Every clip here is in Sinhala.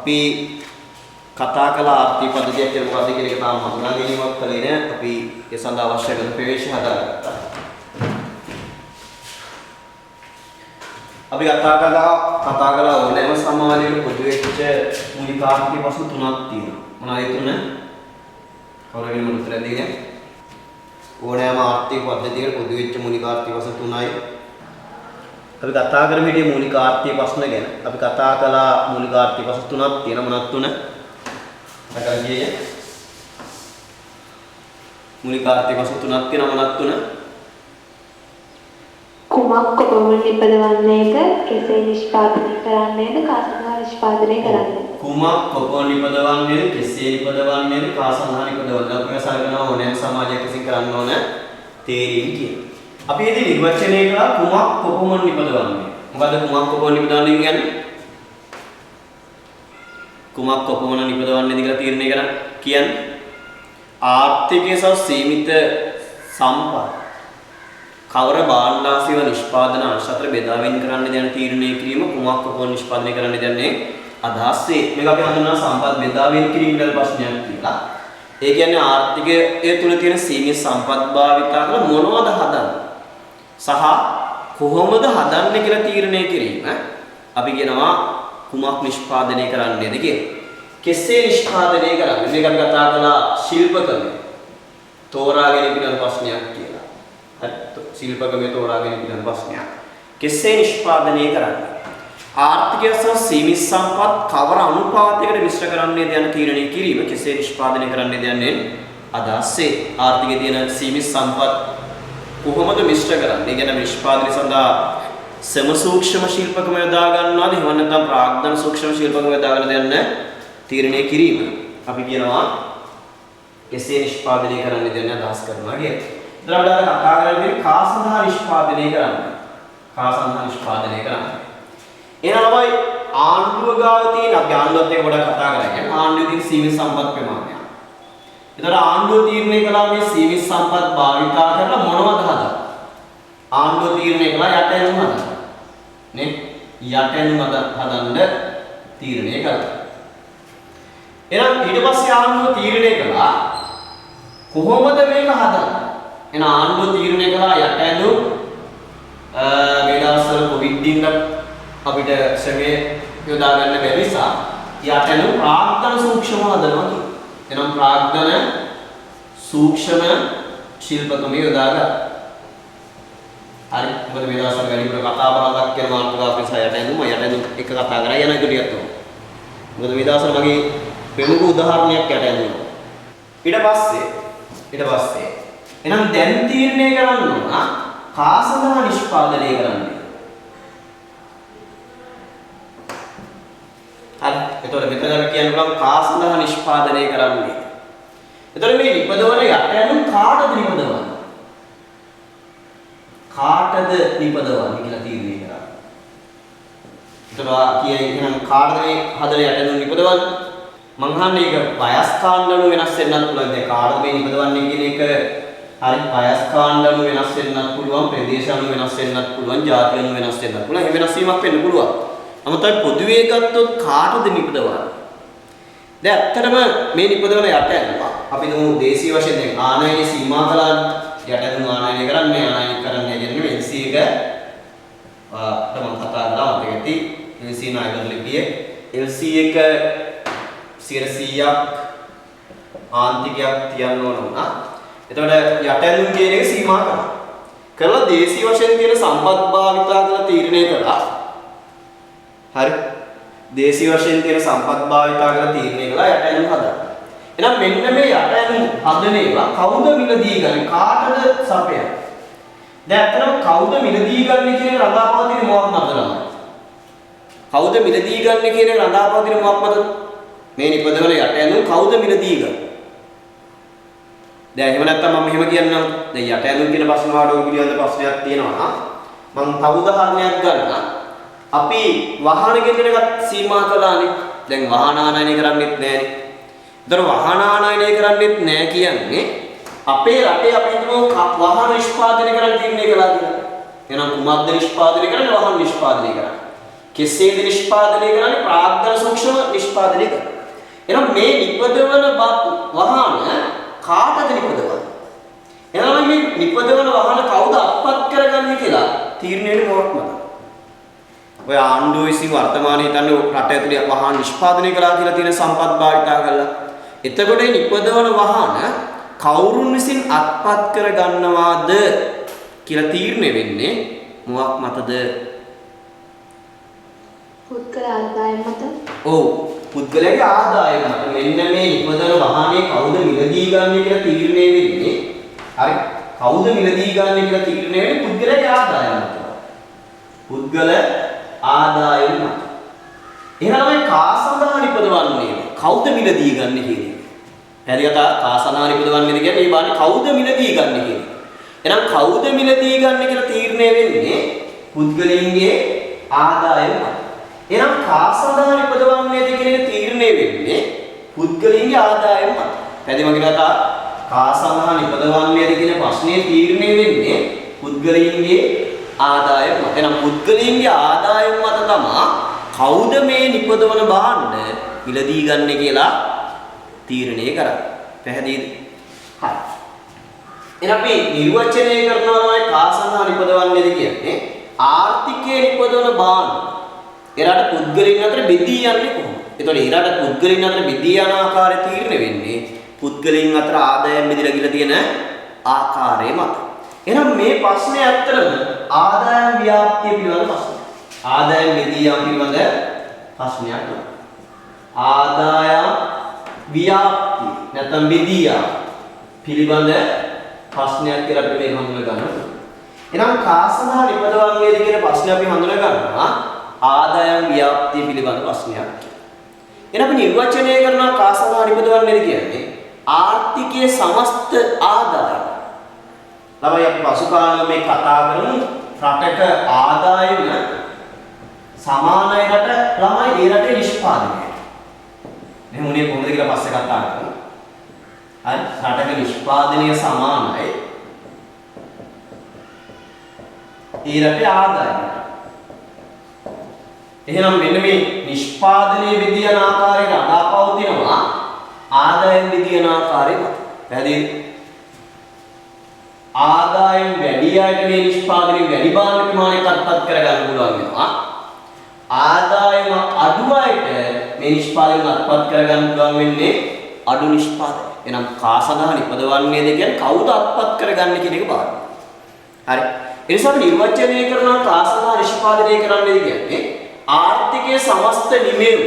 අපි කතා කළ ආර්ථික පද්ධතියක් කියලා මොකක්ද කියන එක තාම හඳුනා ගැනීමක් කළේ නෑ. අපි ඒ සඳහා අවශ්‍ය කරන ප්‍රවේශය හදාගත්තා. අපි කතා කළා ඕනෑම සමාජයක පොදු වෙච්ච මූලික ආර්ථික වස්තු තුනක් තියෙනවා. මොනවාද ඒ තුන? කවුරුගෙන මම උත්තර දෙන්නේ? ඕනෑම ආර්ථික පද්ධතියක පොදු වෙච්ච මූලික ආර්ථික වස්තු තුනයි. අපි කතා කරමු මේ මූලික ආර්ථික ප්‍රශ්න ගැන. අපි කතා කළා මූලික ආර්ථික වස්තු තුනක් තියෙනවා. මොනවද තුන? අකල්ගියේ මූලික ආර්ථික වස්තු තුනක් තියෙනවා. මොනවද තුන? කුමක් කොපමණ නිපදවන්නේද, කෙසේ නිෂ්පාදනය කරන්නේද, කා සඳහා නිෂ්පාදනය කරන්නේද? කුමක් කොපමණ නිපදවන්නේද, කෙසේ නිපදවන්නේද, කා සඳහා නිපදවන්නේද? අපි සලකනවා ඕනෑම සමාජයක් විසින් කරන්න ඕන තේරීම් කියන. අපි ඉතින් නිර්වචනය කළා කුමක් කොපමණ නිපදවන්නේ. මොකද කුමක් කොපමණ නිපදවන්නේ කියන්නේ? කුමක් කොපමණ නිපදවන්නේද කියලා තීරණය කරන්න කියන්නේ ආර්ථිකයේ සහ සීමිත සම්පත් කවර බාණ්ඩාසීව නිෂ්පාදන අංශ අතර බෙදා වෙන් කරන්න යන තීරණය කිරීම කුමක් කොපමණ නිෂ්පාදනය කරන්න යන්නේ අදහස් වේ. මේක අපි හඳුන්වනවා සම්පත් බෙදා වෙන් කිරීම කියලා ප්‍රශ්නයක් කියලා. ඒ කියන්නේ ආර්ථිකයේ තුල තියෙන සීමිත සම්පත් භාවිතා කරලා මොනවද හදන්නේ සහ කොහොමද හදන්නේ කියලා තීරණය කිරීම අපි කියනවා කුමක් නිෂ්පාදනය කරන්නේද කියලා. කෙසේ නිෂ්පාදනය කරන්නේ? මේක අපි කතා කළා ශිල්පකම තෝරාගෙන පිළිගන්න ප්‍රශ්නයක් කියලා. හරි ශිල්පකමේ තෝරාගෙන පිළිගන්න ප්‍රශ්නයක්. කෙසේ නිෂ්පාදනය කරන්නේ? ආර්ථිකය සහ සීමිත සම්පත් කවර අනුපාතයකට මිශ්‍ර කරන්නේද යන තීරණය කිරීම කෙසේ නිෂ්පාදනය කරන්නේද යන්නේ අදහසේ. ආර්ථිකයේ තියෙන සීමිත සම්පත් කොහොමද මිශ්‍ර කරන්නේ? ඒ කියන්නේ නිෂ්පාදනය සඳහා සම සූක්ෂම ශිල්පකම යොදා ගන්නවාද එහෙම නැත්නම් ප්‍රාග්ධන සූක්ෂම ශිල්පකම යොදා ගන්නද යන තීරණය කිරීම අපි කියනවා කෙසේ නිෂ්පාදනය කරන්නේද යන අදහස් කරනවා කියලා. ඉතින් අපිට අද කතා කරන්නේ කා සඳහා නිෂ්පාදනය කරන්නේ. කා සඳහා නිෂ්පාදනය කරන්නේ. එහෙනම් තමයි ආණ්ඩුව ගාව තියෙන අපි ආණ්ඩුවත් එක්ක පොඩ්ඩක් කතා කරගෙන ආණ්ඩුවේ තියෙන සීමිත සම්පත් ප්‍රමාණය. ඒතර ආණ්ඩුව තීරණය කළා මේ සීමිත සම්පත් භාවිතා කරලා මොනවද හදන්නේ? ආණ්ඩුව තීරණය කළා යට ඇනුම් හදන්න. නේ? යට ඇනුම් හදන්න තීරණය කළා. එහෙනම් ඊට පස්සේ ආණ්ඩුව තීරණය කළා කොහොමද මේක හදන්නේ? එහෙනම් ආණ්ඩුව තීරණය කළා යට ඇනුම් මේ දවස්වල කොවිඩ් ඉන්න අපිට ශ්‍රමයේ යොදා ගන්න බැරි නිසා යට ඇනුම් ප්‍රාග්ධන සූක්ෂම හදනවා කියනවා. එහෙනම් ප්‍රාග්ධන සූක්ෂම ශිල්පකම යොදා ගන්න. හරි මොකද මේ දවස්වල වැඩිපුර කතා බහක් කරන මාතෘකාවක් නිසා යට ඇඳුම එක කතා කරා යන එක ටිකක් තමයි. මොකද මේ දවස්වල මගේ ප්‍රමුඛ උදාහරණයක් යට ඇඳුම. ඊට පස්සේ එහෙනම් දැන් තීරණය කරන්න ඕන කා සඳහා නිෂ්පාදනය කරන්නේ. හරි එතකොට මෙතන අපි කියන්න පුළුවන් කා සඳහා නිෂ්පාදනය කරන්නේ. එතකොට මේ නිපදවන යට ඇඳුම් කාටද නිපදවන්නේ? කාටද නිපදවන්නේ කියලා තීරණය කරා. ඒතර කියනවා කාටද මේ හදල යට ඇඳුම් නිපදවන්නේ? මං අහන්නේ ඒක වයස් කාණ්ඩණු වෙනස් වෙන්නත් පුළුවන්. දැන් කාටද මේ නිපදවන්නේ කියන එක හරි වයස් කාණ්ඩණු වෙනස් වෙන්නත් පුළුවන්, ප්‍රදේශ අණු වෙනස් වෙන්නත් පුළුවන්, ජාති අණු වෙනස් වෙන්නත් පුළුවන්. ඒ වෙනස් වීමක් වෙන්න පුළුවන්. නමුත් අපි පොදුවේ ගත්තොත් කාටද නිපදවන්නේ? දැන් ඇත්තටම මේ නිපදවන යට ඇඳුම අපි දුමු දේශීය වශයෙන් දැන් ආනයනයේ සීමා කළා යට ඇඳුම ආනයනය කරන්නේ කියන්නේ LC එක තමයි කතා කරලා අපිට ඇති LC නායකතුල ලිපියේ LC එක 100ක් ආන්තිකයක් තියන්න ඕන වුණා. එතකොට යට ඇඳුම් කියන එක සීමා කරලා දේශීය වශයෙන් තියෙන සම්පත් භාවිතා කරලා තීරණය කළා. හරි. දේශීය වශයෙන් තියෙන සම්පත් භාවිතා කරලා තීරණය කළා යට ඇඳුම් හදන්න. එහෙනම් මෙන්න මේ යට ඇඳුම් හදන ඒවා කවුද මිලදී ගන්නේ? කාටද සපයන්නේ? දැන් අතන කවුද මිලදී ගන්න කියන රඳාපවතින මොකක් මතද? කවුද මිලදී ගන්න කියන රඳාපවතින මොකක් මතද? මේ නිපදවල යට ඇඳුම් කවුද මිලදී ගන්නේ? දැන් එහෙම නැත්තම් මම මෙහෙම කියන්නම්. දැන් යට ඇඳුම් කියන ප්‍රශ්න වලට ඔය පිළිබඳ ප්‍රශ්නයක් තියෙනවා නම් මම තව උදාහරණයක් ගන්නම්. අපි වාහන ගෙදර එකක් සීමා කළානේ. දැන් වාහන ආනයනය කරන්නෙත් නෑනේ. ඒතර වාහන ආනයනය කරන්නෙත් නෑ කියන්නේ අපේ රටේ අපි හිතමු වාහන නිෂ්පාදනය කරන්න තීරණය කළා කියලා. එහෙනම් කුමක්ද නිෂ්පාදනය කරන්නේ? වාහන නිෂ්පාදනය කරන්නේ. කෙසේද නිෂ්පාදනය කරන්නේ? ප්‍රාග්ධන සූක්ෂම නිෂ්පාදනය කරනවා. එහෙනම් මේ නිපදවන වාහන කාටද නිපදවන්නේ? එහෙනම් මේ නිපදවන වාහන කවුද අත්පත් කරගන්නේ කියලා තීරණය වෙන්නේ මොකක් මතද? ඔය ආණ්ඩුව විසින් වර්තමානයේ හිටන්නේ රට ඇතුලේ වාහන නිෂ්පාදනය කළා කියලා තියෙන සම්පත් භාවිතා කරලා. එතකොට මේ නිපදවන වාහන කවුරුන් විසින් අත්පත් කරගන්නවාද කියලා තීරණය වෙන්නේ මොකක් මතද? පුද්ගල ආදායම මත. ඔව් පුද්ගලයාගේ ආදායම මත. මෙන්න මේ නිපදවන වාහනේ කවුද මිලදී ගන්න කියලා තීරණය වෙන්නේ. හරි. කවුද මිලදී ගන්න කියලා තීරණය වෙන්නේ පුද්ගලයාගේ ආදායම මත. පුද්ගල ආදායම මත. එහෙනම් මේ කා සඳහා නිපදවන්නේ කවුද මිලදී ගන්න කියන්නේ? පැහැදිලිද? කා සඳහා නිපදවන්නේ කියන්නේ මේ බානේ කවුද මිලදී ගන්න කියන්නේ. එහෙනම් කවුද මිලදී ගන්න කියලා තීරණය වෙන්නේ පුද්ගලයන්ගේ ආදායම මත. එහෙනම් කා සඳහා නිපදවන්නේද කියන එක තීරණය වෙන්නේ පුද්ගලයන්ගේ ආදායම මත. පැහැදිලිද මගේ කතා? කා සඳහා නිපදවන්නේද කියන ප්‍රශ්නේ තීරණය වෙන්නේ පුද්ගලයන්ගේ ආදායම මත. එහෙනම් පුද්ගලයන්ගේ ආදායම මත තමයි කවුද මේ නිපදවන භාණ්ඩ මිලදී ගන්න කියලා තීරණය කරන්නේ. පැහැදිලිද? හරි. එහෙනම් අපි නිර්වචනය කරනවා තමයි කා සඳහා නිපදවන්නේද කියන්නේ ආර්ථිකයේ නිපදවන භාණ්ඩ එරට පුද්ගලයන් අතර බෙදී යන්නේ කොහොමද? එතකොට එරට පුද්ගලයන් අතර බෙදී යන ආකාරය තීරණය වෙන්නේ පුද්ගලයන් අතර ආදායම් බෙදලා ගිලා තියෙන ආකාරය මත. එහෙනම් මේ ප්‍රශ්නේ ඇත්තටම ආදායම් ව්‍යාප්තිය පිළිබඳ ප්‍රශ්නයක්. ආදායම් බෙදී යාම පිළිබඳ ප්‍රශ්නයක් නෙවෙයි. ආදායම් ව්‍යාප්තිය නැත්නම් බෙදී යාම පිළිබඳ ප්‍රශ්නයක් කියලා අපි මේ හඳුනා ගන්නවා. එහෙනම් කා සඳහා නිපදවන්නේද කියන ප්‍රශ්නේ අපි හඳුනා ගන්නවා ආදායම් ව්‍යාප්තිය පිළිබඳ ප්‍රශ්නයක්. එහෙනම් අපි නිර්වචනය කරනවා කා සඳහා නිපදවන්නේද කියන්නේ ආර්ථිකයේ සමස්ත ආදායම. ළමයි අපි පසු කාලේ මේ කතා කරමු රටක ආදායම සමානයි රට ළමයි ඒ රටේ නිෂ්පාදනය. මෙහෙම උනේ කොහොමද කියලා පස්සේ කතා කරමු. හරි රටක නිෂ්පාදනය සමානයි ඒ රටේ ආදායම. එහෙනම් මෙන්න මේ නිෂ්පාදනයේ විදියන ආකාරයට අදාපවතිනවා ආදායම් විදියන ආකාරයට. පැහැදිලිද? ආදායම් වැඩි අයට මේ නිෂ්පාදනයේ වැඩි භාණ්ඩ ප්‍රමාණයක් අත්පත් කරගන්න පුළුවන් වෙනවා. ආදායම අඩු අයට මේ නිෂ්පාදනය අත්පත් කරගන්න පුළුවන් වෙන්නේ අඩු නිෂ්පාදනය. එහෙනම් කා සඳහා නිපදවන්නේද කියන්නේ කවුද අත්පත් කරගන්නේ කියන එක බලන්න. හරි. ඒ නිසා නිර්වචනය කරනවා කා සඳහා නිෂ්පාදනය කරන්නේද කියන්නේ ආර්ථිකයේ සමස්ත නිමෙව්.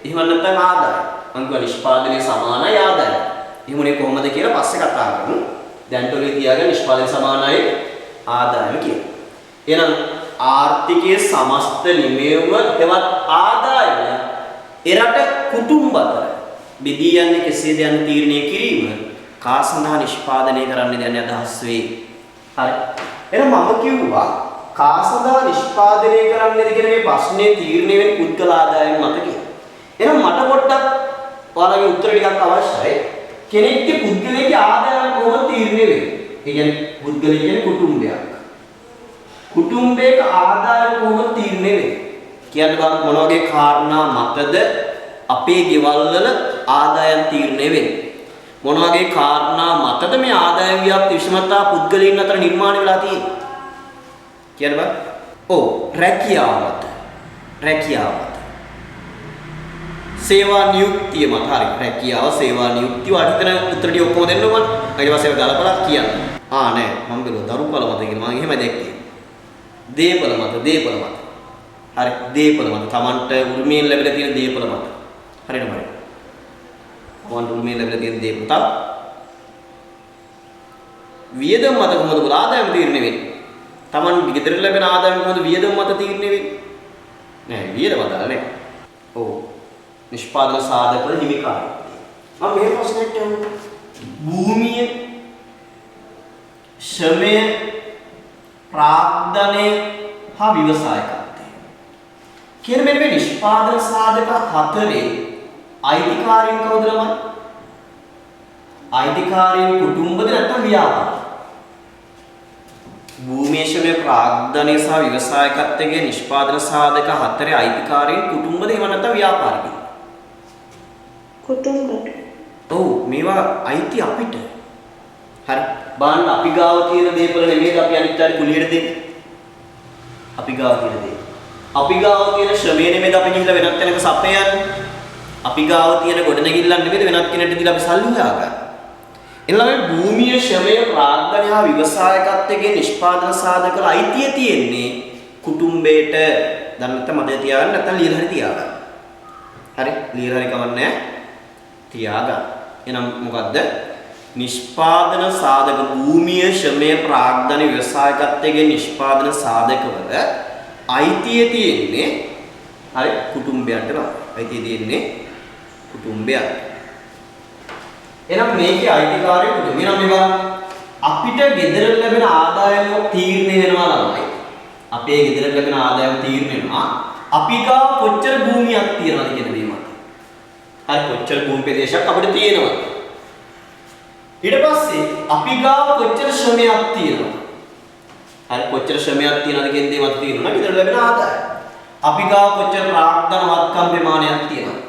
එහෙම නැත්නම් ආදායම. මම කියවා නිෂ්පාදනයේ සමානයි ආදායම. එහෙමනේ කොහොමද කියලා පස්සේ කතා කරමු. දැන් තොලේ තියාගෙන නිෂ්පාදනය සමානයි ආදායම කියලා. එහෙනම් ආර්ථිකයේ සමස්ත නිමෙව්ම එවත් ආදායම එරට කුටුම්බ අතර බෙදී යන්නේ කෙසේද යන තීරණය කිරීම කා සඳහා නිෂ්පාදනය කරන්න යන්නේ අදහස් වේ. හරි. එහෙනම් මම කිව්වා කා සඳහා නිෂ්පාදනය කරන්නේද කියන මේ ප්‍රශ්නේ තීරණය වෙන්නේ පුද්ගල ආදායම මත කියලා. එහෙනම් මට පොඩ්ඩක් ඔයාලගේ උත්තර ටිකක් අවශ්‍යයි. කෙනෙක්ගේ පුද්ගලයාගේ ආදායම කොහොමද තීරණය වෙන්නේ? ඒ කියන්නේ පුද්ගලයා කියන්නේ කුටුම්බයක්. කුටුම්බයක ආදායම කොහොමද තීරණය වෙන්නේ? කියන්න බලන්න මොන වගේ කාරණා මතද අපේ ගෙවල් වල ආදායම් තීරණය වෙන්නේ? මොන වගේ කාරණා මතද මේ ආදායම් ව්‍යාප්ති විෂමතා පුද්ගලයන් අතර නිර්මාණය වෙලා තියෙන්නේ? කියන්න බෑ. ඔව් රැකියාවත. සේවා නියුක්තිය මත හරි. රැකියාව සේවා නියුක්තිය වටින උත්තර ටික ඔක්කොම දෙන්න ඕන. ඊට පස්සේ ගලපලා කියන්න. නෑ මම බැලුවා දරුපල මත කියන මම එහෙම දැක්කේ. දීපල මත. හරි දීපල මත. Tamanට උරුමයෙන් ලැබිලා තියෙන දීපල මත. හරිද මම? Tamanට උරුමයෙන් ලැබිලා තියෙන දීපල. තව වියදම් මත කොහොමද ආදායම තීරණය වෙන්නේ? Taman ගෙදර ලැබෙන ආදායම කොහොමද වියදම් මත තීරණය වෙන්නේ? නෑ වියදම අදාළ නෑ. ඔව්. නිෂ්පාදන සාධක වල හිමිකාරය. මම මේ ප්‍රශ්නෙට භූමිය, ශ්‍රමය, ප්‍රාග්ධනය හා ව්‍යවසායකත්වය කියන මෙන්න මේ නිෂ්පාදන සාධක හතරේ අයිතිකාරයන් කවුද ළමයි? අයිතිකාරයන් කුටුම්බද නැත්නම් ව්‍යාපාර? භූමියේ ශ්‍රමයේ ප්‍රාග්ධනය සහ ව්‍යවසායකත්වයේ නිෂ්පාදන සාධක හතරේ අයිතිකාරයන් කුටුම්බද එහෙම නැත්නම් ව්‍යාපාරිකයෝ? කුටුම්බ. ඔව් මේවා අයිති අපිට. හරි. බලන්න අපි ගාව තියෙන දේවල් නෙමෙයි අපි අනිත් අය කුලියට දෙන්නේ. අපි ගාව තියෙන දේ. අපි ගාව තියෙන ශ්‍රමය නෙමෙයි අපි ගිහිල්ලා වෙනත් තැනක සපයන්නේ. අපි ගාව තියෙන ගොඩනැගිල්ලක් නෙමෙයි වෙනත් කෙනෙක්ට දීලා අපි සල්ලි හොයාගන්න. එනවා මේ භූමියේ ශ්‍රමය ප්‍රාග්ධනය හා ව්‍යවසායකත්වයේ නිෂ්පාදන සාධක වල අයිතිය තියෙන්නේ කුටුම්බේට. දැන් නැත්නම් මතය තියාගන්න නැත්නම් ලියලා හරි තියාගන්න. හරි ලියලා හරි කවන්නේ තියාගන්න. එහෙනම් මොකද්ද? නිෂ්පාදන සාධක භූමිය ශ්‍රමය ප්‍රාග්ධන ව්‍යවසායකත්වයේ නිෂ්පාදන සාධක වල අයිතිය තියෙන්නේ හරි කුටුම්බයන්ට තමයි. අයිතිය තියෙන්නේ කුටුම්බයන්ට. එහෙනම් මේකේ අයිතිකාරය කුටුම්බ. එහෙනම් මේවා අපිට ගෙදර ලැබෙන ආදායම තීරණය වෙනවා ළමයි. අපේ ගෙදර ලැබෙන ආදායම තීරණය වෙනවා අපි ගාව කොච්චර භූමියක් තියෙනවද කියන දේ මත. හරි කොච්චර භූමි ප්‍රදේශයක් අපිට තියෙනවද? ඊට පස්සේ අපි ගාව කොච්චර ශ්‍රමයක් තියෙනවද? හරි කොච්චර ශ්‍රමයක් තියෙනවද කියන දේ මත තියෙනවා ගෙදර ලැබෙන ආදායම. අපි ගාව කොච්චර ප්‍රාග්ධන වත්කම් ප්‍රමාණයක් තියෙනවද?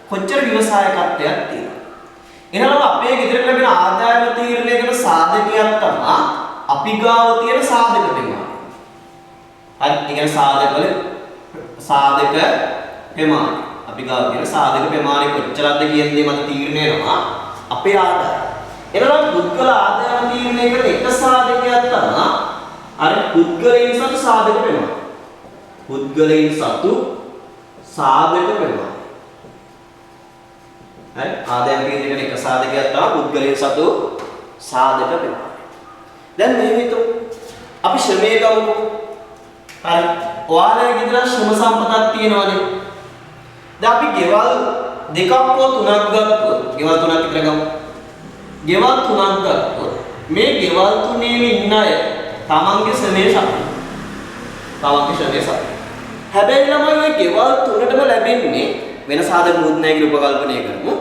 කොච්චර ව්‍යවසායකත්වයක් තියෙනවද? එහෙනම් අපේ ගෙදර ලැබෙන ආදායම තීරණය කරන සාධකයක් තමයි අපි ගාව තියෙන සාධක ප්‍රමාණය. හරි ඒ කියන්නේ සාධක ප්‍රමාණය. අපි ගාව තියෙන සාධක ප්‍රමාණය කොච්චරද කියන දේ මත තීරණය වෙනවා අපේ ආදායම. එහෙනම් පුද්ගල ආදායම තීරණය කරන එක සාධකයක් තමයි අර පුද්ගලයන් සතු සාධක ප්‍රමාණය. පුද්ගලයන් සතු සාධක ප්‍රමාණය. හරි ආදායම තීරණය කරන එක සාධකයක් තමයි පුද්ගලයන් සතු සාධක ප්‍රමාණය. දැන් මේ විතර අපි ශ්‍රමයේ ගමු. හරි ඔයාලගේ ගෙදර ශ්‍රම සම්පතක් තියෙනවනේ. දැන් අපි ගෙවල් දෙකක් හෝ තුනක් ගත්තොත් ගෙවල් තුනක් විතර ගමු. ගෙවල් තුනක් ගත්තොත් මේ ගෙවල් තුනේම ඉන්න අය තමන්ගේ ශ්‍රමයේ ශක්තිය. තමන්ගේ ශ්‍රමයේ ශක්තිය. හැබැයි ළමයි ওই ගෙවල් තුනටම ලැබෙන්නේ වෙන සාධක මුත් නැහැ කියලා උපකල්පනය කරමු.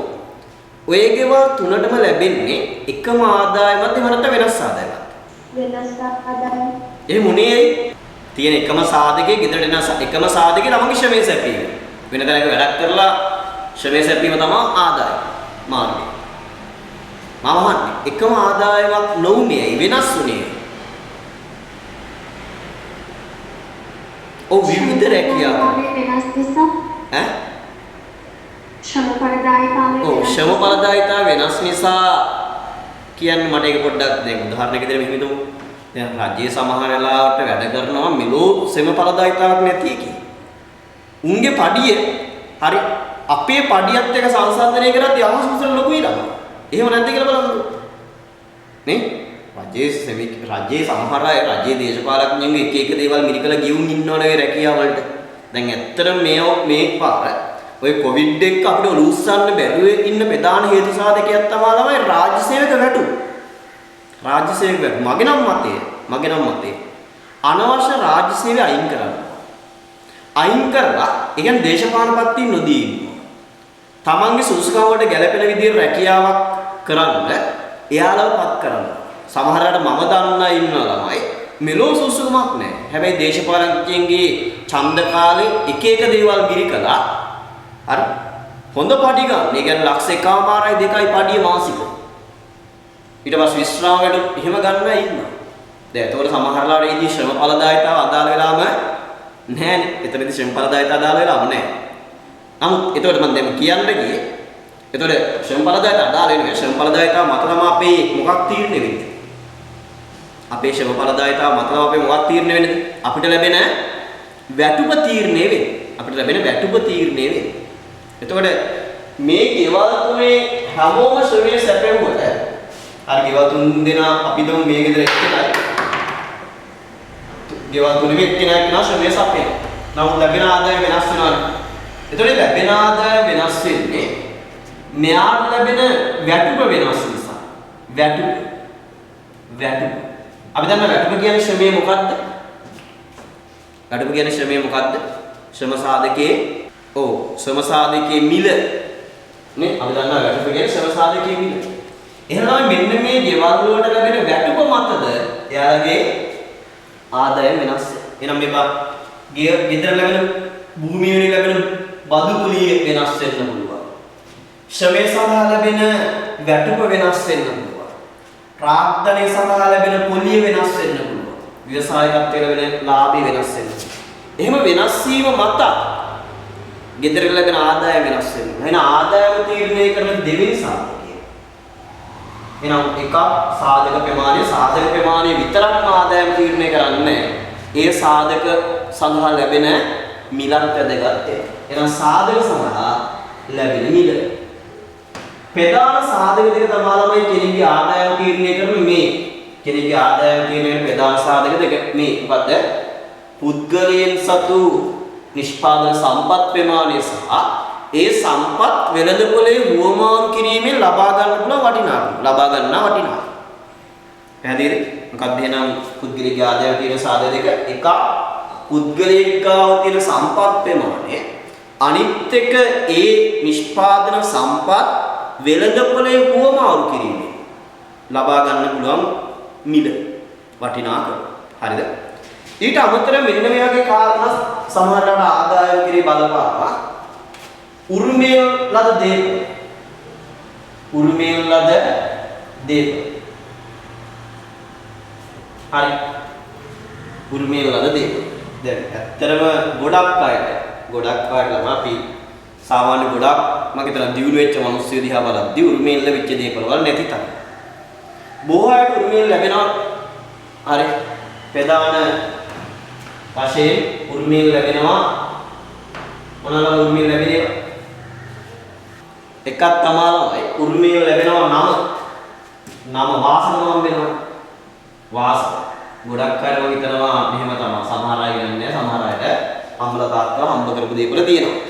ඔය ගෙවල් තුනටම ලැබෙන්නේ එකම ආදායමත් එහෙම නැත්නම් වෙනස් ආදායමත්. වෙනස් ආදායම. ඒ මොනේ තියෙන එකම සාධකයේ ගෙදරට එන එකම සාධකයේ තමන්ගේ ශ්‍රමයේ සැපීම. වෙන තැනක වැඩක් කරලා ශ්‍රමයේ සැපීම තමයි ආදායම මාර්ගය. මම එකම ආදායමක් නොවුනේ වෙනස් වුනේ. ඔව් විවිධ රැකියාව. වෙනස් නිසා ඈ? ශ්‍රමඵලදායීතාවය. ඔව් ශ්‍රමඵලදායීතාව වෙනස් නිසා කියන්නේ මට ඒක පොඩ්ඩක් දැන් උදාහරණයක් විදිහට මෙහෙම හිතමු. දැන් රජයේ සමහර වෙලාවට වැඩ කරනවා මෙලෝ ශ්‍රමඵලදායීතාවක් නැති එකේ. උන්ගේ පඩිය හරි අපේ පඩියත් එක්ක සංසන්දනය කරද්දී අවශ්‍ය ලොකුයි ළමයි. එහෙම නැද්ද කියලා බලන්න. නේ? රජයේ සමහර අය රජයේ දේශපාලඥයන්ගේ එක දේවල් මිරිකලා ගියුම් ඉන්නවනේ රැකියාව වලට. දැන් ඇත්තටම මේ පාර ඔය කොවිඩ් එක අපිට ලූස්සන්න බැරුව ඉන්න ප්‍රධාන හේතු සාධකයක් තමයි රාජ්‍ය සේවක වැටු. රාජ්‍ය සේවක වැටු. මගේ නම් මතේ අනවශ්‍ය රාජ්‍ය සේවය අයින් කරන්න. අයින් කරලා ඒ කියන්නේ දේශපාලන පත්ති නොදී ඉන්නවා. තමන්ගේ සුසුකම් වලට ගැළපෙන විදිහට රැකියාවක් කරන්න එයාලවපත් කරන්න. සමහරවිට මම දන්නා ඉන්නවා ළමයි මෙලෝ සුසුකමක් නැහැ. හැබැයි දේශපාලනඥයන්ගේ ඡන්ද කාලේ එක දේවල් මිරිකලා අර හොඳ පඩි ගන්න. ඒ කියන්නේ ලක්ෂ 1.5යි 2යි පඩිය මාසික. ඊට පස්සේ විශ්‍රාම වැඩ එහෙම ගන්න ඉන්නවා. දැන් ඒතකොට සමහරලාට ඒදී ශ්‍රම ඵලදායීතාව අදාළ වෙලාම නැහැනේ. එතනදී ශ්‍රම ඵලදායීතාව අදාළ වෙලාම නැහැ. නමුත් ඒතකොට මම දැන් කියන්න ගියේ. ඒතකොට ශ්‍රම ඵලදායීතාව අදාළ වෙනවා. ශ්‍රම ඵලදායීතාව මත තමයි අපේ මොකක් තීරණය වෙන්නේ? අපේ ශ්‍රම ඵලදායීතාව මත තමයි අපේ මොකක් තීරණය වෙන්නේ? අපිට ලැබෙන වැටුප තීරණය වෙන්නේ. අපිට ලැබෙන වැටුප තීරණය වෙන්නේ. එතකොට මේ ගෙවල් තුනේ හැමෝම ශ්‍රමයේ සැපෙවුවට හරි ගෙවල් තුන් දෙනා අපි දුම් මේ ගෙදර එක්කලා ගෙවල් තුනේ එක්කෙනා ශ්‍රමයේ සැපේ. නමුත් ලැබෙන ආදායම වෙනස් වෙනවා. එතකොට ලැබෙන ආදායම වෙනස් වෙන්නේ මෙයාට ලැබෙන වැටුප වෙනස් නිසා. වැටුප අපි දන්න වැටුප කියන්නේ ශ්‍රමයේ මොකද්ද? වැටුප කියන්නේ ශ්‍රමයේ මොකද්ද? ශ්‍රම සාධකයේ ශ්‍රම සාධකයේ මිල නේ අපි දන්නවා වැටුප කියන්නේ ශ්‍රම සාධකයේ මිල. එහෙනම් මෙන්න මේ ගෙවල් වලට ලැබෙන වැටුප මතද එයාලගේ ආදායම වෙනස්. එහෙනම් මේක ගෙදර ලැබෙන භූමිය වලින් ලැබෙන බදු කුලිය වෙනස් වෙන්න පුළුවන්. ශ්‍රමය සඳහා ලැබෙන වැටුප වෙනස් වෙන්න පුළුවන්. ප්‍රාග්ධනය සඳහා ලැබෙන පොලිය වෙනස් වෙන්න පුළුවන්. ව්‍යවසායකත්වයේ ලැබෙන ලාභය වෙනස් වෙන්න. එහෙම වෙනස් වීම මත ගෙදර ලැබෙන ආදායම වෙනස් වෙනවා. එහෙනම් ආදායම තීරණය කරන දෙවෙනි සාධකය. එහෙනම් එක සාධක ප්‍රමාණය විතරක්ම ආදායම තීරණය කරන්නේ ඒ සාධක සඳහා ලැබෙන මිලත් වැදගත්. එහෙනම් සාධක සඳහා ලැබෙන මිල. ප්‍රධාන සාධක දෙක තමයි ළමයි කෙනෙක්ගේ ආදායම තීරණය කරන මේ. කෙනෙක්ගේ ආදායම තීරණය කරන ප්‍රධාන සාධක දෙක මේ. මොකද පුද්ගලයන් සතු නිෂ්පාදන සම්පත් ප්‍රමාණය සහ ඒ සම්පත් වෙළඳපොලේ හුවමාරු කිරීමෙන් ලබා ගන්න පුළුවන් වටිනාකම. පැහැදිලිද? මොකක්ද එහෙනම් පුද්ගලික ආදායම තියෙන සාධක දෙක. එක පුද්ගලයෙක් ගාව තියෙන සම්පත් ප්‍රමාණය, අනිත් එක ඒ නිෂ්පාදන සම්පත් වෙළඳපොලේ හුවමාරු කිරීමෙන් ලබා ගන්න පුළුවන් මිල වටිනාකම. හරිද? ඊට අමතරව මෙන්න මේ වගේ කාරණා සමහරවිට ආදායම කිරී බලපානවා. උරුමයෙන් ලද දේපල. හරි. උරුමයෙන් ලද දේපල. දැන් ඇත්තටම ගොඩක් අයට ළම අපි සාමාන්‍ය ගොඩක් මම හිතලා දියුණු වෙච්ච මිනිස්සු දිහා බලද්දී උරුමයෙන් ලැබිච්ච දේපල වල නැති තමයි. බොහෝ අයට උරුමයෙන් ලැබෙනවා. හරි. ප්‍රධාන වශයෙන් උරුමයෙන් ලැබෙනවා මොනවාද උරුමයෙන් ලැබෙන්නේ? එකක් තමයි උරුමයෙන් ලැබෙනවා නම වාසනාවක් වෙනවා. වාසන ගොඩක් අය මම හිතනවා මෙහෙම තමයි. සමහර අය කියන්නේ සමහර අයට අම්ල තාත්තලා හම්බ කරපු දේපල තියෙනවා.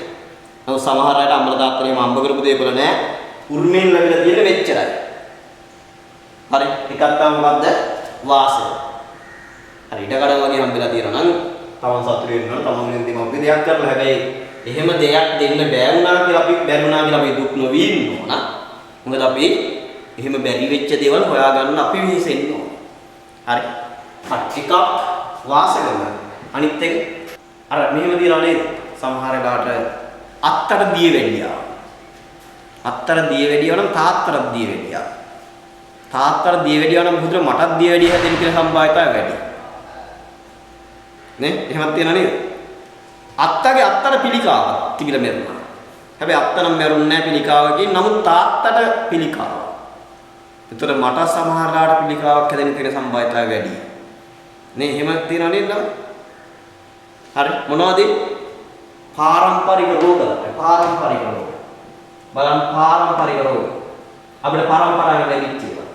නමුත් සමහර අයට අම්ල තාත්තලා හම්බ කරපු දේපල නැහැ. උරුමයෙන් ලැබිලා තියෙන මෙච්චරයි. හරි. එකක් තමයි මොකද්ද? වාසන. හරි. ඉඩකඩම් වගේ හම්බෙලා තියෙනවා නම් තමන් සතුටු වෙනවා. තමන්ගෙන් දෙමව්පිය දෙයක් කරලා හැබැයි එහෙම දෙයක් දෙන්න බෑ වුණා කියලා අපි දුක් නොවී ඉන්න ඕන. මොකද අපි එහෙම බැරි වෙච්ච දේවල් හොයාගන්න අපි වෙහෙසෙන්න ඕන. හරි. එකක් වාසගම. අනිත් එක අර මෙහෙම දිනනවා නේද? සමහර වෙලාවට අත්තට දිය වැඩියා. අත්තට දිය වැඩියා නම් තාත්තට දිය වැඩියා. තාත්තට දිය වැඩියා නම් බුදුර මටත් දිය වැඩිය හැදෙන්න කියලා සම්භාවිතය වැඩි. නේ? එහෙමත් තියෙනවා නේද? අත්තගේ අත්තට පිළිකාවක් තිබිලා මැරුණා. හැබැයි අත්ත නම් මැරුන්නේ නැහැ පිළිකාවකින්. නමුත් තාත්තට පිළිකාවක්. ඒතර මට සමහරලාට පිළිකාවක් හැදෙන්න තියෙන සම්භාවිතය වැඩි. නේ? එහෙමත් තියෙනවා නේද? හරි. මොනවද? පාරම්පරික රෝග. බලන්න පාරම්පරික රෝග. අපිට පරම්පරාවෙන් ලැබිච්ච ඒවා.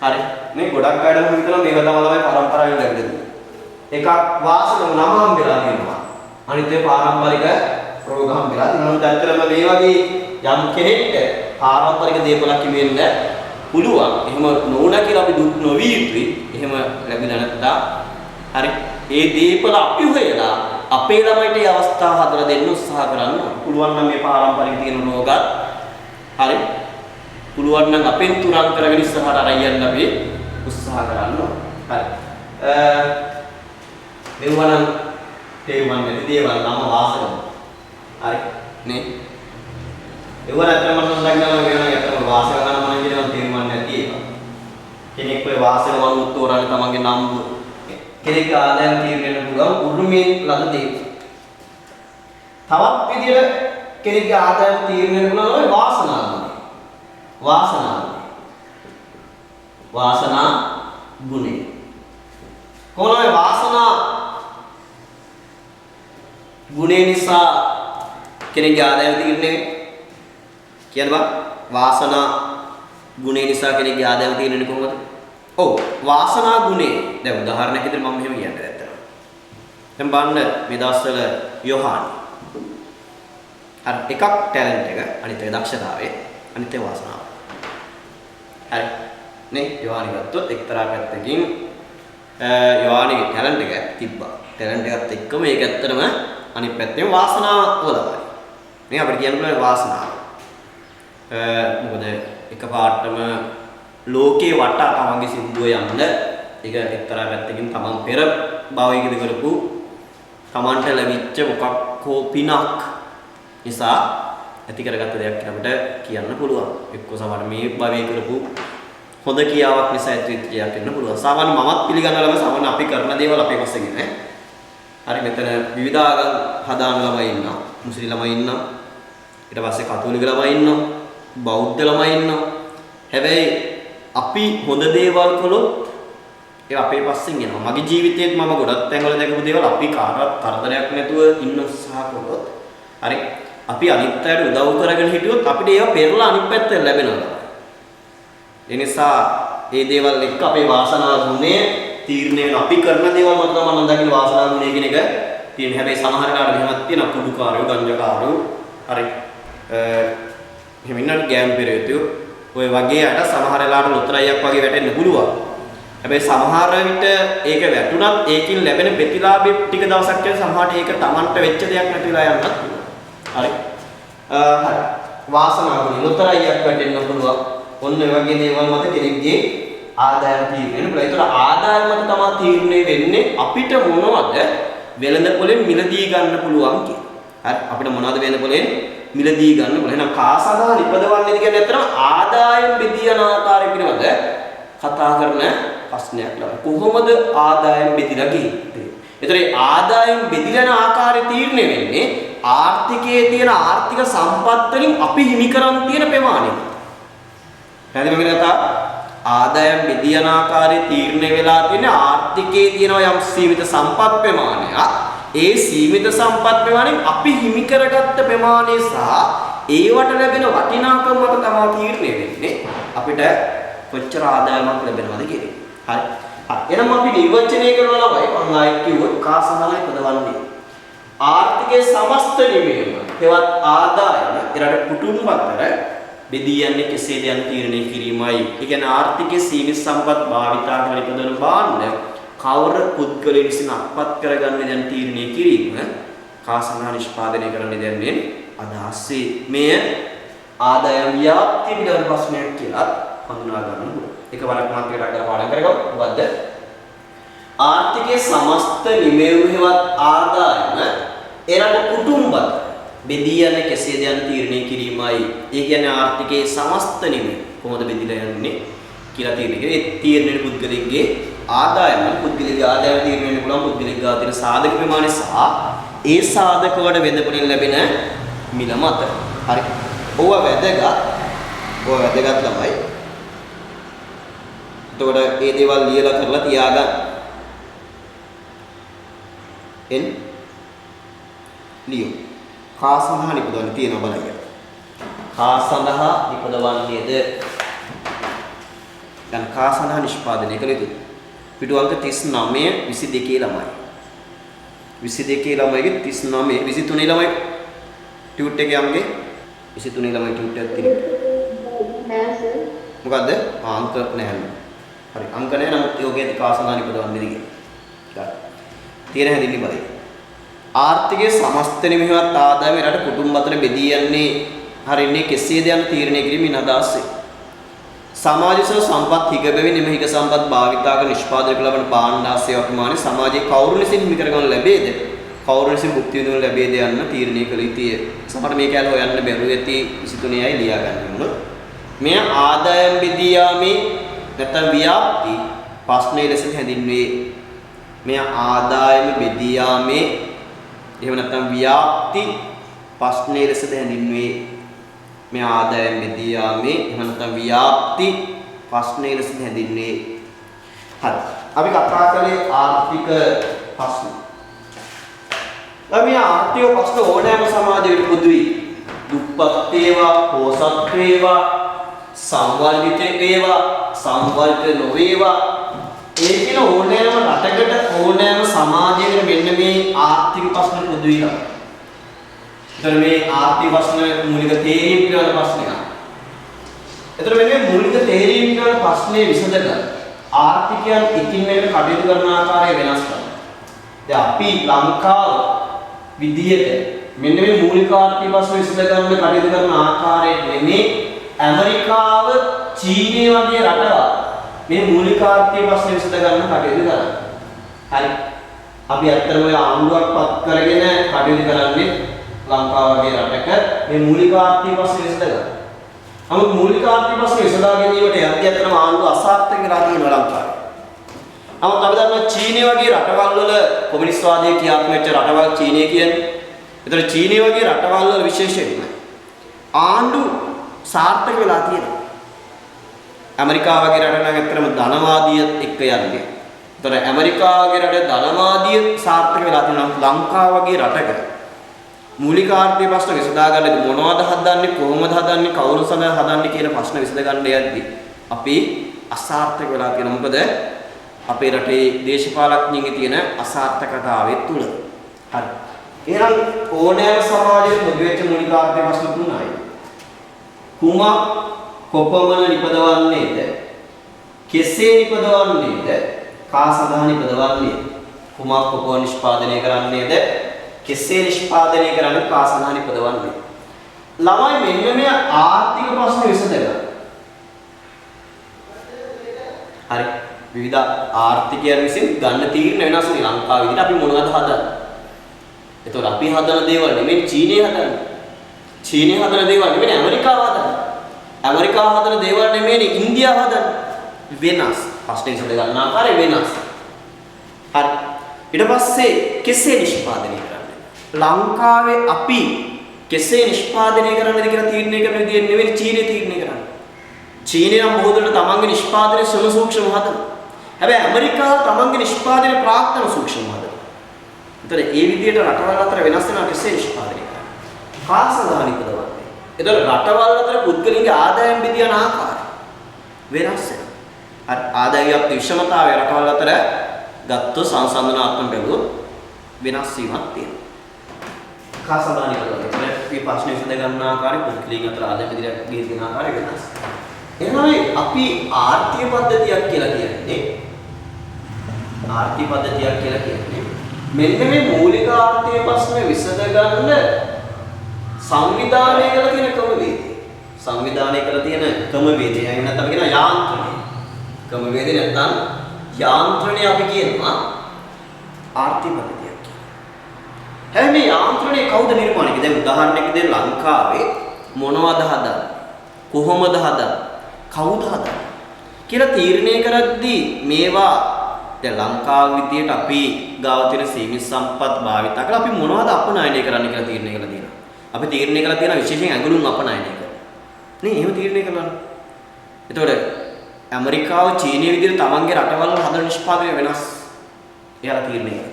හරි. මේ ගොඩක් අයම හිතනවා මේක තමයි පරම්පරාවෙන් ලැබෙන්නේ. එකක් වාසන නම හම්බෙලා තියෙනවා. අනිත් ඒ පාරම්පරික රෝග හම්බෙලා තියෙනවා. නමුත් ඇත්තටම මේ වගේ යම් කෙනෙක්ට පාරම්පරික දේපලක් හිමෙන්න පුළුවන්. එහෙම නොවුණා කියලා අපි දුක් නොවිය යුතුයි. එහෙම ලැබිලා නැත්නම් හරි. ඒ දීපල අපි හොයලා අපේ ළමයිට මේ අවස්ථාව හදලා දෙන්න උත්සාහ කරන්න. පුළුවන් නම් මේ පාරම්පරික තියෙන රෝගات හරි. පුළුවන් නම් අපෙන් තුරන් කරගෙන ඉස්සරහට අරන් යන්න අපි උත්සාහ කරන්න. හරි. මෙවනම් තේරුම් ගන්න දේවල් නම වාසන. හරි. නේ? ඒවල අතරම මම දන්නවා වෙනවා අතරම වාසන ගන්න මම කියනවා තේරුම් ගන්න නැති ඒවා. කෙනෙක් ඔය වාසන වලුත් තෝරන්නේ තමන්ගේ නම් කෙනෙක් ආදායම් තීරණය පුළුවන් උරුමයෙන් ලද දේ. තවත් විදියට කෙනෙක්ගේ ආදායම් තීරණය පුළුවන් ඔය වාසනා ගුණය. කොහොමද වාසනා ගුණය නිසා කෙනෙක්ගේ ආදායම් තීරණය කියනවා? වාසනා ගුණය නිසා කෙනෙක්ගේ ආදායම් තීරණය කොහොමද? ඔව් වාසනා ගුණය. දැන් උදාහරණයක් විදිහට මම මෙහෙම කියන්න ඇත්තට. දැන් බලන්න මේ දවස්වල යොහානි. අර එකක් ටැලන්ට් එක, අනිත් එක දක්ෂතාවය, අනිත් එක වාසනාව. හරි. නේ? යොහානි ගත්තොත් එක්තරා පැත්තකින් යොහානිගේ ටැලන්ට් එක තිබ්බා. ටැලන්ට් එකත් එක්කම ඒක ඇත්තටම අනිත් පැත්තෙන් වාසනාව වලයි. මේ අපිට කියන්න පුළුවන් වාසනාව. මොකද එකපාරටම ලෝකේ වටා තමන්ගේ සින්දුව යන්න ඒක එක්තරා පැත්තකින් තමන් පෙර භවයකදී කරපු තමන්ට ලැබිච්ච මොකක් හෝ පිනක් නිසා ඇති කරගත්ත දෙයක් කියලා අපිට කියන්න පුළුවන්. එක්ක සමහර මේ භවයේ කරපු හොඳ කියාවක් නිසා ඇතිවෙච්ච දෙයක් වෙන්න පුළුවන්. සාමාන්‍ය මමත් පිළිගන්නලම සාමාන්‍ය අපි කරන දේවල් අපේ පස්සෙන් නේ. හරි මෙතන විවිධ ආගම් හදාන ළමයි ඉන්නවා. මුස්ලිම් ළමයි ඉන්නවා. ඊට පස්සේ කතෝලික ළමයි ඉන්නවා. බෞද්ධ ළමයි ඉන්නවා. හැබැයි අපි හොඳ දේවල් කළොත් ඒ අපේ පස්සෙන් එනවා. මගේ ජීවිතේත් මම ගොඩක් තැන්වල දැකපු දේවල් අපි කාටවත් තරතරයක් නැතුව ඉන්න උත්සාහ කළොත් හරි අපි අනිත් අයට උදව් කරගෙන හිටියොත් අපිට ඒවා පෙරලා අනිත් පැත්තෙන් ලැබෙනවා. ඒ නිසා මේ දේවල් එක්ක අපේ වාසනාව ගුණය තීරණය වෙන අපි කරන දේවල් මත තමයි මම දකින්න වාසනාව ගුණය කියන එක තියෙන. හැබැයි සමහර කාට මෙහෙමත් තියෙනවා කුඩුකාරයෝ ගංජාකාරයෝ හරි එහෙම ඉන්නත් ගෑම් පෙරේතයෝ ඔය වගේ අයට සමහර වෙලාවට ලොතරයියක් වගේ වැටෙන්න පුළුවන්. හැබැයි සමහර විට ඒක වැටුණත් ඒකින් ලැබෙන ප්‍රතිලාභෙ ටික දවසක් යන සමහරට ඒක Tamanට වෙච්ච දෙයක් නැතිලා යන්නත් පුළුවන්. හරි. හරි. වාසනාව ගුණය ලොතරයියක් වැටෙන්න පුළුවන්. ඔන්න ඔය වගේ දේවල් මත කෙනෙක්ගේ ආදායම තීරණය වෙනවා. ඒතර ආදායම මත තමයි තීරණය වෙන්නේ අපිට මොනවද වෙළඳ පොලෙන් මිලදී ගන්න පුළුවන් කියලා. හරි අපිට මොනවද වෙළඳ පොලෙන් මිලදී ගන්න පුළුවන්. එහෙනම් කා සඳහා නිපදවන්නේද කියන්නේ ඇත්තටම ආදායම් බෙදී යන ආකාරය පිළිබඳ කතා කරන ප්‍රශ්නයක් ළඟ. කොහොමද ආදායම් බෙදලා ගියේ? ඒතර ආදායම් බෙදලා යන ආකාරය තීරණය වෙන්නේ ආර්ථිකයේ තියෙන ආර්ථික සම්පත් වලින් අපි හිමි කරන් තියෙන ප්‍රමාණය. පැහැදිලිව කියනවා ආදායම් බෙදී යන ආකාරය තීරණය වෙලා තියෙන ආර්ථිකයේ තියෙන යම් සීමිත සම්පත් ප්‍රමාණයක්. ඒ සීමිත සම්පත් ප්‍රමාණයෙන් අපි හිමි කරගත්ත ප්‍රමාණය සහ ඒවට ලැබෙන වටිනාකම මත තමයි තීරණය වෙන්නේ අපිට කොච්චර ආදායමක් ලැබෙනවද කියන එක. හරි. එහෙනම් අපි නිර්වචනය කරනවා ළමයි මම ආයෙත් කිව්වොත් කා සඳහායි පදවන්නේ. ආර්ථිකයේ සමස්ත නිමේම හෙවත් ආදායම ඊළඟ කුටුම්බ අතර බෙදී යන්නේ කෙසේද යන තීරණය කිරීමයි. ඒ කියන්නේ ආර්ථිකයේ සීමිත සම්පත් භාවිතා කරලා ඉපදවන බාන්න කවර පුද්ගලයන් විසින් අත්පත් කරගන්නේ දැන් තීරණය කිරීම කා සඳහා නිෂ්පාදනය කරන්නේ දැන් මේ අදහසේ මේ ආදායම් ව්‍යාප්තිය පිළිබඳ ප්‍රශ්නයක් කියලා හඳුනා ගන්න ඕනේ. එක වරක් මාත් එකට අගල පාඩම් කරගමු. මොකද්ද? ආර්ථිකයේ සමස්ත නිමෙව්හෙවත් ආදායම එරට කුටුම්බ බෙදී යන්නේ කෙසේද යන තීරණය කිරීමයි. ඒ කියන්නේ ආර්ථිකයේ සමස්ත නිමෙව් කොහොමද බෙදලා යන්නේ කියලා තීරණය කරේ. ඒ තීරණය පුද්ගලෙක්ගේ ආදායම පුද්ගලයාගේ ආදායම තීරණය වෙන්න පුළුවන් පුද්ගලයාගේ ගාතින සාධක ප්‍රමාණය සහ ඒ සාධක වල වෙදපොලින් ලැබෙන මිල මත. හරි. ඕවා වැදගත්. ඕවා වැදගත් ළමයි. එතකොට මේ දේවල් ලියලා කරලා තියාගන්න. එන් ලියෝ. කා සඳහා නිපදවන්න තියෙනවා බලන්න. කා සඳහා නිපදවන්නේද? දැන් කා සඳහා නිෂ්පාදනය කළ යුතුයි. පිටු අංක 39 22 ළමයි. 22 ළමයිගේ 39 23 ළමයි ටියුට් එකේ යම්ගේ 23 ළමයි ටියුට් එකක් තියෙනවා. නෑ සර්. මොකද්ද? අංක නැහැ. හරි අංක නැහැ නමුත් යෝගයේදී කා සඳහා නිපදවන්නේ කියලා. තියෙන හැදින්නේ බලයි. ආර්ථිකයේ සමස්ත නිමෙහිවත් ආදායම රට කුටුම්බ අතර බෙදී යන්නේ හරින්නේ කෙසේද යන තීරණය කිරීමෙන් අදහස්සේ. සමාජස සම්පත් හිග බැවින් එම හිග සම්පත් භාවිතා කර නිෂ්පාදනය කළ ලබන භාණ්ඩ ආශ්‍රය ප්‍රමාණය සමාජයේ කවුරු ලෙසින් හිමි කරගනු ලැබේද? කවුරු ලෙසින් භුක්ති විඳිනු ලැබේද යන්න තීරණය කළ යුතුය. සමහර මේ කැල හොයන්න බැරුව ඇති 23යි ලියා ගන්න ඕන. මෙය ආදායම් බෙදී යාමේ නැත්නම් ව්‍යාප්ති ප්‍රශ්නයේ ලෙස හැඳින්වේ. මෙය ආදායම බෙදී යාමේ එහෙම නැත්නම් ව්‍යාප්ති ප්‍රශ්නයේ ලෙස හැඳින්වේ. මේ ආදායම් බෙදී යාමේ එහෙම නැත්නම් ව්‍යාප්ති ප්‍රශ්නයේ ලෙස හැඳින්වේ. හරි. අපි කතා කළේ ආර්ථික ප්‍රශ්න. මේ ආර්ථික ප්‍රශ්න ඕනෑම සමාජයකට පොදුයි. දුප්පත් වේවා, පොහොසත් වේවා, සංවර්ධිත වේවා, සංවර්ධිත නොවේවා. ඒ කියන ඕනෑම රටකට ඕනෑම සමාජයකට මෙන්න මේ ආර්ථික ප්‍රශ්න පොදුයි. එතන මේ ආර්ථික ප්‍රශ්න මූලික තේරීම් පිළිබඳ ප්‍රශ්නයක්. එතන මේ මූලික තේරීම් පිළිබඳ ප්‍රශ්නේ විසඳන ආර්ථිකයන් එකින් එකට කටයුතු කරන ආකාරය වෙනස් කරනවා. දැන් අපි ලංකාව විදියට මෙන්න මේ මූලික ආර්ථික ප්‍රශ්න විසඳ ගන්න කටයුතු කරන ආකාරය නෙමේ ඇමරිකාව, චීනය වගේ රටවල් මේ මූලිකාර්ථයේ ප්‍රශ්න විසඳ ගන්න කටයුතු කරන්නේ. හරි. අපි ඇත්තටම ඔය ආණ්ඩුවක් පත් කරගෙන කටයුතු කරන්නේ ලංකාව වගේ රටක මේ මූලිකාර්ථයේ ප්‍රශ්න විසඳ ගන්න. නමුත් මූලිකාර්ථයේ ප්‍රශ්න විසඳා ගැනීමට යද්දී ඇත්තටම ආණ්ඩුව අසාර්ථක වෙලා තියෙනවා ලංකාවේ. නමුත් අපි දන්නවා චීනය වගේ රටවල් වල කොමියුනිස්ට්වාදයේ ක්‍රියාත්මක වෙච්ච රටවල් චීනය කියන්නේ. ඒතර චීනය වගේ රටවල් වල විශේෂයෙන්ම ආණ්ඩු සාර්ථක වෙලා තියෙනවා. ඇමරිකාව වගේ රට නම් ඇත්තටම ධනවාදීය එක්ක යන්නේ. ඒතර ඇමරිකාව වගේ රට ධනවාදීය සාර්ථක වෙලා තියෙනවා. ලංකාව වගේ රටක මූලිකාර්ථයේ ප්‍රශ්න විසඳාගන්න මොනවද හදන්නේ කොහොමද හදන්නේ කවුරු සඳහා හදන්නේ කියන ප්‍රශ්න විසඳගන්න යද්දී අපි අසාර්ථක වෙලා තියෙනවා. මොකද අපේ රටේ දේශපාලඥයින්ගේ තියෙන අසාර්ථකතාවය තුල. හරි. එහෙනම් ඕනෑම සමාජයක පොදු වෙච්ච මූලිකාර්ථයේ ප්‍රශ්න තුනයි. කුමක් කොපමණ නිපදවන්නේද? කෙසේ නිපදවන්නේද? කා සඳහා නිපදවන්නේද? කුමක් කොපමණ නිෂ්පාදනය කරන්නේද? කෙසේ නිෂ්පාදනය කරන්නේ කා සඳහා නිපදවන්නේද? ළමයි මෙන්න මේ ආර්ථික ප්‍රශ්න විසඳගන්න. හරි. විවිධ ආර්ථිකයන් විසින් ගන්න තීරණ වෙනස් වෙන ලංකාව විදිහට අපි මොනවද හදන්නේ? එතකොට අපි හදන දේවල් නෙමෙයි චීනය හදන්නේ. චීනය හදන දේවල් නෙමෙයි ඇමරිකාව හදන්නේ. ඇමරිකාව හදන දේවල් නෙමෙයි ඉන්දියාව හදන්නේ. වෙනස්. ප්‍රශ්නේ විසඳ ගන්න ආකාරය වෙනස්. හරි. ඊට පස්සේ කෙසේ නිෂ්පාදනය කරන්නේ? ලංකාවේ අපි කෙසේ නිෂ්පාදනය කරන්නද කියලා තීරණය කරන විදිහ නෙමෙයි චීනය තීරණය කරන්නේ. චීනය නම් බොහෝ දුරට තමන්ගේ නිෂ්පාදනය සුළුසූක්ෂම හදනවා. හැබැයි ඇමරිකාව තමන්ගේ නිෂ්පාදනය ප්‍රාක්තන සූක්ෂම හදනවා. ඒතර ඒ විදිහට රටවල් අතර වෙනස් වෙනවා කෙසේ නිෂ්පාදනය කරන්නේ? කා සඳහා නිපදවන්නේ. ඒතර රටවල් අතර පුද්ගලයන්ගේ ආදායම් බෙදියන ආකාරය වෙනස් වෙනවා. අර ආදායයක් විෂමතාවය රටවල් අතර ගත්ත සංසන්දනාත්මක බැලුවොත් වෙනස් වීමක් තියෙනවා. කා සඳහා නිපදවන්නේ. මේ ප්‍රශ්නේ විසඳ ගන්න ආකාරය පුද්ගලයන් අතර ආදායම් බෙදිලා ගිහින ආකාරය වෙනස්. එහෙනම් අපි ආර්ථික පද්ධතියක් කියලා කියන්නේ මෙන්න මේ මූලික ආර්ථික ප්‍රශ්න විසඳ ගන්න සංවිධානය කරලා තියෙන ක්‍රමවේදය. සංවිධානය කරලා තියෙන ක්‍රමවේදය. එහෙම නැත්නම් කියන යාන්ත්‍රණය. ක්‍රමවේදය නැත්නම් යාන්ත්‍රණය අපි කියනවා ආර්ථික පද්ධතියක් කියලා. හැබැයි මේ යාන්ත්‍රණය කවුද නිර්මාණය කළේ? දැන් උදාහරණයක් දෙන්න ලංකාවේ මොනවද හදන්නේ? කොහොමද හදන්නේ? කවුද හදන්නේ? කියලා තීරණය කරද්දී මේවා දැන් ලංකාව විදියට අපි ගාව තියෙන සීමිත සම්පත් භාවිත කරලා අපි මොනවද අපනයනය කරන්න කියලා තීරණය කරලා තියෙනවා. අපි තීරණය කරලා තියෙනවා විශේෂයෙන් ඇඟලුම් අපනයනය කරන්න. නේ එහෙම තීරණය කළා. එතකොට ඇමරිකාව චීනය විදියට තමන්ගේ රටවල් වල හදන නිෂ්පාදනය වෙනස්. එයාලා තීරණය කළා.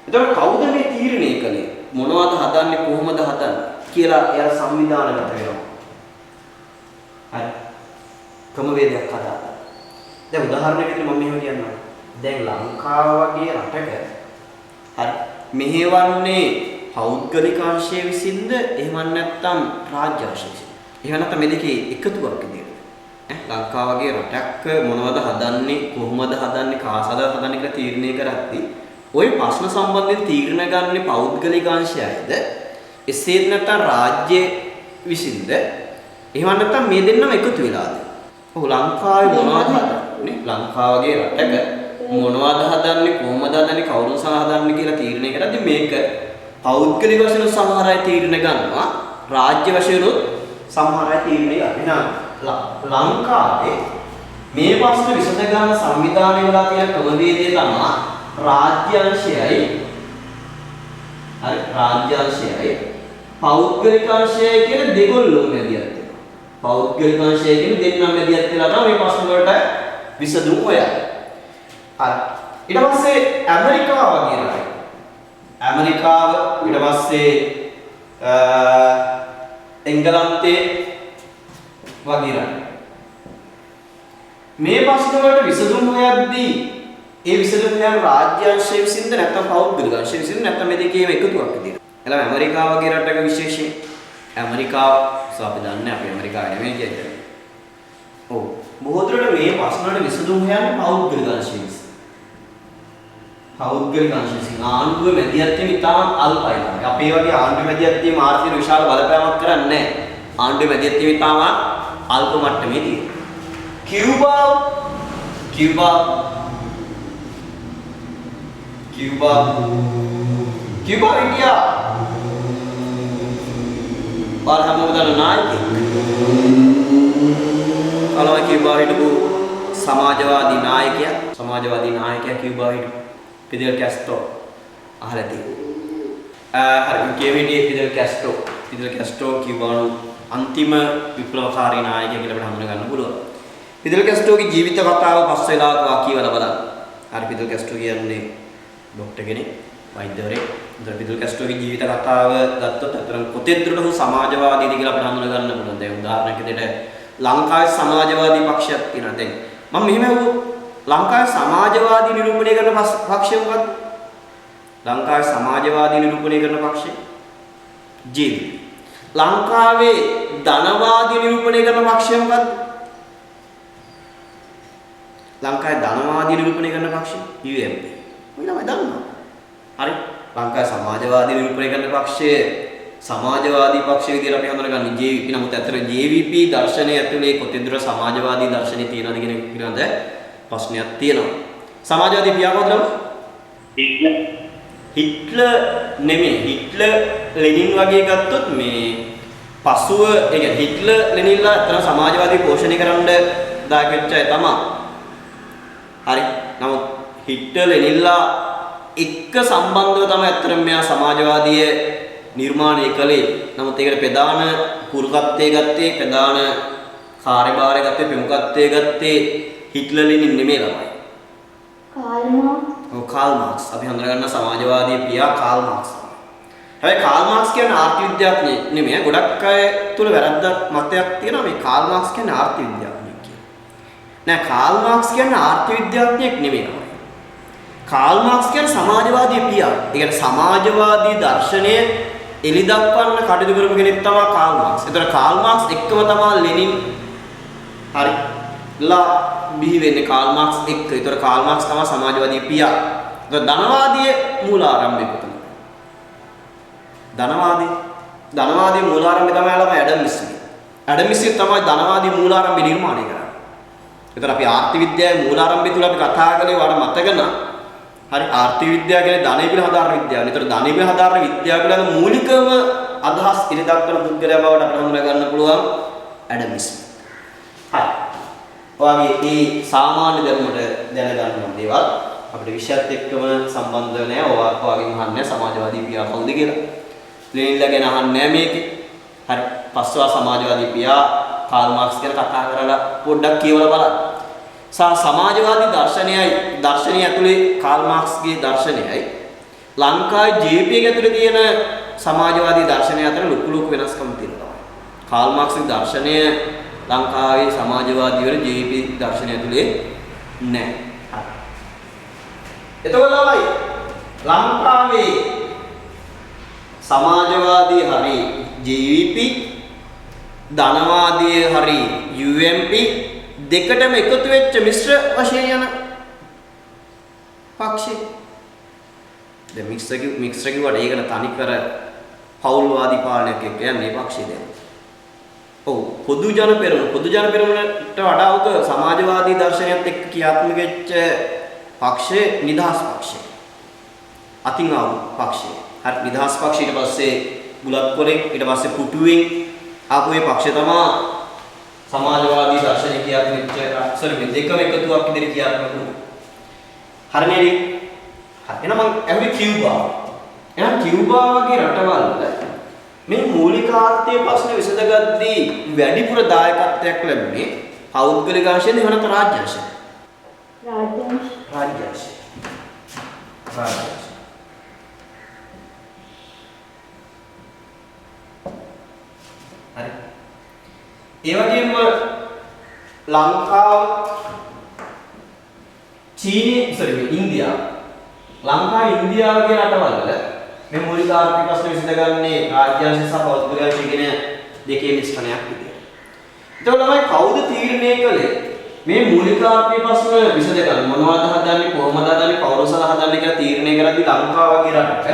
එතකොට කවුද මේ තීරණය කළේ? මොනවද හදන්නේ කොහොමද හදන්නේ කියලා එයාලා සංවිධානගත වෙනවා. හරි. ක්‍රමවේදයක් හදාගන්න. දැන් උදාහරණයක් විදිහට මම මෙහෙම කියන්නම්. දැන් ලංකාව වගේ රටක හරි මෙහෙවන්නේ පෞද්ගලික අංශය විසින්ද එහෙම නැත්නම් රාජ්‍ය අංශය විසින්ද? එහෙම නැත්නම් මේ දෙකේ එකතුවක් විදියට. ලංකාව වගේ රටක් මොනවද හදන්නේ කොහොමද හදන්නේ කාසද හදන්නේ කියලා තීරණය කරද්දී ওই ප්‍රශ්න සම්බන්ධයෙන් තීරණ ගන්න පෞද්ගලික අංශයයිද එසේත් නැත්නම් රාජ්‍ය විසින්ද එහෙම නැත්නම් මේ දෙන්නම එකතු වෙලාද? ඔව් ලංකාවේ මොනවද හදන්නේ? ලංකාව වගේ රටක මොනවද හදන්නේ කොහොමද හදන්නේ කවුරුන් සහ හදන්නේ කියලා තීරණය කරද්දී මේක පෞද්ගලික වශයෙන් සමහර අය තීරණ ගන්නවා රාජ්‍ය වශයෙන් සමහර අය තීරණ ගන්නවා. ලංකාවේ මේ ප්‍රශ්න විසඳ ගන්න සංවිධානය වෙලා තියෙන ක්‍රමවේදය තමයි රාජ්‍ය අංශයයි හරි රාජ්‍ය අංශයයි පෞද්ගලික අංශයයි කියන දෙකොල්ලම මැදිහත් වෙනවා. පෞද්ගලික අංශයයි කියන දෙන්නම මැදිහත් වෙලා තමයි මේ ප්‍රශ්න වලට විසඳුම් හොයන්නේ. හරි. ඊට පස්සේ ඇමරිකාව වගේ රටක්. ඇමරිකාව ඊට පස්සේ එංගලන්තේ වගේ රටක්. මේ ප්‍රශ්න වලට විසඳුම් හොයද්දී ඒ විසඳුම් හොයන රාජ්‍ය අංශය විසින්ද නැත්නම් පෞද්ගලික අංශය විසින්ද නැත්නම් මේ දෙකේම එකතුවක් විදියට. එළම ඇමරිකාව වගේ රටක විශේෂයෙන් ඇමරිකාව අපි දන්නේ අපි ඇමරිකාව නෙමෙයි කියන්නේ. ඔව්. බොහෝ දුරට මේ ප්‍රශ්න වලට විසඳුම් හොයන්නේ පෞද්ගලික අංශය විසින්. පෞද්ගලික අංශය විසින් ආණ්ඩුව මැදිහත් වීම ඉතාම අල්පයි. අපේ වගේ ආණ්ඩුව මැදිහත් වීම ආර්ථික විශාල බලපෑමක් කරන්නේ නැහැ. ආණ්ඩුව මැදිහත් වීම ඉතාම අල්ප මට්ටමේදී. කියුබාව කියුබා ඉන්දියා බලහමෝදන නායකයෙක් කලව කියුබා හිටපු සමාජවාදී නායකයා කියුබා හිටපු ෆිදෙල් කැස්ට්‍රෝ අහලා තියෙනවා. හරි කියවෙන්නේ ෆිදෙල් කැස්ට්‍රෝ කියුබානු අන්තිම විප්ලවකාරී නායකයෙක් කියලා අපිට හඳුනා ගන්න පුළුවන්. ෆිදෙල් කැස්ට්‍රෝගේ ජීවිත කතාව පස් වෙලාවක වාක්‍යවල බලන්න. හරි ෆිදෙල් කැස්ට්‍රෝ කියන්නේ ડોක්ටර් කෙනෙක්, වෛද්‍යවරයෙක්. ඉතින් ෆිදෙල් කැස්ට්‍රෝගේ ජීවිත කතාව ගත්තොත් අතරම කොතෙන්දරට හු සමාජවාදීද කියලා අපිට හඳුනා ගන්න පුළුවන්. දැන් උදාහරණයක් විදිහට ලංකාවේ සමාජවාදී පක්ෂයක් තියෙනවා. දැන් මම මෙහෙම ලංකාවේ සමාජවාදී නිරූපණය කරන පක්ෂය මොකක්ද? ලංකාවේ සමාජවාදී නිරූපණය කරන පක්ෂය ජීවි. ලංකාවේ ධනවාදී නිරූපණය කරන පක්ෂය මොකක්ද? ලංකාවේ ධනවාදී නිරූපණය කරන පක්ෂය UMP. ඔයලා දන්නවා. හරි. ලංකාවේ සමාජවාදී නිරූපණය කරන පක්ෂය සමාජවාදී පක්ෂය විදිහට අපි හඳුනගන්නේ JVP. නමුත් ඇත්තට JVP දර්ශනය ඇතුලේ කොතෙන්දර සමාජවාදී දර්ශනය තියෙනවද කියන එක පිළිබඳ ප්‍රශ්නයක් තියෙනවා. සමාජවාදී පියා කවුද? හිට්ලර් නෙමෙයි. හිට්ලර් ලෙනින් වගේ ගත්තොත් මේ පසුව ඒ කියන්නේ හිට්ලර් ලෙනින්ලා අතන සමාජවාදී පෝෂණය කරන්න දායකච්ච අය තමයි. හරි. නමුත් හිට්ලර් ලෙනින්ලා එක්ක සම්බන්ධව තමයි අතන මෙයා සමාජවාදීය නිර්මාණය කළේ. නමුත් ඒකට ප්‍රධාන කුරුකත්වයේ ගත්තේ ප්‍රධාන කාර්යභාරය ගත්තේ ප්‍රමුඛත්වයේ ගත්තේ හිට්ලර් ලෙනින් නෙමෙයි ළමයි. Karl Marx. අපි හඳුනගන්න සමාජවාදී පියා කාල් මාක්ස්. හැබැයි කාල් මාක්ස් කියන්නේ ආර්ථික විද්‍යාඥයෙක් නෙමෙයි. ගොඩක් අය තුල වැරද්දක් මතයක් තියෙනවා මේ කාල් මාක්ස් කියන්නේ ආර්ථික විද්‍යාඥයෙක් කියලා. නෑ කාල් මාක්ස් කියන්නේ ආර්ථික විද්‍යාඥයෙක් නෙමෙයි. කාල් මාක්ස් කියන්නේ සමාජවාදී පියා. ඒ කියන්නේ සමාජවාදී දර්ශනය එලි දක්වන්න කටයුතු කරපු කෙනෙක් තමයි කාල් මාක්ස්. ඒතර කාල් මාක්ස් එක්කම තමයි ලෙනින් හරි ලා බිහි වෙන්නේ කාල් මාක්ස් එක්ක. ඒතර කාල් මාක්ස් තමයි සමාජවාදී පියා. ඒතර ධනවාදී මූලාරම්භය කොතනද? ධනවාදී මූලාරම්භය තමයි ළමයි ඇඩම් ස්මිත්. ඇඩම් ස්මිත් තමයි ධනවාදී මූලාරම්භය නිර්මාණය කරන්නේ. ඒතර අපි ආර්ථික විද්‍යාවේ මූලාරම්භය තුල අපි කතා කළේ වඩ මතක නම් හරි ආර්ථික විද්‍යාව කියන්නේ ධනෙ පිළ හදාරන විද්‍යාව. ඒතර ධනෙ පිළ හදාරන විද්‍යාව පිළිබඳ මූලිකම අදහස් ඉරි දක්වන පුද්ගලයා බවට අපිට හඳුනා ගන්න පුළුවන් ඇඩම් ස්මිත්. හරි. ඔයගේ මේ සාමාන්‍ය ධර්මයට දැනගන්න ඕන දේවල් අපිට විෂයත් එක්කම සම්බන්ධ නැහැ. ඔයගෙන් අහන්නේ සමාජවාදී පියා කවුද කියලා. ලෙනින්ලා ගැන අහන්නේ මේකේ. හරි. පස්වා සමාජවාදී පියා කාල් මාක්ස් ගැන කතා කරලා පොඩ්ඩක් කියවලා බලන්න. සමාජවාදී දර්ශනය ඇතුලේ කාල් මාක්ස්ගේ දර්ශනයයි ලංකාවේ JP එක ඇතුලේ තියෙන සමාජවාදී දර්ශනය අතර ලොකු වෙනස්කම් තියෙනවා. කාල් මාක්ස්ගේ දර්ශනය ලංකාවේ සමාජවාදී වල JP දර්ශනය ඇතුලේ නැහැ. එතකොට ළමයි ලංකාවේ සමාජවාදී හරි JVP ධනවාදී හරි UMP දෙකටම එකතු වෙච්ච මිශ්‍ර වශයෙන් යන පක්ෂේ. දැන් මිශ්‍ර කිව්වට ඒකට තනිකර පෞල්වාදී පාලනයක් එක්ක යන්නේ පක්ෂේ දැන්. ඔව් පොදු ජන පෙරමුණට වඩා උක සමාජවාදී දර්ශනයත් එක්ක ක්‍රියාත්මක වෙච්ච පක්ෂේ නිදහස් පක්ෂය. අතින් ආපු පක්ෂය. හරි නිදහස් පක්ෂය ඊට පස්සේ බුලත් කොරේ ඊට පස්සේ පුටුවෙන් ආපු ඒ පක්ෂය තමයි සමාජවාදී දර්ශනය ක්‍රියාත්මක වෙච්ච මේ දෙකම එකතුවක් විදිහට ක්‍රියාත්මක වුණා. හරිනේ? හරි. එහෙනම් මම ඇහුවේ කියුබා. එහෙනම් කියුබා වගේ රටවල් මේ මූලිකාර්ථයේ ප්‍රශ්න විසඳගද්දී වැඩිපුර දායකත්වයක් ලැබුණේ පෞද්ගලික ආශයෙන් එහෙම නැත්නම් රාජ්‍ය ආශයෙන්? රාජ්‍ය ආශයෙන්. හරි. ඒ වගේම ලංකාව ඉන්දියාව වගේ රටවල් වල මේ මූලික ආර්ථික ප්‍රශ්න විසඳගන්නේ රාජ්‍ය ආශය සහ පෞද්ගලික ආශය කියන දෙකේ මිශ්‍රණයක් විදියට. ඒතකොට තමයි කවුද තීරණය කළේ මේ මූලික ආර්ථික ප්‍රශ්න විසඳගන්න මොනවද හදන්නේ කොහොමද හදන්නේ කවුරුසලා හදන්නේ කියලා තීරණය කරද්දී ලංකාව වගේ රටක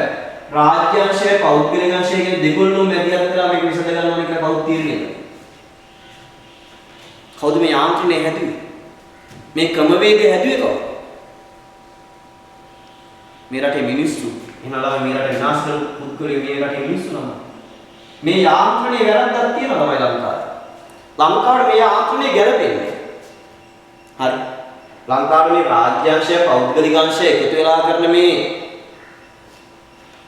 රාජ්‍ය ආශය පෞද්ගලික ආශය කියන දෙකොල්ලම මැදිහත් කරලා මේක විසඳගන්න ඕනේ කියලා කවුද තීරණය කළේ? කවුද මේ යාන්ත්‍රණය හැදුවේ? මේ ක්‍රමවේදය හැදුවේ කවුද? මේ රටේ මිනිස්සු. එහෙනම් මේ රටේ විනාශ කරපු පුද්ගලයෝ මේ රටේ මිනිස්සු නම. මේ යාන්ත්‍රණයේ වැරද්දක් තියෙනවා තමයි ලංකාවේ. ලංකාවට මේ යාන්ත්‍රණය ගැලපෙන්නේ. හරි. ලංකාවේ මේ රාජ්‍යාංශය පෞද්ගලිකාංශය එකතු වෙලා කරන මේ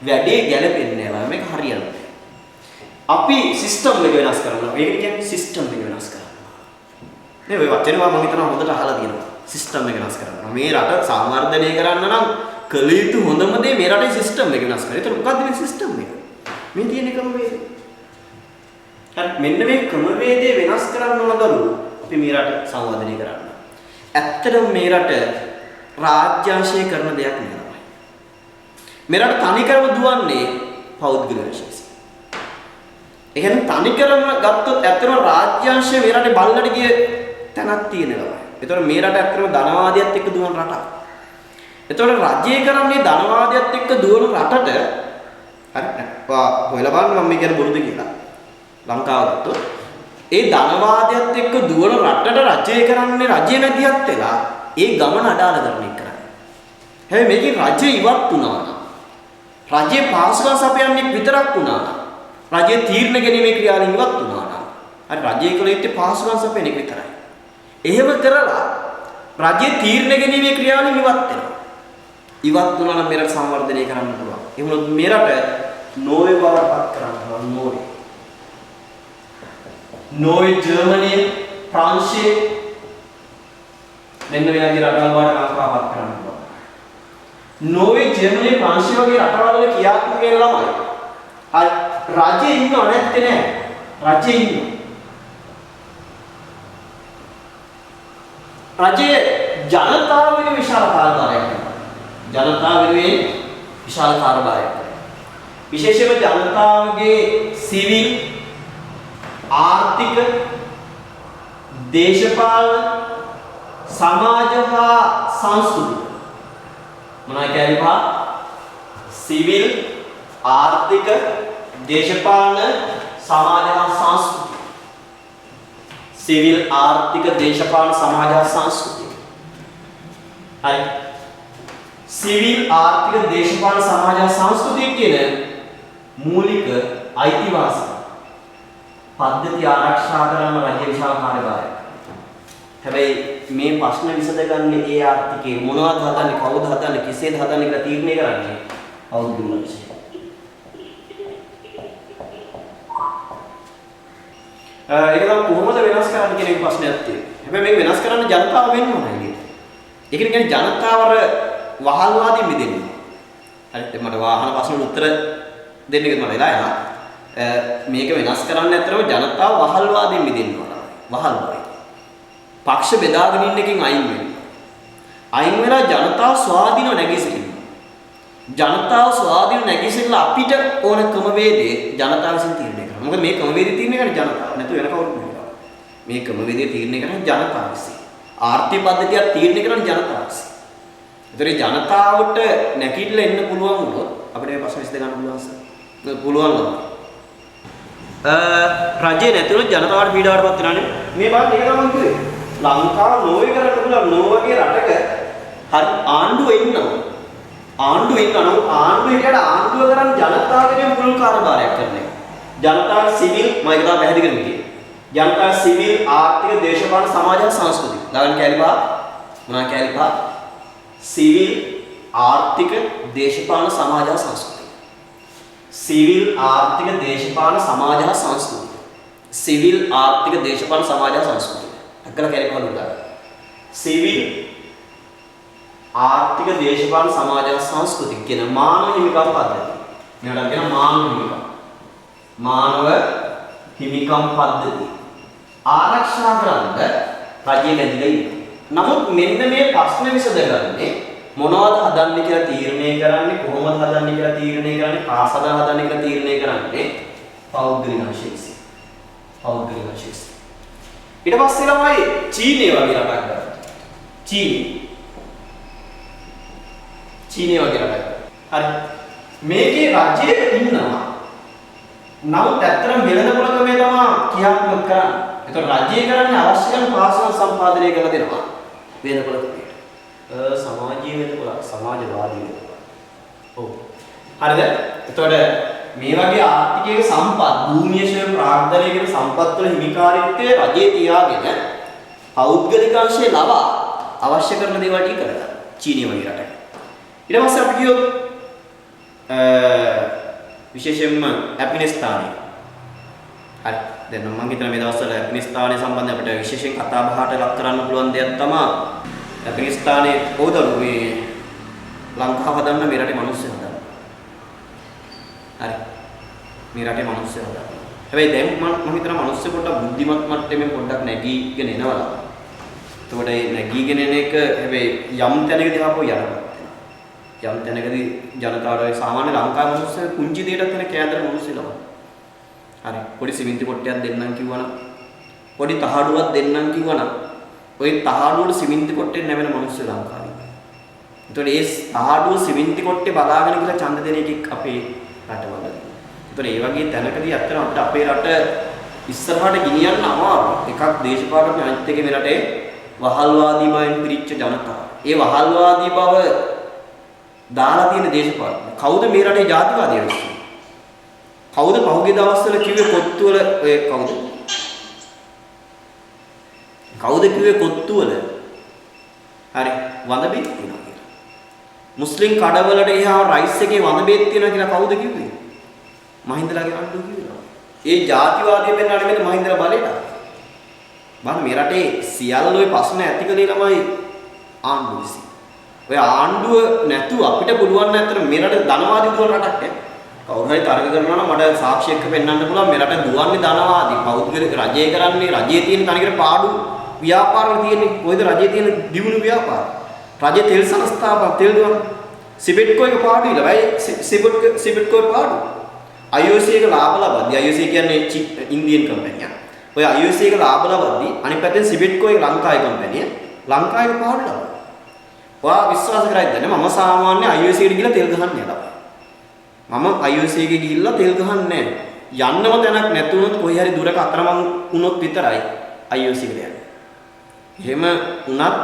වැඩේ ගැලපෙන්නේ නැහැ. මේක හරියන්නේ. අපි සිස්ටම් එක වෙනස් කරනවා. ඒක කියන්නේ සිස්ටම් එක වෙනස් කරනවා. මේ ඔය වචනේ මම හිතනවා හොඳට අහලා තියෙනවා. සිස්ටම් එක වෙනස් කරනවා. මේ රට සංවර්ධනය කරන්න නම් කළ යුතු හොඳම දේ මේ රටේ සිස්ටම් එක වෙනස් කරනවා. ඒතර මොකද්ද මේ සිස්ටම් එක? මේ තියෙන ක්‍රමවේදය. හරි මෙන්න මේ ක්‍රමවේදය වෙනස් කරන්න ඕනදලු අපි මේ රට සංවර්ධනය කරන්න. ඇත්තටම මේ රට රාජ්‍යාංශය කරන දෙයක් නෙවෙයි. මේ රට තනිකරම දුවන්නේ පෞද්ගලික වශයෙන්. ඒ කියන්නේ තනිකරම ගත්තොත් ඇත්තටම රාජ්‍යාංශය මේ රටේ බල්ලට ගිය තැනක් තියෙනවා. ඒතකොට මේ රට ඇත්තටම ධනවාදයත් එක්ක දුවන රටක්. ඒතකොට රජය කරන්නේ ධනවාදයත් එක්ක දුවන රටට හරි හොයලා බලන්න මම මේ කියන්නේ බොරුද කියලා. ලංකාව ගත්තොත් ඒ ධනවාදයත් එක්ක දුවන රටට රජය කරන්නේ රජය මැදිහත් වෙලා ඒ ගමන අඩාල කරන එක කරන්නේ. හැබැයි මේකේ රජය ඉවත් වුණා නම් රජයේ පාසුකම් සපයන්නේ විතරක් වුණා නම් රජයේ තීරණ ගැනීමේ ක්‍රියාවලින් ඉවත් වුණා නම් හරි රජයේ කළ යුත්තේ පාසුකම් සපයන එක විතරයි. එහෙම කරලා රජයේ තීරණ ගැනීමේ ක්‍රියාවලින් ඉවත් වෙනවා. ඉවත් වුණා නම් මෙරට සංවර්ධනය කරන්න පුළුවන්. ඒ වුණොත් මෙරට නෝර්වේ බවට පත් කරන්න පුළුවන්. නෝර්වේ ජර්මනිය ප්‍රංශය මෙන්න මේ වගේ රටවල් වලට ලංකාවපත් කරන්න පුළුවන්. නෝර්වේ ජර්මනිය ප්‍රංශය වගේ රටවල් වල ක්‍රියාත්මක වෙන ළමයි රජේ ඉන්නව නැත්තේ නෑ. රජේ ඉන්නවා. රජයේ ජනතාව වෙනුවෙන් විශාල කාර්යභාරයක් කරනවා. ජනතාව වෙනුවෙන් විශාල කාර්යභාරයක් කරනවා. විශේෂයෙන්ම ජනතාවගේ සිවිල් ආර්ථික දේශපාලන සමාජ හා සංස්කෘතික මොනවද කියනවා? සිවිල් ආර්ථික දේශපාලන සමාජ හා සංස්කෘතික සිවිල් ආර්ථික දේශපාලන සමාජ හා සංස්කෘතික හරි සිවිල් ආර්ථික දේශපාලන සමාජ හා සංස්කෘතික කියන මූලික අයිතිවාසිකම් පද්ධති ආරක්ෂා කරන රජයේ විශාල කාර්යභාරයක්. හැබැයි මේ ප්‍රශ්න විසඳගන්නේ ඒ ආර්ථිකේ මොනවද හදන්නේ කවුද හදන්නේ කෙසේද හදන්නේ කියලා තීරණය කරන්නේ පෞද්ගලික විෂය. ඒක තමයි කොහොමද වෙනස් කරන්න කියන එක ප්‍රශ්නයක් තියෙනවා. හැබැයි මේක වෙනස් කරන්න ජනතාව වෙන්න ඕනේ නේද? ඒ කියන්නේ ජනතාවර වහල්වාදී මිදෙන්න. හරිද? මට වාහන ප්‍රශ්නෙට උත්තර දෙන්න එක මට වෙලා යනවා. මේක වෙනස් කරන්න ඇත්තටම ජනතාව වහල්වාදී මිදෙන්න ඕන. වහල්වාදී. පක්ෂ බෙදාගෙන ඉන්න එකෙන් අයින් වෙන්න. අයින් වෙලා ජනතාව ස්වාධීනව නැගී ජනතාව ස්වාධීන නැගීසෙල්ලා අපිට ඕන ක්‍රමවේදයේ ජනතාව විසින් තීරණය කරනවා. මොකද මේ ක්‍රමවේදය තීරණය කරන්නේ ජනතාව. නැතු වෙන කවුරුත් නෙවෙයි. මේ ක්‍රමවේදය තීරණය කරන්නේ ජනතාව විසින්. ආර්ථික පද්ධතියක් තීරණය කරන්නේ ජනතාව විසින්. ඒතරේ ජනතාවට නැගිටලා එන්න පුළුවන් වුණොත් අපිට මේ ප්‍රශ්න විසඳ ගන්න පුළුවන් සර්. පුළුවන් නේද? රජේ නැතුණු ජනතාවට පීඩාවටපත් වෙනානේ. මේ බලන්න ඒක තමයි කිව්වේ. ලංකාව නෝවේ කරන්න පුළුවන් නෝවගේ රටක හරි ආණ්ඩුව ඉන්නවා. ආණ්ඩුව ඉන්නනම් ආණ්ඩුව හිටියට ආණ්ඩුව කරන්නේ ජනතාවගෙන් මුල් කාර්යභාරයක් කරන එක. ජනතාව සිවිල් මම ඒක තමයි පැහැදිලි කරන්න කිව්වේ. ජනතාව සිවිල් ආර්ථික දේශපාලන සමාජ සංස්කෘතික. දාගන්න කැලිපා මොනවා කැලිපා සිවිල් ආර්ථික දේශපාලන සමාජ සංස්කෘතික. සිවිල් ආර්ථික දේශපාලන සමාජ සංස්කෘතික. සිවිල් ආර්ථික දේශපාලන සමාජ සංස්කෘතික. අකල කැලිපා වල සිවිල් ආර්ථික දේශපාලන සමාජ සංස්කෘතික කියන මානව හිමිකම් පද්ධතිය. මේකට කියන මානව හිමිකම්. මානව හිමිකම් පද්ධතිය. ආරක්ෂා කරන්න රජය නැතිලා ඉන්නවා. නමුත් මෙන්න මේ ප්‍රශ්න විසඳගන්නේ මොනවද හදන්නේ කියලා තීරණය කරන්නේ කොහොමද හදන්නේ කියලා තීරණය කරන්නේ පාසල හදන්නේ කියලා තීරණය කරන්නේ පෞද්ගලික ශික්ෂ. පෞද්ගලික ශික්ෂ. ඊට පස්සේ ළමයි චීනය වගේ රටක් ගත්තා. චීනය වගේ රටක්. හරි. මේකේ රජයේ ඉන්නවා. නමුත් ඇත්තටම වෙළඳපොළ ක්‍රමය තමයි ක්‍රියාත්මක කරන්නේ. ඒතකොට රජය කරන්නේ අවශ්‍ය කරන පාසල් සම්පාදනය කරලා දෙනවා. වේදපොළ ක්‍රමයට. සමාජීය වේදපොළ, සමාජවාදී වේදපොළ. ඔව්. හරිද? එතකොට මේ වගේ ආර්ථිකයක සම්පත්, භූමියේ ප්‍රාග්ධනය කියන සම්පත් වල හිමිකාරීත්වය රජයේ තියාගෙන පෞද්ගලික අංශය ලවා අවශ්‍ය කරන දේවල් ටික කරගන්න. චීනිය වගේ රටක. ඊට පස්සේ අපි කියොත් විශේෂයෙන්ම ඇෆ්ගනිස්තානයේ. හරි. දැන් මම හිතන මේ දවස්වල ඇෆ්ගනිස්තානය සම්බන්ධයෙන් අපිට විශේෂයෙන් කතා බහට ලක් කරන්න පුළුවන් දෙයක් තමයි ඇෆ්ගනිස්තානයේ ඕදළු මේ ලංකාව හදන්න මේ රටේ මිනිස්සු හදන්න. හරි. මේ රටේ මිනිස්සු හදන්න. හැබැයි දැන් මම හිතන මිනිස්සු පොඩ්ඩක් බුද්ධිමත් මට්ටමේ පොඩ්ඩක් නැගීගෙන එනවා. එතකොට මේ නැගීගෙන එන එක හැබැයි යම් තැනකදී ආපහු යනවා. යම් තැනකදී ජනතාවට සාමාන්‍ය ලංකාවේ මිනිස්සු කුංචි දෙයකට වෙන කෑදර මිනිස්සු ඉන්නවා. හරි. පොඩි සිමෙන්ති පොට්ටයක් දෙන්නම් කිව්වනම් පොඩි තහඩුවක් දෙන්නම් කිව්වනම් ওই තහඩුවට සිමෙන්ති පොට්ටෙන් නැවෙන මිනිස්සු ලංකාවේ. එතකොට ඒ තහඩුව සිමෙන්ති කොට්ටේ බලාගෙන කියලා ඡන්ද දෙන එකක් අපේ රටවල. එතකොට මේ වගේ තැනකදී අත්‍තරම අපිට අපේ රට ඉස්සරහට ගෙනියන්න අමාරුයි. එකක් දේශපාලන අනිත් එකේ මේ රටේ වහල්වාදී බවෙන් පිරිච්ච ජනතාව. ඒ වහල්වාදී බව දාලා තියෙන දේශපාලන. කවුද මේ රටේ ජාතිවාදියෝ ඉන්නේ? කවුද පහුගිය දවස්වල කිව්වේ කොත්තු වල ඔය කවුද? කවුද කිව්වේ කොත්තු වල? හරි වඳ බෙහෙත් තියෙනවා කියලා. මුස්ලිම් කඩවලට එහා රයිස් එකේ වඳ බෙහෙත් තියෙනවා කියලා කවුද කිව්වේ? මහින්දලාගේ අඬු කිව්වා. ඒ ජාතිවාදය පෙන්වන්නේ මෙන්න මහින්දලා බලයට. බලන්න මේ රටේ සියල්ල ඔය ප්‍රශ්න ඇති කලේ ළමයි ආණ්ඩුව විසින්. ඔය ආණ්ඩුව නැතුව අපිට පුළුවන් නැතර මේ රට ධනවාදී දුවන රටක් නේ. කවුරු හරි තරග කරනවා නම් මට සාක්ෂි එක්ක පෙන්වන්න පුළුවන් මේ රට දුවන්නේ ධනවාදී. පෞද්ගලික රජය කරන්නේ රජයේ තියෙන තනිකර පාඩු ව්‍යාපාරවල තියෙන්නේ. කොයිද රජයේ තියෙන දියුණු ව්‍යාපාර? රජයේ තෙල් සංස්ථාපන තෙල් දුවන සිබෙට්කෝ එක පාඩු ඉල. වෙයි සිබෙට්කෝ පාඩු. IOC එක ලාභ ලබද්දී IOC කියන්නේ ඉන්දියන් කම්පැනියක්. ඔය IOC එක ලාභ ලබද්දී අනිත් පැත්තෙන් සිබෙට්කෝ එක ලංකාවේ කම්පැනිය. ලංකාවේ පාඩු ලබනවා. ඔයා විශ්වාස කරයිද නැත්නම් මම සාමාන්‍ය IOC එකට ගිහලා තෙල් ගහන්නේ නැහැ. මම IOC එකේ ගිහිල්ලා තෙල් ගහන්නේ නැහැ. යන්නම තැනක් නැතුනොත් කොහේ හරි දුරක අතරමං වුණොත් විතරයි IOC එකට යන්නේ. එහෙම වුණත්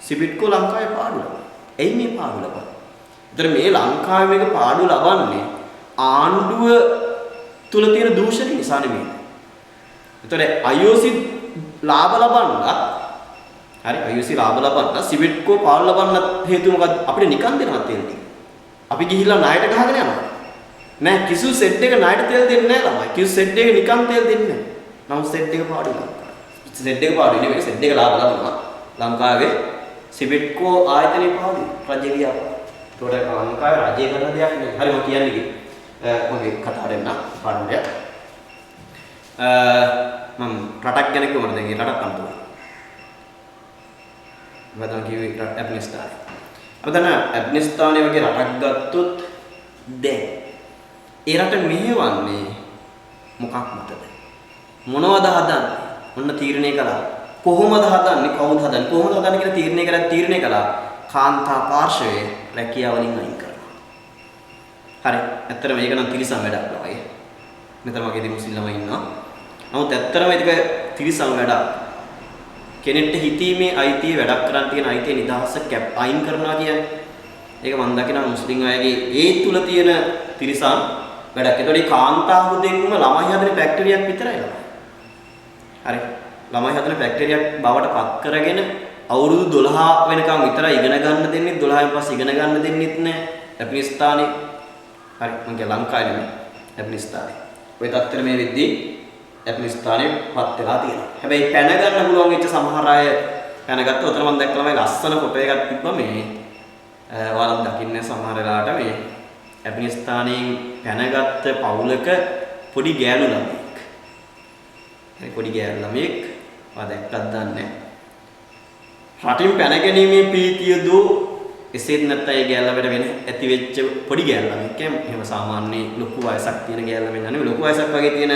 සිබිට්කෝ ලංකාවේ පාඩු ලබනවා. එයි මේ පාඩු ලබන්නේ. ඒතර මේ ලංකාවේ මේක පාඩු ලබන්නේ ආණ්ඩුව තුල තියෙන දූෂණ නිසා නෙමෙයි. ඒතර IOC ලාභ ලබන්න හරි IOC ලාභ ලබන්න සිබිට්කෝ පාඩු ලබන්න හේතුව මොකද්ද? අපිට නිකන් දෙනවා තෙල් ටික. අපි ගිහිල්ලා ණයට ගහගෙන යනවා. නෑ කිසු සෙට් එක ණයට තෙල් දෙන්නේ නෑ ළමයි. කිසු සෙට් එක නිකන් තෙල් දෙන්නේ නෑ. නම් සෙට් එක පාඩු ලංකාවේ. සෙට් එක පාඩු නෙවෙයි සෙට් එක ලාභ ලබනවා. ලංකාවේ සිබිට්කෝ ආයතනයේ පාඩු රජය ව්‍යාපාර. ඒකට ලංකාවේ රජය කරන දෙයක් නෙවෙයි. හරි මම කියන්නේ මගේ කතාවට එන්න පාඩුවය. මම රටක් ගැන කිව්වම දැන් ඒ රටක් අන්තෝයි. මම කිව්වේ ඇෆ්ගනිස්තානය. අපි දන්න ඇෆ්ගනිස්තානය වගේ රටක් ගත්තොත් දැන් ඒ රට මෙහෙවන්නේ මොකක් මතද? මොනවද හදන්නේ? ඔන්න තීරණය කළා. කොහොමද හදන්නේ? කවුද හදන්නේ? කොහොමද හදන්නේ කියලා තීරණය කළා. කාන්තා පාර්ශවයේ රැකියාවලින් අයින් කරනවා. හරි. ඇත්තටම මේක නම් තිරිසන් වැඩක් ළමයි. මෙතන මගේ දෙමුස්ලිම් ළමයි ඉන්නවා. නමුත් ඇත්තටම මේක තිරිසන් වැඩක්. කෙනෙක්ට හිතීමේ අයිතිය වැඩක් කරන් තියෙන අයිතිය නිදහස කැප් අයින් කරනවා කියන්නේ ඒක මම දකිනවා මුස්ලිම් අයගේ ඒ තුල තියෙන තිරිසන් වැඩක්. ඒතකොට මේ කාන්තාව දෙන්නම ළමයි හදන ෆැක්ටරියක් විතරයි ළමයි. හරි. ළමයි හදන ෆැක්ටරියක් බවට පත් කරගෙන අවුරුදු 12 වෙනකම් විතරයි ඉගෙන ගන්න දෙන්නේ. 12න් පස්සේ ඉගෙන ගන්න දෙන්නෙත් නැහැ. ඇෆ්ගනිස්තානේ හරි මම කිය ලංකාවේ නෙමෙයි ඇෆ්ගනිස්තානේ. ඔය තත්ත්වෙ මේ වෙද්දී ඇෆ්ගනිස්තානේ පත් වෙලා තියෙනවා. හැබැයි පැන ගන්න පුළුවන් වෙච්ච සමහර අය පැනගත්ත උතන මම දැක්කම මේ ලස්සන ෆොටෝ එකක් තිබ්බා මේ ඔයාලා දකින්නේ සමහර වෙලාවට මේ ඇෆ්ගනිස්තානයෙන් පැනගත්ත පවුලක පොඩි ගෑනු ළමෙක්. හරි පොඩි ගෑනු ළමෙක් ඔයා දැක්කත් දන්නේ රටින් පැන ගැනීමේ ප්‍රීතිය දෝ එසේත් නැත්නම් ඒ ගෑල්ලකට වෙන ඇති වෙච්ච පොඩි ගෑල්ල ළමෙක්. එහෙම සාමාන්‍ය ලොකු වයසක් තියෙන ගෑල්ල ළමෙක් නෙවෙයි ලොකු වයසක් වගේ තියෙන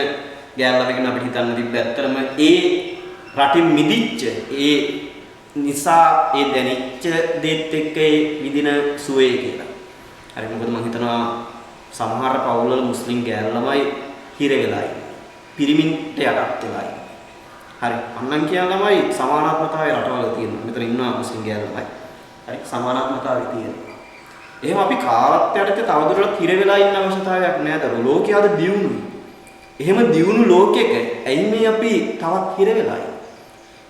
ගෑල්ල ළමෙක් අපිට හිතන්න තිබ්බ ඇත්තටම ඒ රටින් මිදිච්ච ඒ නිසා ඒ දැනෙච්ච දේත් එක්ක ඒ විදින සුවේ කියලා. හරි මොකද මම හිතනවා සමහර පවුල්වල මුස්ලිම් ගෑල්ල ළමයි හිර වෙලා ඉන්නේ. පිරිමින්ට යටත් වෙලා ඉන්නේ. හරි. අන්නම් කියන ළමයි සමානාත්මතාවය රටවල තියෙනවා. මෙතන ඉන්නවා මුස්ලිම් ගෑනු ළමයි. හරි සමානාත්මතාවය තියෙනවා. එහෙම අපි කාලත් යටතේ තවදුරටත් හිර වෙලා ඉන්න අවශ්‍යතාවයක් නැහැ. ලෝකයේ අද දියුණුයි. එහෙම දියුණු ලෝකයක ඇයි මේ අපි තවත් හිර වෙලා ඉන්නේ?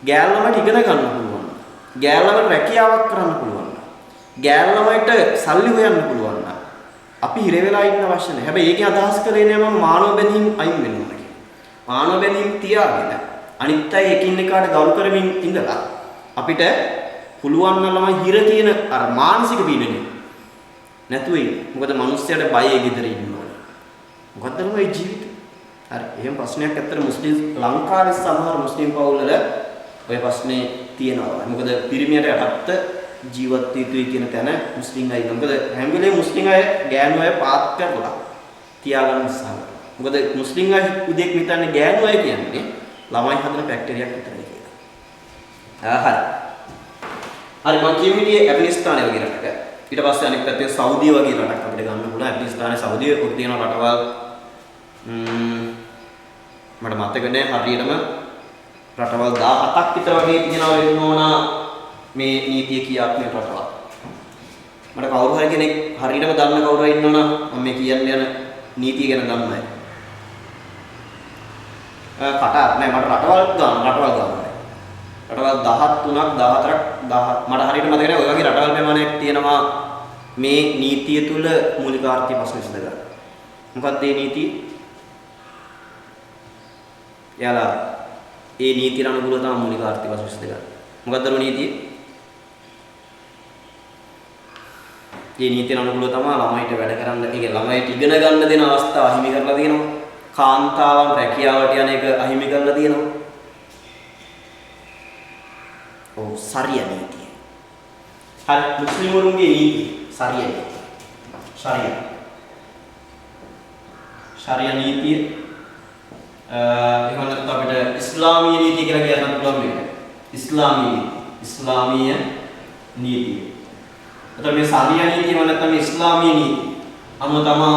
ගෑනු ළමයිට ඉගෙන ගන්න පුළුවන්. ගෑනු ළමයිට රැකියාවක් කරන්න පුළුවන්. ගෑනු ළමයිට සල්ලි හොයන්න පුළුවන්. අපි හිර වෙලා ඉන්න අවශ්‍ය නැහැ. හැබැයි ඒකේ අදහස් කරේ නෑ මම මානව බැඳීම් අයින් වෙන්න ඕන කියලා. මානව බැඳීම් තියාගෙන අනිත් අය එකින් එකාට ගෞරව කරමින් ඉඳලා අපිට පුළුවන් නම් ළමයි හිර කියන අර මානසික පීඩනය නැතුව ඉන්න. මොකද මිනිස්සුන්ට බයයි ගෙදර ඉන්න ඕනේ. මොකද්ද ළමයි ජීවිතේ? හරි. එහෙම ප්‍රශ්නයක් ඇත්තට මුස්ලිම් ලංකාවේ සමහර මුස්ලිම් පවුල්වල ඔය ප්‍රශ්නේ තියෙනවා. මොකද පිරිමියට යටත් ජීවත් වීතුයි කියන තැන මුස්ලිම් අය ඉන්නවා. මොකද හැම වෙලේම මුස්ලිම් අය ගෑනු අය පාත් කරලා තියාගන්න උත්සාහ කරනවා. මොකද මුස්ලිම් අය උදේක් හිතන්නේ ගෑනු අය කියන්නේ ළමයි හදන ෆැක්ටරියක් විතරයි කියලා. හරි. හරි මම කියුවේ ඇෆ්ගනිස්තානය වගේ රටක. ඊට පස්සේ අනිත් පැත්තේ සෞදිය වගේ රටක් අපිට ගන්න පුළුවන්. ඇෆ්ගනිස්තානයේ සෞදිය ඔක තියෙන රටවල් මට මතක නෑ හරියටම රටවල් 17ක් විතර වගේ තියෙනවා වෙන්න ඕන මේ නීතිය කියාත්මක රටවල්. මට කවුරු හරි කෙනෙක් හරියටම දන්න කවුරු හරි ඉන්නවනම් මම මේ කියන්න යන නීතිය ගැන දන්නයි. කටාර නෑ මට රටවල් ගන්න. රටවල් 13ක් 14ක් 10 මට හරියට මතක නෑ ඔය වගේ රටවල් ප්‍රමාණයක් තියෙනවා මේ නීතිය තුල මූලික ආර්ථික ප්‍රශ්න විසඳගන්න. මොකක්ද මේ නීතිය? යාලා ඒ නීතියට අනුකූලව තමයි මූලික ආර්ථික ප්‍රශ්න විසඳගන්න. මොකක්ද ඒ නීතිය? මේ නීතියට අනුකූලව තමයි ළමයිට වැඩ කරන්න, ඒ කියන්නේ ළමයිට ඉගෙන ගන්න දෙන අවස්ථාව අහිමි කරලා තියෙනවා. කාන්තාවන් රැකියාවට යන එක අහිමි කරලා තියෙනවා. ඔව් සරියා නීතිය. හරි මුස්ලිම් වරුන්ගේ නීතිය සරියා නීතිය. ශරියා නීතිය එහෙම නැත්නම් අපිට ඉස්ලාමීය නීතිය කියලා කියන්න පුළුවන් මේක. ඉස්ලාමීය නීතිය. එතකොට මේ ශරියා නීතිය නැත්නම් මේ ඉස්ලාමීය නීතිය අනුව තමයි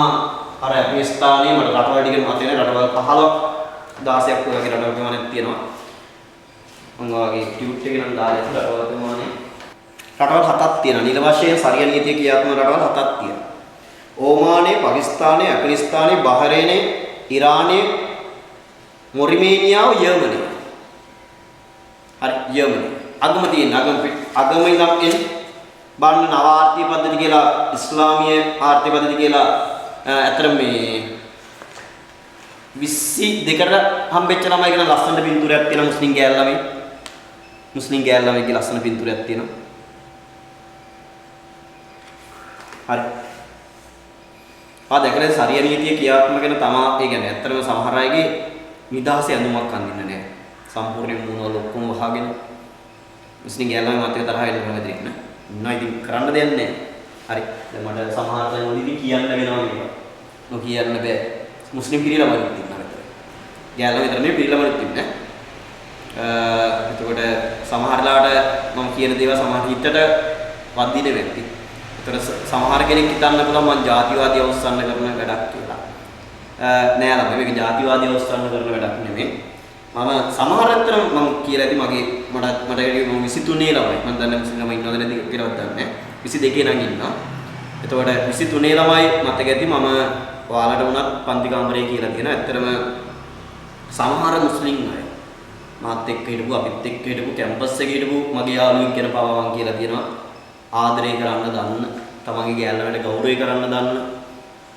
අර ඇෆ්ගනිස්තානයේ මට රටවල් ටික මත වෙන රටවල් 15ක් 16ක් වගේ රටවල් ප්‍රමාණයක් තියෙනවා. මම ඔයගේ ටියුට් එකේ නම් දාලා ඉතින් රටවල් ප්‍රමාණය රටවල් 7ක් තියෙනවා. නිල වශයෙන් ශරියා නීතිය ක්‍රියාත්මක රටවල් 7ක් තියෙනවා. ඕමානයේ, පාකිස්තානයේ, ඇෆ්ගනිස්තානයේ, බහරේනයේ, ඉරානයේ, මොරිමේනියාව, යර්මනිය. හරි යර්මනිය. අගම තියෙන අගම ඉඳන් එන්නේ බලන්න නව ආර්ථික පද්ධති කියලා ඉස්ලාමීය ආර්ථික පද්ධති කියලා අතර මේ 22කට හම්බෙච්ච ළමයි කියන ලස්සන පින්තූරයක් තියෙනවා මුස්ලිම් ගෑල් ළමයි. මුස්ලිම් ගෑල් ළමයිගේ ලස්සන පින්තූරයක් තියෙනවා. හරි. දැකලා ශරියා නීතිය ක්‍රියාත්මක වෙන තමා ඒ කියන්නේ ඇත්තටම සමහර අයගේ නිදහස ඇඳුමක් අඳින්න නැහැ. සම්පූර්ණයෙන් මූණවල ඔක්කොම වහගෙන මුස්ලිම් ගෑල්ලා මතක තරහ එන්න බෑ දෙන්න. නෝ ඉතින් කරන්න දෙයක් නැහැ. හරි. දැන් මට සමහර තැන්වලදී කියන්න වෙනවා මේක. නොකියන්න බෑ. මුස්ලිම් පිරිලමනුත් ඉන්නවා මෙතන. ගෑල්ලා විතර නෙවෙයි පිරිලමනුත් ඉන්නේ. එතකොට සමහර ලාට මම කියන දේවල් සමහර හිතට වදින වෙන්නේ. සමහර කෙනෙක් හිතන්න පුළුවන් මම ජාතිවාදී අවස්සන්න කරන වැඩක් කියලා. නෑ ළමයි මේක ජාතිවාදී අවස්සන්න කරන වැඩක් නෙමෙයි. මම සමහර අතර මම කියලා ඇති මගේ මට 23 ළමයි. මම දන්නේ මුස්ලිම් ළමයි ඉන්නවද නැද්ද කියලාවත් දන්නේ නෑ. 22 නම් ඉන්නවා. එතකොට 23 ළමයි මතක ඇති මම ඔයාලට උනත් පන්ති කාමරේ කියලා තියෙනවා. ඇත්තටම සමහර මුස්ලිම් අය මාත් එක්ක හිටපු අපිත් එක්ක හිටපු කැම්පස් එකේ හිටපු මගේ යාළුවෙක් කියන පාවා මම කියලා තියෙනවා. ආදරය කරන්න දන්න, තමන්ගේ ගෑල්ලන්ට ගෞරවය කරන්න දන්න,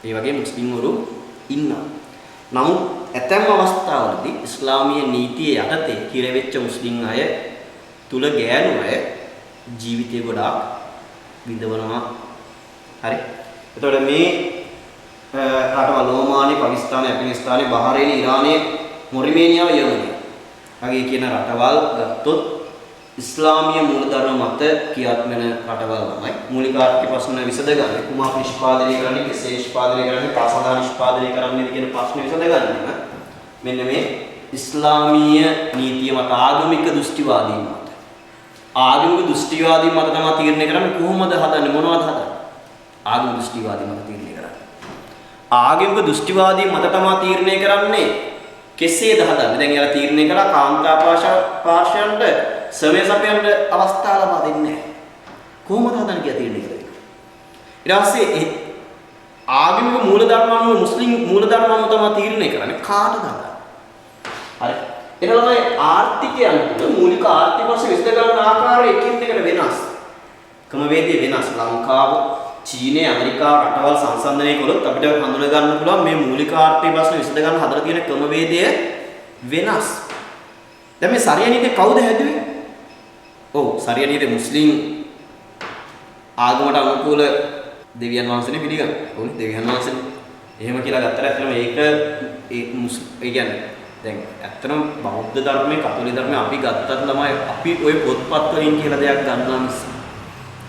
ඒ වගේ මුස්ලිම්වරු ඉන්නවා. නමුත් ඇතැම් අවස්ථාවලදී ඉස්ලාමීය නීතිය යටතේ කිරවෙච්ච මුස්ලිම් අය තුල ගෑනු අය ජීවිතය ගොඩාක් විඳවනවා. හරි. එතකොට මේ රටවල් ඕමානයේ, පාකිස්තානයේ, ඇෆ්ගනිස්තානයේ, බහරේනයේ, ඉරානයේ, මොරිමේනියාව, යර්මනිය වගේ කියන රටවල් ගත්තොත් ඉස්ලාමීය මූලධර්ම මත ක්‍රියාත්මක වෙන රටවල් තමයි මූලික ආර්ථික ප්‍රශ්න විසඳගන්නේ. කුමක් නිෂ්පාදනය කරන්නේ, කෙසේ නිෂ්පාදනය කරන්නේ, කාසදා නිෂ්පාදනය කරන්නේද කියන ප්‍රශ්න විසඳගන්නේ මෙන්න මේ ඉස්ලාමීය නීතිය මත ආගමික දෘෂ්ටිවාදීන් මත. ආගමික දෘෂ්ටිවාදීන් මත තමයි තීරණය කරන්නේ කොහොමද හදන්නේ, මොනවද හදන්නේ. ආගමික දෘෂ්ටිවාදීන් මත තීරණය කරන්නේ. ආගමික දෘෂ්ටිවාදීන් මත තමයි තීරණය කරන්නේ කෙසේද හදන්නේ? දැන් යාලා තීරණය කළා කාන්තා පාර්ශවයන්ට සමය සපයන්න අවස්ථාව ලබා දෙන්නේ නැහැ. කොහොමද හදන්නේ කියලා තීරණය කළේ. ඊට පස්සේ ආගමික මූලධර්ම අනුව මුස්ලිම් මූලධර්ම අනුව තමයි තීරණය කරන්නේ කාටද හදන්නේ. හරි. එතන තමයි ආර්ථිකයන් තුළ මූලික ආර්ථික වශයෙන් විස්තර කරන ආකාරය එකින් එකට වෙනස්. ක්‍රමවේදය වෙනස්. ලංකාව, චීනය, ඇමරිකාව රටවල් සංසන්දනය කළොත් අපිට හඳුනා ගන්න පුළුවන් මේ මූලික ආර්ථික වශයෙන් විස්තර කරන හදලා තියෙන ක්‍රමවේදය වෙනස්. දැන් මේ සරියා නීතිය කවුද හැදුවේ? ඔව් සරියා නීතිය මුස්ලිම් ආගමට අනුකූල දෙවියන් වහන්සේනේ පිළිගන්න. ඕනේ දෙවියන් වහන්සේනේ. එහෙම කියලා ගත්තට ඇත්තටම ඒක ඒ කියන්නේ දැන් ඇත්තටම බෞද්ධ ධර්මයේ කතෝලික ධර්මයේ අපි ගත්තත් තමයි අපි ওই පොත්පත් වලින් කියලා දෙයක් ගන්නවා මිස.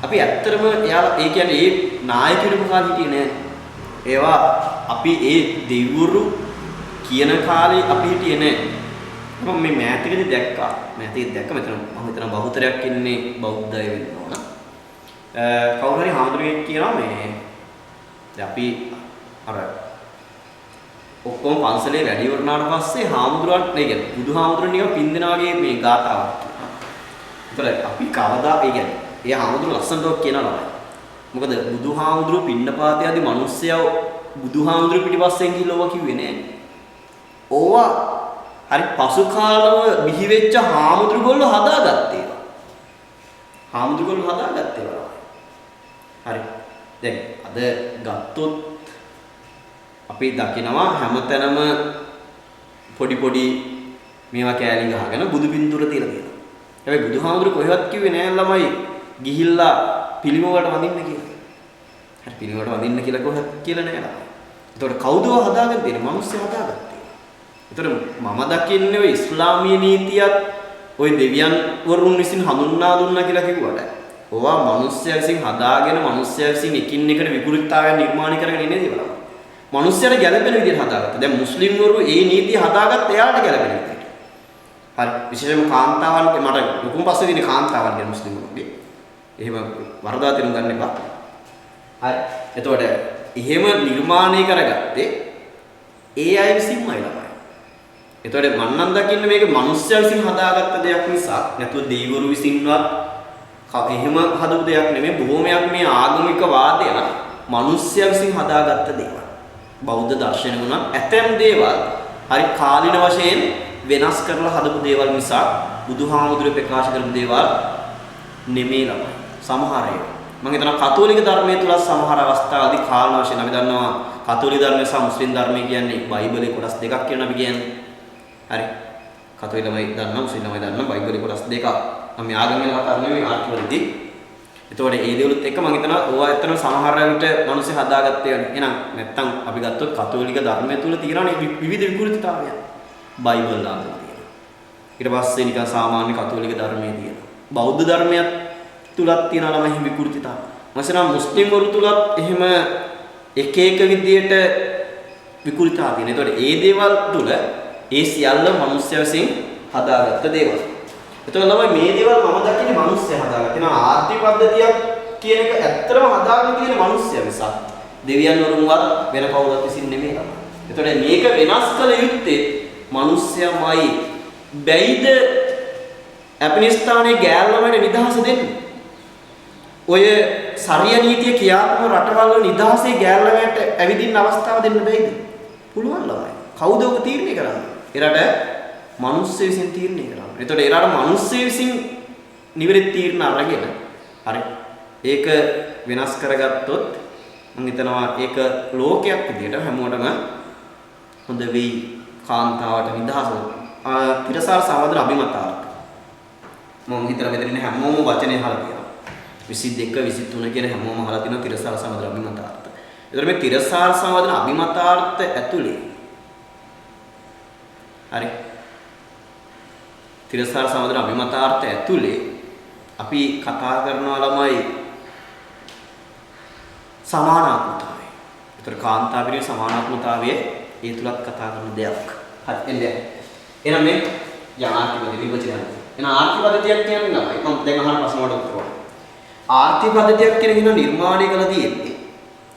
අපි ඇත්තටම එයාලා ඒ කියන්නේ ඒ නායකයරු මොකක්ද හිටියේ නෑ. ඒවා අපි ඒ දෙවිවරු කියන කාලේ අපි හිටියේ නෑ. මම මේ මෑතකදී දැක්කා. මෑතකදී දැක්ක මෙතන මම හිතනවා බහුතරයක් ඉන්නේ බෞද්ධය වෙන්න ඕන. කවුරු හරි හාමුදුරුවෙක් කියනවා මේ දැන් අපි අර ඔක්කොම පන්සලේ වැඩි වුණාට පස්සේ හාමුදුරුවන්ට නේ කියන්නේ බුදුහාමුදුරන් නිකන් පින් දෙනා වගේ මේ ගාතාවක්. ඒතර අපි කවදා ඒ කියන්නේ ඒ හාමුදුරුවෝ ලස්සනට කියනවා. මොකද බුදුහාමුදුරුවෝ පින්නපාතයේදී මිනිස්සයව බුදුහාමුදුරුවෝ පිටිපස්සෙන් ගිහලා කිව්වේ නෑ. ඕවා හරි පසු කාලව බිහි වෙච්ච හාමුදුරුවෝ හදාගත්තේ. හාමුදුරුවෝ හදාගත්තේ වල. හරි. දැන් අද ගත්තොත් අපි දකිනවා හැමතැනම පොඩි පොඩි මේවා කෑලි ගහගෙන බුදු පින්තූර තියලා තියෙනවා. හැබැයි බුදුහාමුදුරුවෝ කොහෙවත් කිව්වේ නෑ ළමයි ගිහිල්ලා පිළිම වලට වඳින්න කියලා. හරි පිළිම වලට වඳින්න කියලා කොහෙවත් කියලා නෑ ළමයි. ඒතකොට කවුද හදාගෙන තියෙන්නේ? මිනිස්සු හදාගත්තේ. ඒතකොට මම දකින්නේ ඔය ඉස්ලාමීය නීතියත් ඔය දෙවියන් වරුන් විසින් හඳුන්වා දුන්නා කියලා කිව්වට ඕවා මිනිස්සයා විසින් හදාගෙන මිනිස්සයා විසින් එකින් එකට විකෘතිතාවයන් නිර්මාණය කරගෙන ඉන්නේ දේවල්. මිනිස්සයාට ගැළපෙන විදිහට හදාගත්තා. දැන් මුස්ලිම් වරු ඒ නීතිය හදාගත්ත එයාට ගැළපෙන විදිහට. හරි විශේෂයෙන්ම කාන්තාවන්ගේ මට ලොකුම පස්සේ දින කාන්තාවන් කියන මුස්ලිම් වරුගේ. එහෙම වරදා තේරුම් ගන්න එපා. හරි. එතකොට එහෙම නිර්මාණය කරගත්තේ ඒ අය විසින්මයි ළමයි. එතකොට මම නම් දකින්නේ මේක මිනිස්සයා විසින් හදාගත්ත දෙයක් නිසා නැතුව දෙවිවරු විසින්වත් එහෙම හදපු දෙයක් නෙමෙයි. බොහොමයක් මේ ආගමික වාදය මිනිස්සයා විසින් හදාගත්ත දේවල්. බෞද්ධ දර්ශන වුණත් ඇතැම් දේවල් හරි කාලින වශයෙන් වෙනස් කරලා හදපු දේවල් නිසා බුදුහාමුදුරුවෝ ප්‍රකාශ කරපු දේවල් නෙමෙයි ළමයි. සමහර ඒවා. මම හිතනවා කතෝලික ධර්මයේ තුල සමහර අවස්ථාවලදී කාලන වශයෙන් අපි දන්නවා කතෝලික ධර්මය සහ මුස්ලිම් ධර්මය කියන්නේ බයිබලේ කොටස් දෙකක් කියලා අපි කියන්නේ. හරි. කතෝලික ළමයි දන්නවා මුස්ලිම් ළමයි දන්නවා බයිබලේ කොටස් දෙකක්. මම මේ ආගම ගැන කතා කරන්නේ ආර්ථිකවලදී. එතකොට ඒ දේවලුත් එක්ක මම හිතනවා ඕවා ඇත්තටම සමහර විට මිනිස්සු හදාගත්තේ වෙන. එහෙනම් නැත්තම් අපි ගත්තොත් කතෝලික ධර්මය තුල තියෙනවා විවිධ විකෘතිතාවයන්. බයිබල් ආගම තියෙනවා. ඊට පස්සේ නිකන් සාමාන්‍ය කතෝලික ධර්මයේ තියෙනවා. බෞද්ධ ධර්මයක් තුලත් තියෙනවා ළමයි විකෘතිතාව. මසනා මුස්ලිම් වරු තුලත් එහෙම එක එක විදියට විකෘතිතාව තියෙනවා. එතකොට ඒ දේවල් තුල ඒ සියල්ල මිනිස්සු විසින් හදාගත්ත දේවල්. එතකොට ළමයි මේ දේවල් මම දකින්නේ මිනිස්සු හදාගත්ත. එහෙනම් ආර්ථික පද්ධතියක් කියන එක ඇත්තටම හදාගෙන තියෙන මිනිස්සු නිසා දෙවියන් වරුන්වත් වෙන කවුරුත් විසින් නෙමෙයි ළමයි. එතකොට මේක වෙනස් කළ යුත්තේ මිනිස්සයමයි. බැයිද ඇප්ගනිස්තානයේ ගෑල්ලමට නිදහස දෙන්නේ? ඔය සරියා නීතිය කියාපු රටවල් වල නිදහසේ ගෑල්ලමට ඇවිදින්න අවස්ථාව දෙන්න බැයිද? පුළුවන් ළමයි. කවුද ඔක තීරණය කරන්නේ? එරට මිනිස්සු විසින් තීරණය කරනවා. එතකොට එරට මිනිස්සු විසින් නිවැරදි තීරණ අරගෙන හරි ඒක වෙනස් කරගත්තොත් මම හිතනවා ඒක ලෝකයක් විදියට හැමෝටම හොඳ වෙයි. කාන්තාවට නිදහස තිරසාර සමාදන අභිමතාර්ථ මම හිතලා මෙතන ඉන්න හැමෝම වචනේ අහලා තියෙනවා. 22 23 කියන හැමෝම අහලා තියෙනවා තිරසාර සමාදන අභිමතාර්ථ. ඒතර මේ තිරසාර සමාදන අභිමතාර්ථ ඇතුලේ හරි තිරසාර සමාදන අභිමතාර්ථ ඇතුලේ අපි කතා කරනවා ළමයි සමානාත්මතාවය. ඒතර කාන්තාවගේ සමානාත්මතාවයේ ඒ තුලත් කතා කරන දෙයක්. හරි එන්නේ. එහෙනම් මේ ආර්ථික පද්ධතිය විවචනය. එහෙනම් ආර්ථික පද්ධතියක් කියන්නේ නමයි. මම දැන් අහන ප්‍රශ්න වලට උත්තර දෙන්න. ආර්ථික පද්ධතියක් කියන නිර්මාණය කළ තියෙන්නේ.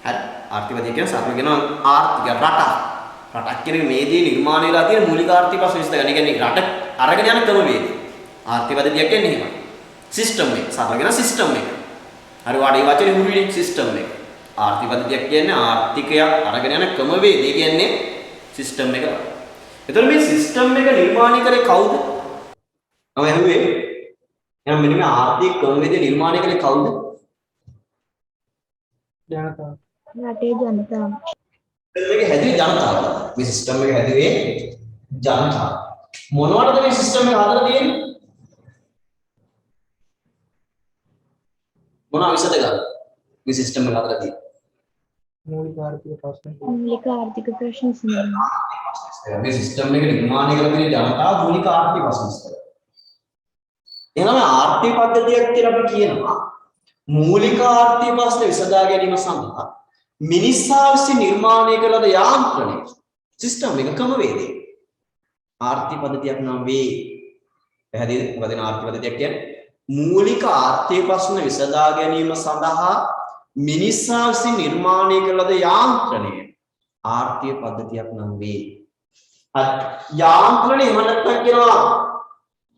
හරි. ආර්ථික පද්ධතිය කියන්නේ සාමාන්‍යයෙන් ආර්ථික රට. රටක් කියන එක මේ දේ නිර්මාණය වෙලා තියෙන මූලික ආර්ථික ප්‍රශ්න විසඳ ගන්න. ඒ කියන්නේ රට අරගෙන යන ක්‍රමවේදය. ආර්ථික පද්ධතියක් කියන්නේ එහෙමයි. සිස්ටම් එක. සාකගෙන සිස්ටම් එක. හරි වාඩි වචනේ හුරුනේ සිස්ටම් එක. ආර්ථික පද්ධතියක් කියන්නේ ආර්ථිකයක් අරගෙන යන ක්‍රමවේදය කියන්නේ සිස්ටම් එක. එතකොට මේ සිස්ටම් එක නිර්මාණය කරේ කවුද? මම අහුවේ. එහෙනම් මෙන්න මේ ආර්ථික ක්‍රමවේදය නිර්මාණය කරේ කවුද? ජනතාව. රටේ ජනතාව. මේක හැදුවේ ජනතාව. මේ සිස්ටම් එක හැදුවේ ජනතාව. මොනවටද මේ සිස්ටම් එක හදලා තියෙන්නේ? මොනවා විසඳ ගන්න? මේ සිස්ටම් එක හදලා තියෙන්නේ. මූලික ආර්ථික ප්‍රශ්න. මූලික ආර්ථික ප්‍රශ්න විසඳන්න. මේ සිස්ටම් එක නිර්මාණය කරලා තියෙන ජනතාව මූලික ආර්ථික ප්‍රශ්න විසඳනවා. එහෙනම් ආර්ථික පද්ධතියක් කියලා අපි කියනවා මූලික ආර්ථික ප්‍රශ්න විසඳා ගැනීම සඳහා මිනිසා විසින් නිර්මාණය කළ යාන්ත්‍රණය සිස්ටම් එක ක්‍රමවේදය. ආර්ථික පද්ධතියක් නම් වේ. පැහැදිලිද? මොකද ආර්ථික පද්ධතියක් කියන්නේ මූලික ආර්ථික ප්‍රශ්න විසඳා ගැනීම සඳහා මිනිසා විසින් නිර්මාණය කළ යාන්ත්‍රණය ආර්ථික පද්ධතියක් නම් වේ. යාන්ත්‍රණය එහෙම නැත්නම් කියනවා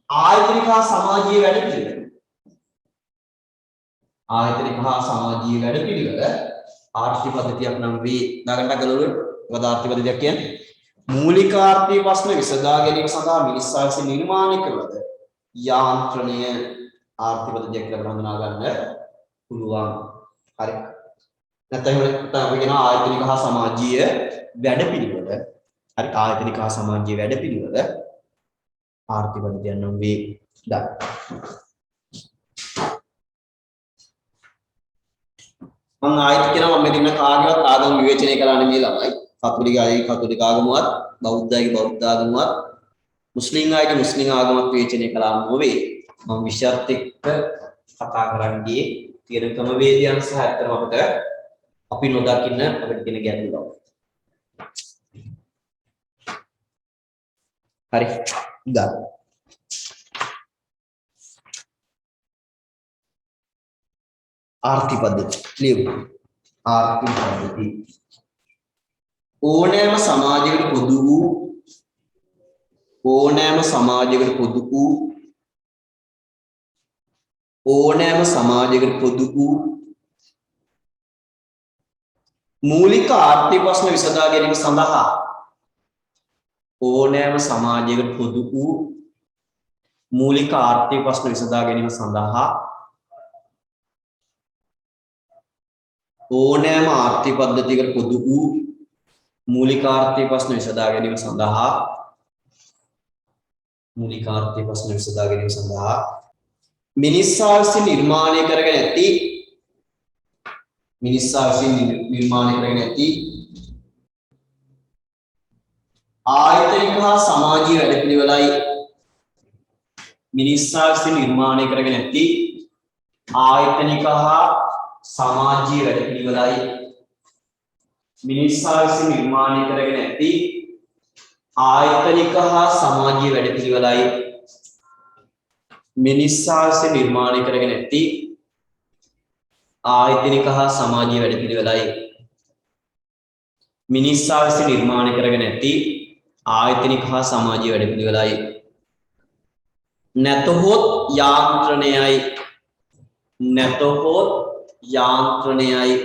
ආයතනික හා සමාජීය වැඩපිළිවෙල. ආයතනික හා සමාජීය වැඩපිළිවෙල ආර්ථික පද්ධතියක් නම් වේ. දාගන්න ගලවලු මොකද ආර්ථික පද්ධතියක් කියන්නේ මූලික ආර්ථික ප්‍රශ්න විසඳා ගැනීම සඳහා මිනිසා විසින් නිර්මාණය කළ යාන්ත්‍රණය ආර්ථික පද්ධතියක් කියලා හඳුනා ගන්න පුළුවන්. හරි. නැත්නම් අපි කියනවා ආයතනික හා සමාජීය වැඩපිළිවෙල. හරි ආයතනික හා සමාජීය වැඩපිළිවෙල ආර්ථික පද්ධතියක් නම් වේ. දා. මම ආයෙත් කියනවා මම මෙතන කාගේවත් ආගම විවේචනය කරලා නෙමෙයි ළමයි. කතෝලික ආගමවත් බෞද්ධයිගේ බෞද්ධ ආගමවත් මුස්ලිම් අයගේ මුස්ලිම් ආගමත් විවේචනය කළා නොවේ. මම විශ්යත් එක්ක කතා කරන්නේ තියෙන ක්‍රමවේදයන් සහ අත්‍තරම අපිට අපි නොදකින්න අපිට තියෙන ගැටලු බව. හරි. ගන්න. ආර්ථික පද්ධති ලියමු. ආර්ථික පද්ධති ඕනෑම සමාජයකට පොදු වූ ඕනෑම සමාජයකට පොදු වූ ඕනෑම සමාජයකට පොදු වූ මූලික ආර්ථික ප්‍රශ්න විසඳා ගැනීම සඳහා ඕනෑම සමාජයකට පොදු වූ මූලික ආර්ථික ප්‍රශ්න විසඳා ගැනීම සඳහා ඕනෑම ආර්ථික පද්ධතියකට පොදු වූ මූලික ආර්ථික ප්‍රශ්න විසඳා ගැනීම සඳහා මූලික ආර්ථික ප්‍රශ්න විසඳා ගැනීම සඳහා මිනිසා විසින් නිර්මාණය කරගෙන ඇති ආයතනික හා සමාජීය වැඩපිළිවෙලයි මිනිසා විසින් නිර්මාණය කරගෙන ඇති ආයතනික හා සමාජීය වැඩපිළිවෙලයි මිනිසා විසින් නිර්මාණය කරගෙන ඇති ආයතනික හා සමාජීය වැඩපිළිවෙලයි මිනිසා විසින් නිර්මාණය කරගෙන ඇති ආයතනික හා සමාජීය වැඩපිළිවෙලයි මිනිසා විසින් නිර්මාණය කරගෙන ඇති ආයතනික හා සමාජීය වැඩපිළිවෙලයි නැතහොත් යාන්ත්‍රණයයි නැතහොත් යාන්ත්‍රණයයි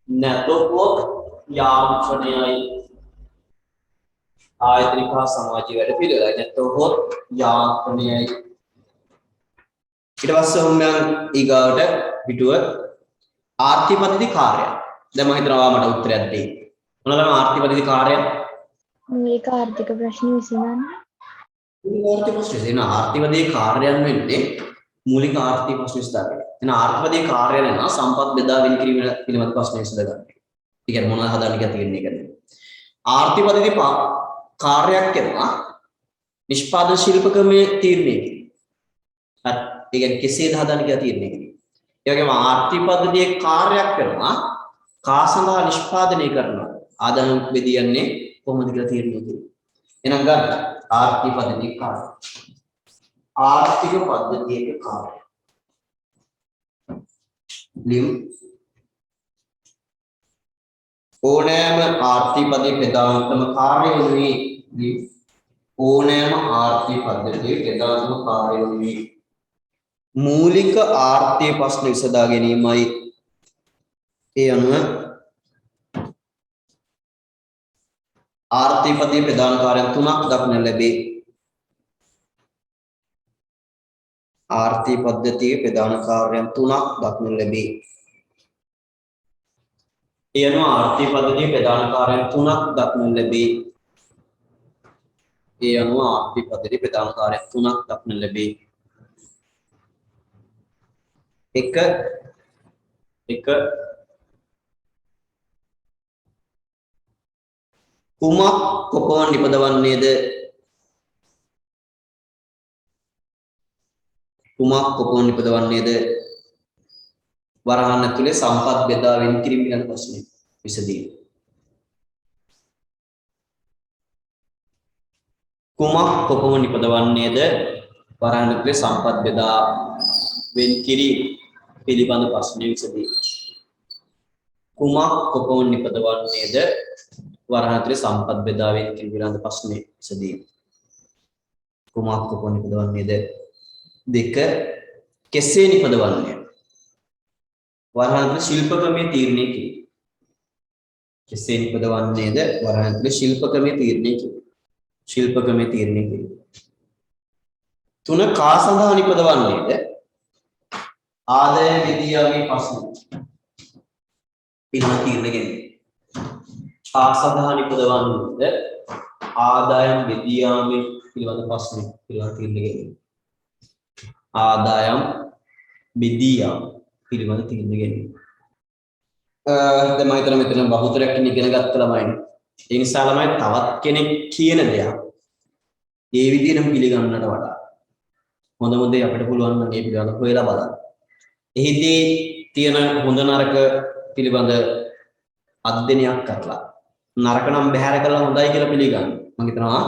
නැතහොත් යාන්ත්‍රණයයි ආයතනික හා සමාජීය වැඩපිළිවෙලයි නැතහොත් යාන්ත්‍රණයයි ඊට පස්සේ මම ඊගාවට පිටුව ආර්ථික පද්ධති කාර්යය දැන් මම හිතනවා මට උත්තරයක් දෙන්න මොනවද ආර්ථික පද්ධති කාර්යය මූලික ආර්ථික ප්‍රශ්න විසඳන්න. ආර්ථික ප්‍රශ්න එන ආර්ථික පද්ධති කාර්යයන් වෙන්නේ මූලික ආර්ථික ප්‍රශ්න විසඳන්න. එන ආර්ථික පද්ධති කාර්යය නම් සම්පත් බෙදා වෙන් කිරීම පිළිබඳ ප්‍රශ්න විසඳගන්න. ඒ කියන්නේ මොනවද හදාන්න කියලා තියෙන එකද. ආර්ථික පද්ධති කාර්යයක් කරනවා නිෂ්පාදන ශිල්ප ක්‍රමයේ තීරණය කිරීම. හරි. ඒ කියන්නේ කෙසේද හදාන්න කියලා තීරණය කිරීම. ඒ වගේම ආර්ථික පද්ධතියේ කාර්යයක් කරනවා කා සඳහා නිෂ්පාදනය කරනවා. ආදායම් බෙදියන්නේ කොහොමද කියලා තීරණය කිරීම. එහෙනම් ගන්න ආර්ථික පද්ධතියේ කාර්යය. ආර්ථික පද්ධතියේ කාර්යය. ලියමු. ඕනෑම ආර්ථික පදයේ ප්‍රධානතම කාර්යය වනුයේ ඕනෑම ආර්ථික පද්ධතියේ ප්‍රධානතම කාර්යය වනුයේ මූලික ආර්ථික ප්‍රශ්න විසඳා ගැනීමයි. ඒ අනුව ආර්ථික පදයේ ප්‍රධාන කාර්යයන් තුනක් දක්නට ලැබේ. ආර්ථික පද්ධතියේ ප්‍රධාන කාර්යයන් තුනක් දක්නට ලැබේ. ඒ අනුව ආර්ථික පද්ධතියේ ප්‍රධාන කාර්යයන් තුනක් දක්නට ලැබේ. ඒ අනුව ආර්ථික පද්ධතියේ ප්‍රධාන කාර්යයන් තුනක් දක්නට ලැබේ. එක කුමක් කොපමණ නිපදවන්නේද? කුමක් කොපමණ නිපදවන්නේද? වරහන් ඇතුලේ සම්පත් බෙදා වෙන් කිරීම ගැන ප්‍රශ්නේ විසඳීම. කුමක් කොපමණ නිපදවන්නේද? වරහන් ඇතුලේ සම්පත් බෙදා වෙන් කිරීම පිළිබඳ ප්‍රශ්නේ විසඳීම. කුමක් කොපමණ නිපදවන්නේද? වරහන් ඇතුලේ සම්පත් බෙදා වෙන් කිරීම පිළිබඳ ප්‍රශ්නේ විසඳීම. කුමක් කොපමණ නිපදවන්නේද? දෙක කෙසේ නිපදවන්නේ? වරහන් ඇතුලේ ශිල්පකමේ තීරණය කිරීම. කෙසේ නිපදවන්නේද? වරහන් ඇතුලේ ශිල්පකමේ තීරණය කිරීම. ශිල්පකමේ තීරණය කිරීම. තුන කා සඳහා නිපදවන්නේද? ආදාය විදියාවේ ප්‍රශ්න පිළිබඳ තීරණය ගැනීම. කා සඳහා නිපදවන්නේද? ආදායම් විදියාවේ පිළිබඳ ප්‍රශ්න පිළිබඳ තීරණය ගැනීම. ආදායම් විදියාව පිළිබඳ තීරණය ගැනීම. දැන් මම හිතනවා මෙතන බහුතරයක් ඉගෙන ගත්ත ළමයිනේ. ඒ නිසා ළමයි තවත් කෙනෙක් කියන දෙයක් ඒ විදිහටම පිළිගන්නට වඩා හොඳම දේ අපිට පුළුවන් නම් මේ පිළිබඳව හොයලා බලන්න. එහිදී තියෙන හොඳ නරක පිළිබඳ අධ්‍යයනයක් කරලා නරක නම් බැහැර කරලා හොඳයි කියලා පිළිගන්න. මම හිතනවා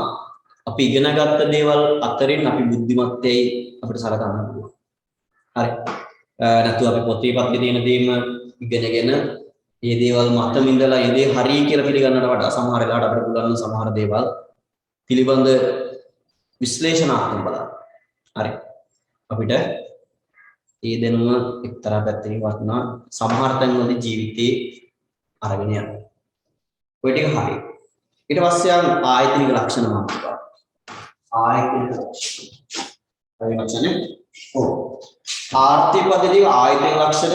අපි ඉගෙන ගත්ත දේවල් අතරින් අපි බුද්ධිමත්යයි අපිට සලකන්න පුළුවන්. හරි. නැත්නම් අපි පොතේ පත්යේ තියෙන දේම ඉගෙනගෙන මේ දේවල් මතම ඉඳලා ඒ දේ හරි කියලා පිළිගන්නට වඩා සමහර වෙලාවට අපිට පුළුවන් සමහර දේවල් පිළිබඳ විශ්ලේෂණාත්මක බලන්න. හරි. අපිට ඒ දැනුම එක්තරා පැත්තකින් වටනවා සමහර තැන්වලදී ජීවිතේ අරගෙන යන්න. ඔය ටික හරි. ඊට පස්සේ ආයතනික ලක්ෂණ මාතෘකාව. ආයතනික ලක්ෂණ. හරි වචනේ. ඔව්. ආර්ථික පද්ධතිය ආයතනික ලක්ෂණ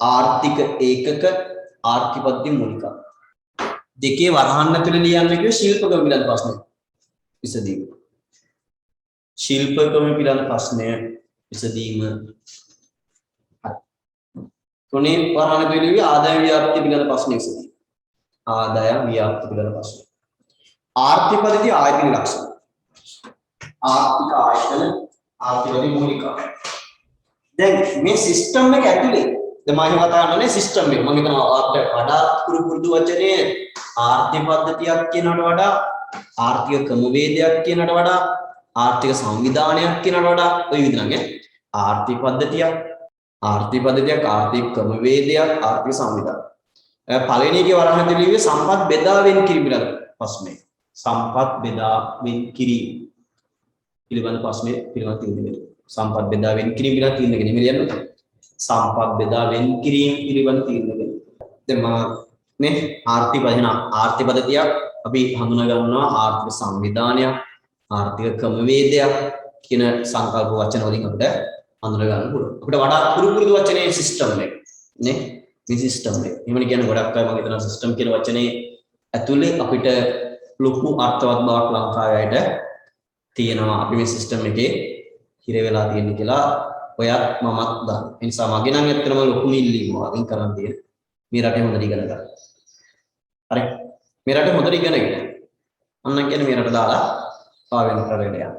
ආර්ථික ඒකක ආර්ථික පද්ධතිය මූලික. දෙකේ වරහන් ඇතුලේ ලියන්න කිව්ව ශිල්පකම පිළිබඳ ප්‍රශ්න විසඳීම. ශිල්පකම පිළිබඳ ප්‍රශ්නය විසඳීම. තුනේ වරහන් ඇතුලේ ලියුවේ ආදාය ව්‍යාප්ති පිළිබඳ ප්‍රශ්න විසඳීම. ආදාය ව්‍යාප්ති පිළිබඳ ප්‍රශ්න. ආර්ථික පද්ධතිය ආයතනික ලක්ෂණ. ආර්ථික ආයතන ආර්ථික පද්ධතිය මූලික. දැන් මේ සිස්ටම් එක ඇතුලේ දැන් මම කතා කරන්නේ සිස්ටම් එක. මම හිතනවා අපිට වඩා පුරුදු වචනේ ආර්ථික පද්ධතියක් කියනකට වඩා ආර්ථික ක්‍රමවේදයක් කියනකට වඩා ආර්ථික සංවිධානයක් කියනකට වඩා ඔය විදිහ නම් ආර්ථික පද්ධතියක් ආර්ථික ක්‍රමවේදයක් ආර්ථික සංවිධානය. පළවෙනි එකේ වරහන් ඇතුලේ ලියුවේ සම්පත් බෙදා වෙන් කිරීම පිළිබඳ ප්‍රශ්නේ. සම්පත් බෙදා වෙන් කිරීම පිළිබඳ ප්‍රශ්නේ පිළිබඳ තීරණය. සම්පත් බෙදා වෙන් කිරීම පිළිබඳ තීරණය නෙමෙයි ලියන්නේ. සම්පත් බෙදා වෙන් කිරීම පිළිබඳ තීරණය. දැන් මම නේ ආර්ථික පද්ධතියක් අපි හඳුනා ගන්නවා ආර්ථික සංවිධානයක් ආර්ථික ක්‍රමවේදයක් කියන සංකල්ප වචන වලින් අපිට හඳුනා ගන්න පුළුවන්. අපිට වඩා පුරුදු වචනේ සිස්ටම් එක නේ මේ සිස්ටම් එක. එහෙමනේ කියන්නේ ගොඩක් අය මම හිතනවා සිස්ටම් කියන වචනේ ඇතුලේ අපිට ලොකු අර්ථවත් බවක් ලංකාවේට තියෙනවා. අපි මේ සිස්ටම් එකේ හිර වෙලා තියෙන කියලා ඔයත් මමත් දන්නවා. ඒ නිසා මගේ නම් ඇත්තටම ලොකු ඉල්ලීමක් වගේ කරන් තියෙන. මේ රටේ හොඳට ඉගෙන ගන්න. හරි. මේ රටේ හොඳට ඉගෙනගෙන. අන්න කියන්නේ මේ රට දාලා පාවෙන කරගෙන යන්න.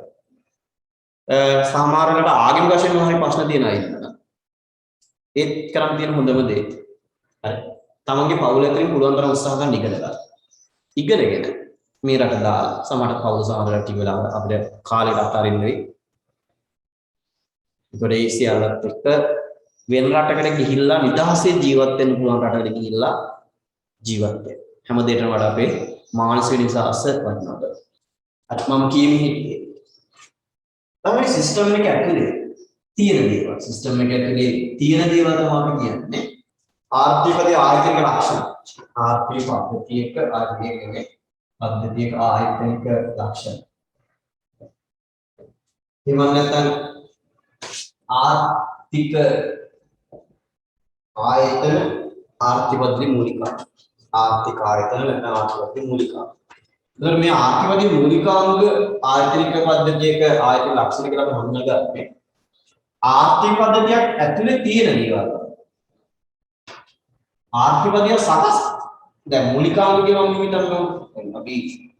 සමහර වෙලාවට ආගමික වශයෙන් මොහොයි ප්‍රශ්න තියෙන අය ඉන්නවා. ඒත් කරන් තියෙන හොඳම දේ. හරි. තමන්ගේ පවුල ඇතුලින් පුළුවන් තරම් උත්සාහ ගන්න ඉගෙන ගන්න. ඉගෙනගෙන මේ රට දාලා සමහර පවුල සමහර ටික වෙලාවට අපිට කාලෙට අතාරින්න වෙයි. ඒකට ඒ සියල්ලත් එක්ක වෙන රටකට ගිහිල්ලා නිදහසේ ජීවත් වෙන්න පුළුවන් රටකට ගිහිල්ලා ජීවත් වෙන්නේ. හැම දෙයකටම වඩා අපේ මානසික නිසාස වටිනවා. අර මම කියන්නේ තමයි සිස්ටම් එක ඇතුලේ තියෙන දේවල්. සිස්ටම් එක ඇතුලේ තියෙන දේවල් තමයි අපි කියන්නේ ආර්ථිකදී ආයතනික ලක්ෂණ. ආර්ථික පද්ධතියක ආර්ථිකයේ පද්ධතියක ආයතනික ලක්ෂණ. එහෙම නැත්නම් ආර්ථික ආයතන ආර්ථික පද්ධති මූලිකාංග. ආර්ථික ආයතන නැත්නම් ආර්ථික පද්ධති මූලිකාංග. එතකොට මේ ආර්ථික පද්ධති මූලිකාංග ආයතනික පද්ධතියක ආයතන ලක්ෂණ කියලා අපි හඳුනාගන්නේ ආර්ථික පද්ධතියක් ඇතුලේ තියෙන දේවල්. ආර්ථික පද්ධතිය සකස් දැන් මූලිකාංග කියනවා මම හිතන්නේ අපි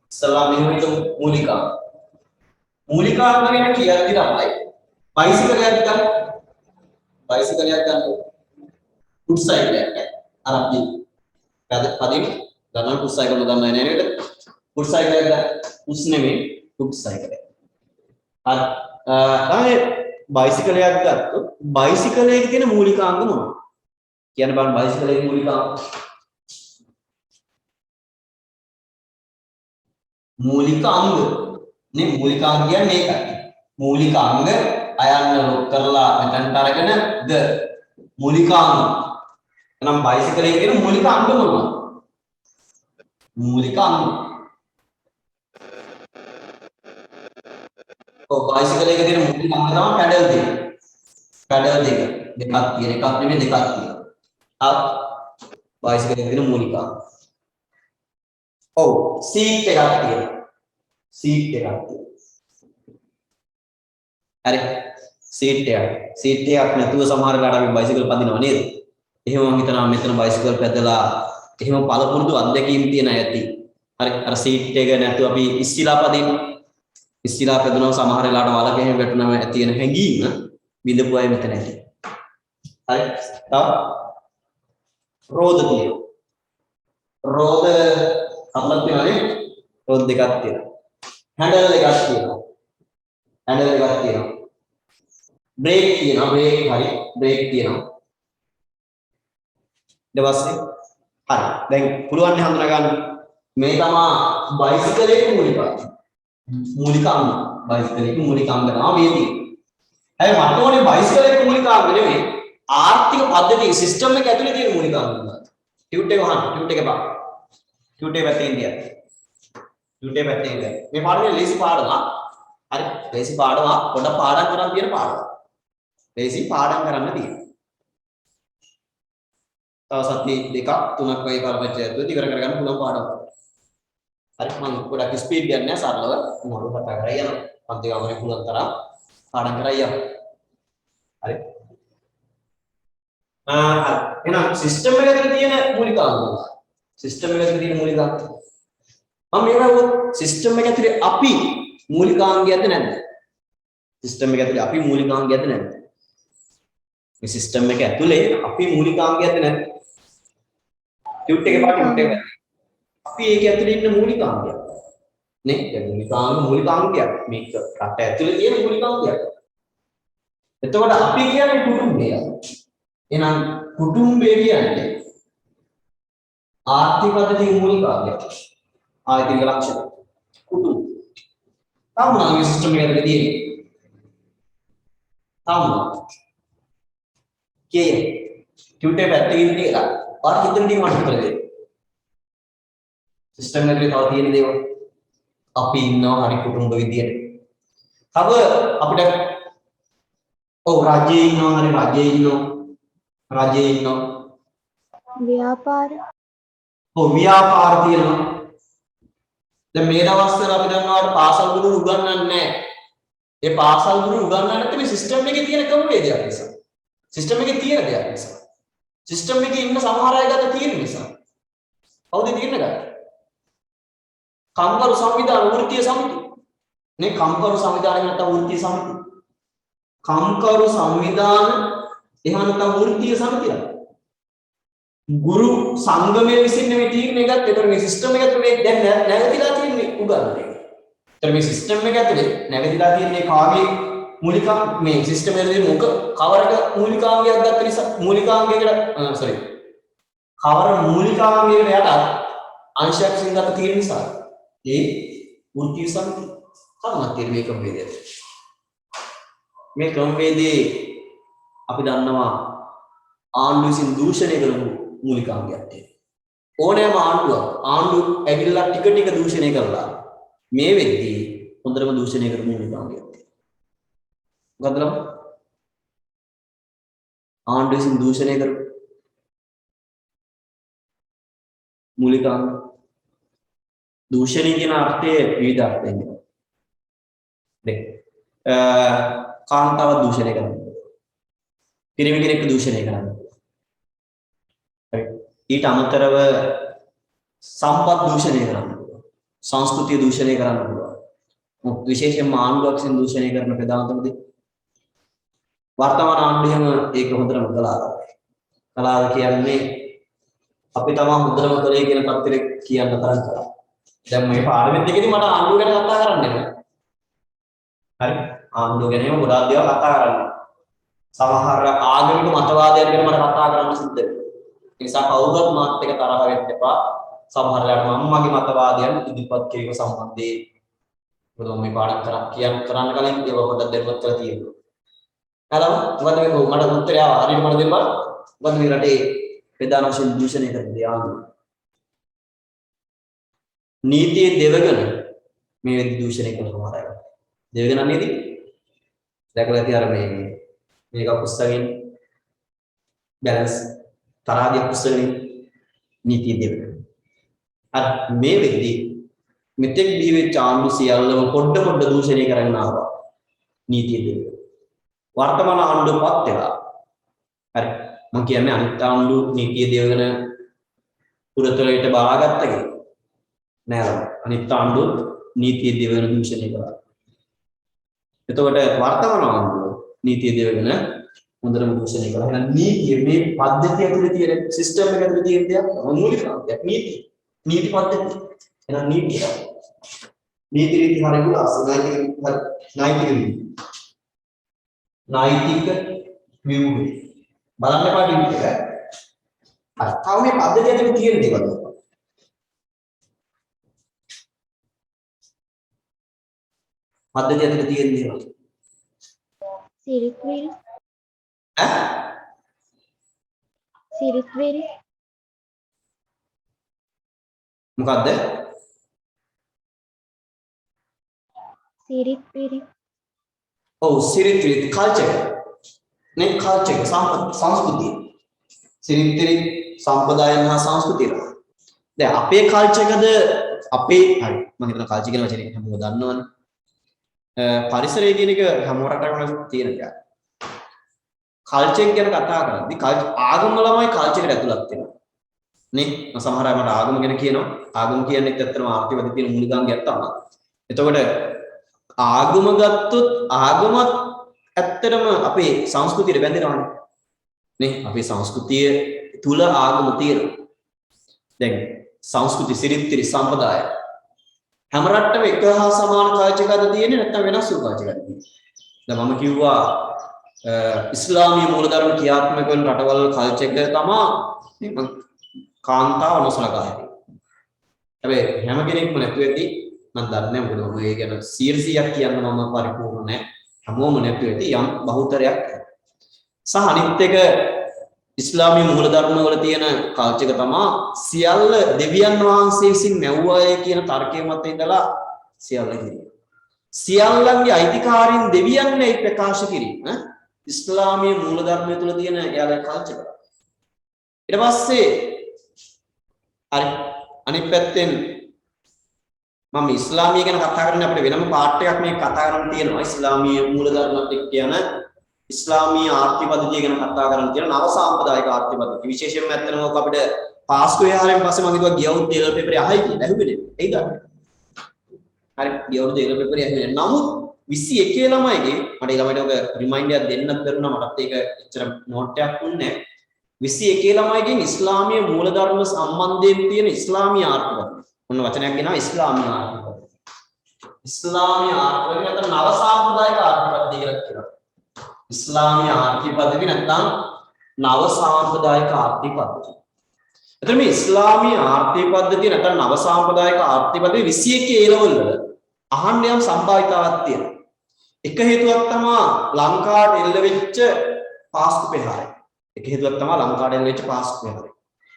ඉස්සලා මෙහෙම හිතමු මූලිකාංග. මූලිකාංග ගැන කියද්දි තමයි බයිසිකලයක් ගන්න. බයිසිකලයක් ගන්න. ෆුට් සයිකල් එකක්. අර අපි පදින් ගන්න ෆුට් සයිකල් ගන්න නෑ නේද? ෆුට් සයිකල් එක ෆුට්ස් නෙමෙයි ෆුට් සයිකල් එක. අර තමයි බයිසිකලයක් ගත්තොත් බයිසිකලයක තියෙන මූලිකාංග මොනවද? කියන්න බලන්න බයිසිකලයේ මූලිකාංග. මූලිකාංග නේ මූලිකාංග කියන්නේ ඒකයි. මූලිකාංග අයන්න ලොක් කරලා මෙතනට අරගෙන ද මූලිකාංග. එහෙනම් බයිසිකලයේ තියෙන මූලිකාංග මොනවද? මූලිකාංග. බයිසිකලයක තියෙන මූලිකාංග තමයි පැඩල් දෙක. පැඩල් දෙක. දෙකක් තියෙන එකක් නෙමෙයි දෙකක් තියෙනවා. අත් බයිසිකලයක තියෙන මූලිකාංග. ඔව් සීට් එකක් තියෙනවා. සීට් එකක් තියෙනවා. හරි. සීට් එකක් නැතුව සමහර වෙලාවට අපි බයිසිකල් පදිනවා නේද? එහෙම මම හිතනවා මෙතන බයිසිකල් පැදලා එහෙම පළපුරුදු අත්දැකීම් තියෙන අය ඇති. හරි. අර සීට් එක නැතුව අපි ඉස්සිලා පදිනවා. ඉස්සිලා පැදුනම සමහර වෙලාවට වලක එහෙම වැටුනම ඇති වෙන හැඟීම විඳපු අය මෙතන ඇති. හරි. තව රෝද තියෙනවා. රෝද අම්ලක් තියෙනවානේ. රෝද දෙකක් තියෙනවා. හැන්ඩල් එකක් තියෙනවා. හැන්ඩල් එකක් තියෙනවා. බ්‍රේක් තියෙනවා. හරි. බ්‍රේක් තියෙනවා. ඊට පස්සේ හරි. දැන් පුළුවන් නේ හඳුනා ගන්න. මේ තමයි බයිසිකලයේ මූලිකාංග. මූලිකාංග. බයිසිකලයේ මූලිකාංග තමයි මේ තියෙන්නේ. හැබැයි මට ඕනේ බයිසිකලයේ මූලිකාංග නෙමෙයි ආර්ථික පද්ධතියේ සිස්ටම් එක ඇතුලේ තියෙන මූලිකාංග මොනවද? ටියුට් එක වහන්න. ටියුට් එක බා. ටියුට් එක පැත්තේ ඉන්දියා. ටියුට් එක පැත්තේ ඉන්දියා. මේ පාඩමේ ලේසි පාඩම. හරි. ලේසි පාඩම පොඩ පාඩම් කරන් තියෙන පාඩම. ලේසි පාඩම් කරන්න තියෙනවා. තව සති දෙකක් තුනක් වගේ කාලපච්චය ඇතුළත ඉවර කරගන්න පුළුවන් පාඩම. හරි මම ගොඩක් ස්පීඩ් ගන්න නැහැ සරලව මොනවද කතා කරලා යනවා. පන්ති ගාමනේ පුළුවන් තරම් පාඩම් කරලා යනවා. හරි. එහෙනම් සිස්ටම් එක ඇතුළේ තියෙන මූලිකාංග මොනවද? සිස්ටම් එක ඇතුළේ තියෙන මූලිකාංග. මම මේවා සිස්ටම් එක ඇතුළේ අපි මූලිකාංගයක්ද නැද්ද? සිස්ටම් එක ඇතුළේ අපි මූලිකාංගයක්ද නැද්ද? මේ සිස්ටම් එක ඇතුළේ අපි මූලිකාංගයක්ද නැද්ද? ටියුට් එකේ පාඩම් ටියුට් එක. අපි ඒක ඇතුළේ ඉන්න මූලිකාංගයක්. නේ? ඒ මූලිකාංගයක්. මේක රට ඇතුළේ තියෙන මූලිකාංගයක්. එතකොට අපි කියන්නේ කුටුම්බය. එහෙනම් කුටුම්බය කියන්නේ ආර්ථික පද්ධතියේ මූලිකාංගයක්. ආයතනික ලක්ෂණ. කුටුම්බ. තමයි සිස්ටම් එක ඇතුළේ තියෙන්නේ. කියේ ටියුට් එක පැත්තකින් තියලා ඔයාලා හිතන දේ මට හිතලා දෙන්න. සිස්ටම් එකේ තව තියෙන දේවල් අපි ඉන්නවා හරි කුටුම්බ විදියට. තව අපිට රජයේ ඉන්නවා හරි රජයේ ඉන්නවා. ව්‍යාපාර. ව්‍යාපාර තියෙනවා. දැන් මේ දවස්වල අපි දන්නවාට පාසල් ගුරු උගන්වන්නේ නැහැ. ඒ පාසල් ගුරු උගන්වන්නේ නැත්නම් මේ සිස්ටම් එකේ තියෙන ක්‍රමවේදයක් නිසා. සිස්ටම් එකේ තියෙන දෙයක් නිසා. සිස්ටම් එකේ ඉන්න සමහර අය ගත තියෙන නිසා. කවුද තියෙන ගත? කම්කරු සංවිධාන වෘත්තීය සමිති. නේ කම්කරු සංවිධානය නැත්නම් වෘත්තීය සමිති. කම්කරු සංවිධාන එහෙම නැත්නම් වෘත්තීය සමිතිය. ගුරු සංගමයේ විසින් මේ තීරණය ගත්ත. ඒතර මේ සිස්ටම් එක ඇතුලේ දැන් නැවතිලා තියෙන්නේ උගන්වන්නේ. ඒතර මේ සිස්ටම් එක ඇතුලේ නැවතිලා තියෙන්නේ කාගේ මූලිකාංග මේ සිස්ටම් එකේ මොක කවරක මූලිකාංගයක් ගත්ත නිසා මූලිකාංගයකට කවර මූලිකාංගයකට යටත් අංශයක් සින්ගත තියෙන නිසා ඒ වෘත්තීය සමිතිය කර්මත් තියෙන මේ ක්‍රමවේදය. මේ ක්‍රමවේදයේ අපි දන්නවා ආණ්ඩුව විසින් දූෂණය කරපු මූලිකාංගයක් තියෙනවා. ඕනෑම ආණ්ඩු ඇවිල්ලා ටික දූෂණය කරලා මේ වෙද්දී හොඳටම දූෂණය කරපු මූලිකාංගයක් තියෙනවා. මොකද්ද? ආණ්ඩුව විසින් දූෂණය කරපු මූලිකාංග. දූෂණය කියන අර්ථයේ විවිධ අර්ථ තියෙනවා. කාන්තාව දූෂණය කරනවා. පිරිමි කෙනෙක් දූෂණය කරනවා. හරි. ඊට අමතරව සම්පත් දූෂණය කරනවා. සංස්කෘතිය දූෂණය කරනවා. විශේෂයෙන්ම ආණ්ඩුවක් විසින් දූෂණය කරන ප්‍රධානතමදී වර්තමාන ආණ්ඩුවම ඒක හොඳටම කළා. කලාව කියන්නේ අපි තමයි හොඳටම කලේ කියන පැත්තට කියන්න තරම් කරා. දැන් මේ පාර්ලිමේන්තු එකේදී මට ආණ්ඩුව ගැන කතා කරන්න බෑ. හරි. ආණ්ඩුව ගැනම ගොඩාක් දේවල් කතා කරන්න. සමහර ආගමික මතවාදයන් ගැන මට කතා කරන්න සිද්ධ වෙනවා. ඒ නිසා කවුරුත් මාත් එක්ක තරහ වෙන්න එපා. සමහර වෙලාවට මමගේ මතවාදයන් ඉදිරිපත් කිරීම සම්බන්ධයෙන් මොකද මේ පාඩම් කරන්න කලින් ඒව පොඩ්ඩක් දැනුවත් කරලා තියෙනවා. හරි. මොකද මේ මට උත්තරය හරියට මට දෙන්න බෑ. මොකද මේ රටේ ප්‍රධාන වශයෙන් දූෂණය කරන දේ ආණ්ඩුව. නීතියේ දෙවගන මේ වෙද්දි දූෂණය කරනවා අය. දෙවගන නේද? දැකලා ඇති අර මේක පුස්තකයෙන් බැලන්ස් තරාදිය පුස්තකයෙන් නීතිය දෙවගන. අර මේ වෙද්දි මෙතෙක් දීවෙච්ච ආණ්ඩු සියල්ලම පොඩ දූෂණය කරන්න ආවා. නීතිය දෙවගන. වර්තමාන ආණ්ඩුවපත් වෙලා හරි මම කියන්නේ අනිත් ආණ්ඩු නීතිය දෙවගන පුරතලයට බාරගත්ත කියලා. නෑ අනිත් ආණ්ඩු නීතිය දෙවගන දූෂණය කළා. එතකොට වර්තමාන ආණ්ඩුව නීතිය දෙවගන හොඳටම දූෂණය කළා. එහෙනම් නීතිය මේ පද්ධතිය ඇතුලේ තියෙන සිස්ටම් එක ඇතුලේ තියෙන දෙයක් මූලික අංගයක් නීති පද්ධතිය. එහෙනම් නීති රීති හරියට නෛතික ව්‍යුහය බලන්න පාඩියට අර තව මේ පද්ධතිය ඇතුලේ තියෙන දේවල් පද්ධතිය ඇතුලේ තියෙන දේවල් සිරිත්විල් මොකද්ද සිරිත්විල් ඔව් සිරිත්විල් කල්චර් නේ කල්චර් සංස්කෘතිය සිරිත්විල් සම්ප්‍රදායන් හා සංස්කෘතිය දැන් අපේ කල්චර් එකද අපේ හරි මම හිතන කල්චර් කියන වචනේ හැමෝම දන්නවනේ පරිසරය කියන එක හැම රටකම තියෙන එකක් කල්චර් ගැන කතා කරද්දී ආගම ළමයි කල්චර් එකට ඇතුළත් වෙනවා නේ සමහර අය මට ආගම ගැන කියනවා ආගම කියන්නේ ඇත්තටම ආර්ථිකවද තියෙන මූලිකාංගයක් තමයි එතකොට ආගම ගත්තොත් ආගමත් ඇත්තටම අපේ සංස්කෘතියට බැඳෙනවානේ නේ අපේ සංස්කෘතිය තුල ආගම තියෙනවා දැන් සංස්කෘති සිරිත්තිරි සම්ප්‍රදාය හැම රට්ටම එක හා සමාන කල්චර් එකක්ද තියෙන්නේ නැත්නම් වෙනස් වූ කල්චර් එකක්ද තියෙන්නේ දැන් මම කිව්වා ඉස්ලාමීය මූලධර්ම ක්‍රියාත්මක වෙන රටවල් කල්චර් එක තමයි කාන්තාව නොසලකා හැරෙන්නේ හැබැයි හැම කෙනෙක්ම නැතු ඇති මම දන්නේ නැහැ මොකද ඒ ගැන 100ක් කියන්න මම පරිපූර්ණ නැහැ හැමෝම නැතු ඇති යම් බහුතරයක් සහ අනිත් එක ඉස්ලාමීය මූලධර්ම වල තියෙන කල්චර් එක තමයි සියල්ල දෙවියන් වහන්සේ විසින් මැව්වාය කියන තර්කයේ මත ඉඳලා සියල්ල කිරීම සියල්ලන්ගේ අයිතිකාරීන් දෙවියන්ගේ ප්‍රකාශ කිරීම ඉස්ලාමීය මූලධර්මය තුල තියෙන යාගේ කල්චර් එක ඊට පස්සේ අනිත් පැත්තෙන් මම ඉස්ලාමීය ගැන කතා කරන්නේ අපිට වෙනම පාර්ට් එකක් මේ කතා කරන්න තියෙනවා ඉස්ලාමීය මූලධර්මත් එක්ක කියන ඉස්ලාමීය ආර්ථික පද්ධතිය ගැන කතා කරන්න තියෙන නව සාම්ප්‍රදායික ආර්ථික පද්ධතිය විශේෂයෙන්ම ඇත්තටම ඔක අපිට පාස්කු විහාරයෙන් පස්සේ මම හිතුවා ගියවුත් දේවල් පේපරේ අහයි කියලා ඇහුවේ ඒද හරි ගියවුත් දේවල් පේපරේ ඇහුවේ නමුත් 21 ළමයිගේ මට ළමයිට ඔක රිමයින්ඩර් එකක් දෙන්නත් බැරුණා මටත් ඒක එච්චර නෝට් එකක් වුණේ නැහැ 21 ළමයිගෙන් ඉස්ලාමීය මූලධර්ම සම්බන්ධයෙන් තියෙන ඉස්ලාමීය ආර්ථික පද්ධතිය ඔන්න වචනයක් ගෙනාවා ඉස්ලාමීය ආර්ථික පද්ධතිය ඉස්ලාමීය ආර්ථික නැත්නම් නව සාම්ප්‍රදායික ආර්ථික පද්ධතිය කියලා කියනවා ඉස්ලාමීය ආර්ථික පද්ධතිය නැත්නම් නව සාම්ප්‍රදායික ආර්ථික පද්ධතිය එතන මේ ඉස්ලාමීය ආර්ථික පද්ධතිය නැත්නම් නව සාම්ප්‍රදායික ආර්ථික පද්ධතිය 21 A level වල අහන්න යම් සම්භාවිතාවක් තියෙනවා. එක හේතුවක් තමයි ලංකාවට එල්ල වෙච්ච පාස්කු පෙරහරය. එක හේතුවක් තමයි ලංකාවට එල්ල වෙච්ච පාස්කු පෙරහරය.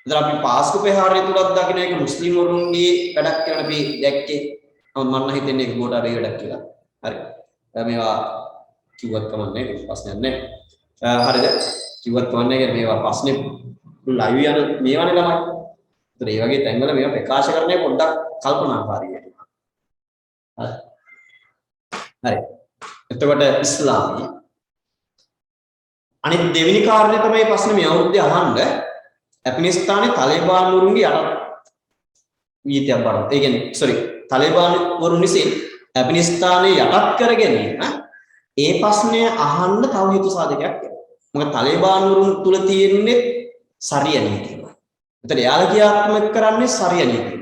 ඉතින් අපි පාස්කු පෙරහරය තුලක් දකින්න එක මුස්ලිම් වරුන්ගේ වැඩක් කියලා අපි දැක්කේ. මම හිතන්නේ ඒක ගෝඨාභය වැඩක් කියලා. හරි. මේවා කිව්වත් කමන්නේ ප්‍රශ්නයක් නැහැ. හරිද? කිව්වත් කමන්නේ මේවා ප්‍රශ්නේ ලයිව් යන මේවනේ ළමයි. ඒතර මේ වගේ තැන්වල මේවා ප්‍රකාශ කරන්නේ පොඩ්ඩක් කල්පනාකාරී වෙනවා. හරි. එතකොට ඉස්ලාමී අනිත් දෙවෙනි කාරණේ තමයි ප්‍රශ්නේ මේ අවුරුද්දේ අහන්න ඇෆ්ගනිස්තානයේ තාලිබාන් වරුන්ගේ යට වීතියක් බලන්න. ඒ කියන්නේ තාලිබාන් වරුන් විසින් ඇෆ්ගනිස්තානයේ යටත් කර ගැනීම ඒ ප්‍රශ්නය අහන්න තව හේතු සාධකයක් වෙනවා. මොකද තාලිබාන් වරුන් තුල තියෙන්නේ සරිය නීතිය. එතන යාල ක්‍රියාත්මක කරන්නේ සරිය නීතිය.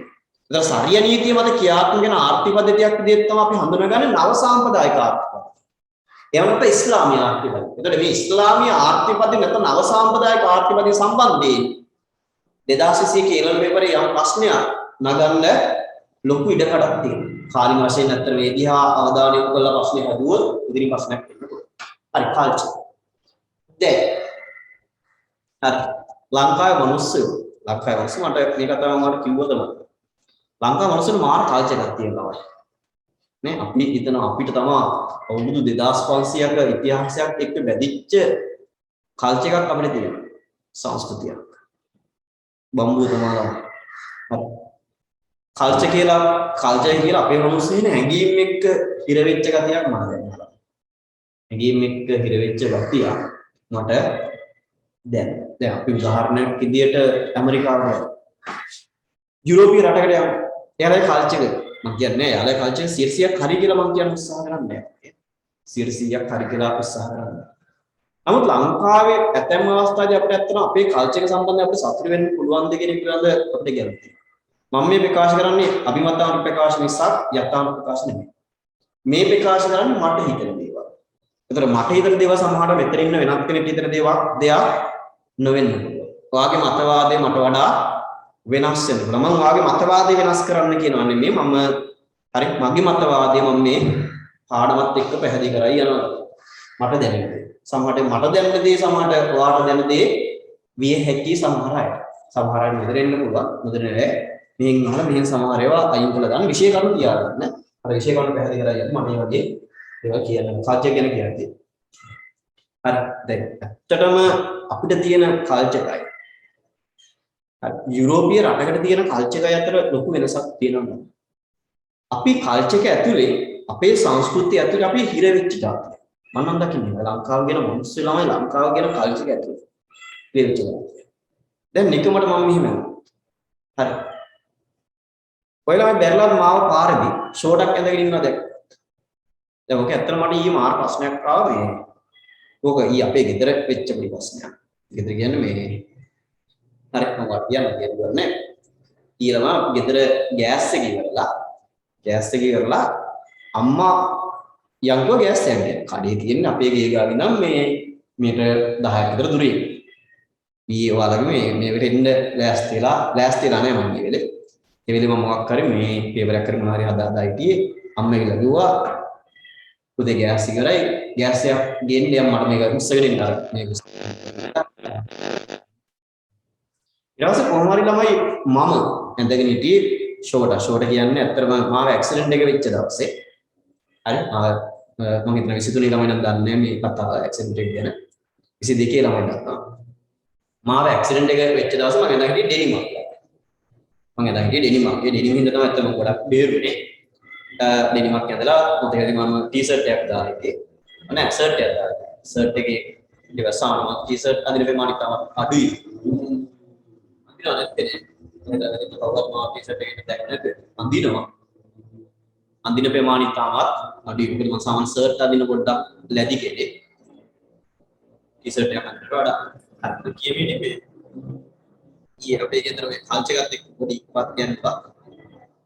එතන සරිය නීතිය මත ක්‍රියාත්මක වෙන ආර්ථික පද්ධතියක් විදිහට තමයි අපි හඳුනගන්නේ නව සාම්ප්‍රදායික ආර්ථික පද්ධතිය. එවනත ඉස්ලාමීය ආර්ථික පද්ධතිය. එතකොට මේ ඉස්ලාමීය ආර්ථික පද්ධතිය නැත්නම් නව සාම්ප්‍රදායික ආර්ථික පද්ධතිය සම්බන්ධයෙන් 2021 කේරළ පෙපරේ යම් ප්‍රශ්නයක් නගන්න ලොකු ඉඩකඩක් තියෙනවා. කාලින වශයෙන් නැත්තර මේ දිහා අවධානය යොමු කරලා ප්‍රශ්නේ හදුවොත් ඉදිරි ප්‍රශ්නයක් එන්න පුළුවන්. හරි කල්චර්. දැන් හරි ලංකාවේ මිනිස්සු මට මේ කතාව මම කිව්වද මට ලංකාවේ මිනිස්සුන්ට මාර කල්චර් එකක් තියෙනවා. නේ අපි හිතන අපිට තමයි අවුරුදු 2500ක ඉතිහාසයක් එක්ක බැඳිච්ච කල්චර් එකක් අපිට තියෙනවා. සංස්කෘතියක්. බම්බුව තමයි. හරි. කල්චර් කියලා අපේ මිනිස්සු ඉන්නේ හැංගීම් එක්ක හිර වෙච්ච ගතියක් මම දැනෙනවා. හැංගීම් එක්ක හිර වෙච්ච ගතිය මට දැන් අපි උදාහරණයක් විදියට ඇමරිකාවේ යුරෝපීය රටකට යමු. එයාලගේ කල්චර් එක මම කියන්නේ එයාලගේ කල්චර් 100ක් හරි කියලා මම කියන උත්සාහ කරන්නේ නැහැ. 100ක් හරි කියලා උත්සාහ කරන්නේ. නමුත් ලංකාවේ ඇතැම් අවස්ථාවලදී අපිට ඇත්තටම අපේ කල්චර් එක සම්බන්ධව අපිට සතුටු වෙන්න පුළුවන් ද කියන එක පිළිබඳව අපිට ගැළපෙන්නේ. මම මේ ප්‍රකාශ කරන්නේ අභිමතාන්ත ප්‍රකාශ මිසක් යථාර්ථ ප්‍රකාශ නෙමෙයි. මේ ප්‍රකාශ කරන්නේ මට හිතෙන දේවල්. ඒතර මට හිතෙන දේවල් සමහරවිට මෙතන ඉන්න වෙනත් කෙනෙක්ට හිතෙන දෙයක් නොවෙන්න පුළුවන්. ඔයාගේ මතවාදය මට වඩා වෙනස් වෙන්න පුළුවන්. මම ඔයාගේ මතවාදය වෙනස් කරන්න කියනවා නෙමෙයි. හරි මගේ මතවාදය මම මේ පාඩමත් එක්ක පැහැදිලි කරයි යනවා. මට දැනෙන දේ. සමහරට මට දැනෙන දේ සමහරට ඔයාට දැනෙන දේ විය හැකි සමහර අය. සමහර අය මෙතෙන්න පුළුවන්. මෙතන නෑ. මෙහෙන් අහලා මෙහෙන් සමහර ඒවා අයින් කළා දාන්න විශේෂ කරුණු තියාගන්න. අර විශේෂ කරුණු පැහැදිලි කරලා යන්න මම මේ වගේ ඒවා කියන්න සත්‍ය ගැන කියන්නේ. හරි දැන් ඇත්තටම අපිට තියෙන කල්චර් එකයි යුරෝපීය රටකට තියෙන කල්චර් එකයි අතර ලොකු වෙනසක් තියෙනවා. අපි කල්චර් එක ඇතුලේ අපේ සංස්කෘතිය ඇතුලේ අපි හිර වෙච්ච જાතිය. මම නම් දකින්නේ ලංකාව ගැන මිනිස්සු ළමයි ලංකාව ගැන කල්චර් එක ඇතුලේ හිර වෙච්ච જાතිය. දැන් නිකමට මම මෙහෙම හරි ඔයලා බැලලා මාව පාරේදී ෂෝටක් ඇඳගෙන ඉන්නවා දැන්. දැන් ඔක ඇත්තට මට ඊයේ මාර ප්‍රශ්නයක් ආවා මේ. ඕක ඊ අපේ ගෙදර වෙච්ච පොඩි ප්‍රශ්නයක්. ගෙදර කියන්නේ මේ හරි මම කියන්නේ ඊළම ගෙදර ගෑස් එක ඉවරලා අම්මා යංගෝ ගෑස් යන්නේ. කඩේ තියෙන අපේ ගේ ගාවි නම් මේ මීටර් 10ක් විතර දුරින්. ඊයේ ඔයාලගේ මේකට එන්න ලෑස්තිලා නැහැ මම මේ වෙලේ. ඒ වෙලේ මම මොකක් කරේ මේ පේපරයක් කරේ මොනවා හරි හදා හිටියේ අම්මා කියලා කිව්වා පුතේ ගෑස් ඉවරයි ගෑස් එක ගේන්න යන්න මට මේක උස්සගෙන ඉන්න අර මේක ඊළඟට කොහොම හරි ළමයි මම ඇඳගෙන හිටියේ ෂෝට කියන්නේ ඇත්තටම මාව ඇක්සිඩන්ට් එක වෙච්ච දවසේ හරි මම හිතන 23 ළමයි නම් දන්නේ මේ කතාව ඇක්සිඩන්ට් එක ගැන 22 ළමයි දන්නවා මාව ඇක්සිඩන්ට් එක වෙච්ච දවසේ මම ඇඳගෙන හිටියේ ඩෙනිමක් මම ඇඳගෙන හිටියේ ඩෙනිමක් ඒ ඩෙනිම හින්දා තමයි ඇත්තටම ගොඩක් බේරුනේ ඩෙනිමක් ඇඳලා මොකදද මම ටී-ෂර්ට් එකක් දාලා හිටියේ නෑ ෂර්ට් එකක් දාලා ෂර්ට් එකේ ඉවසාම ටී-ෂර්ට් අදින ප්‍රමාණය තමයි අඩුයි අදිනවා නැත්තේ නේද කවුරුත් මම ටී-ෂර්ට් එකේ දැක්කද අඳින ප්‍රමාණය තාමත් අඩුයි මොකද මම සාමාන්‍ය ෂර්ට් අදින පොඩ්ඩක් ලැබි කෙනෙක් ටී-ෂර්ට් එකක් අඳින්න වඩා හරිද කියමේ නෙමෙයි ඊයේ අපේ ගෙදර මේ කල්චර් එකත් එක්ක පොඩි වත් ගන්නවා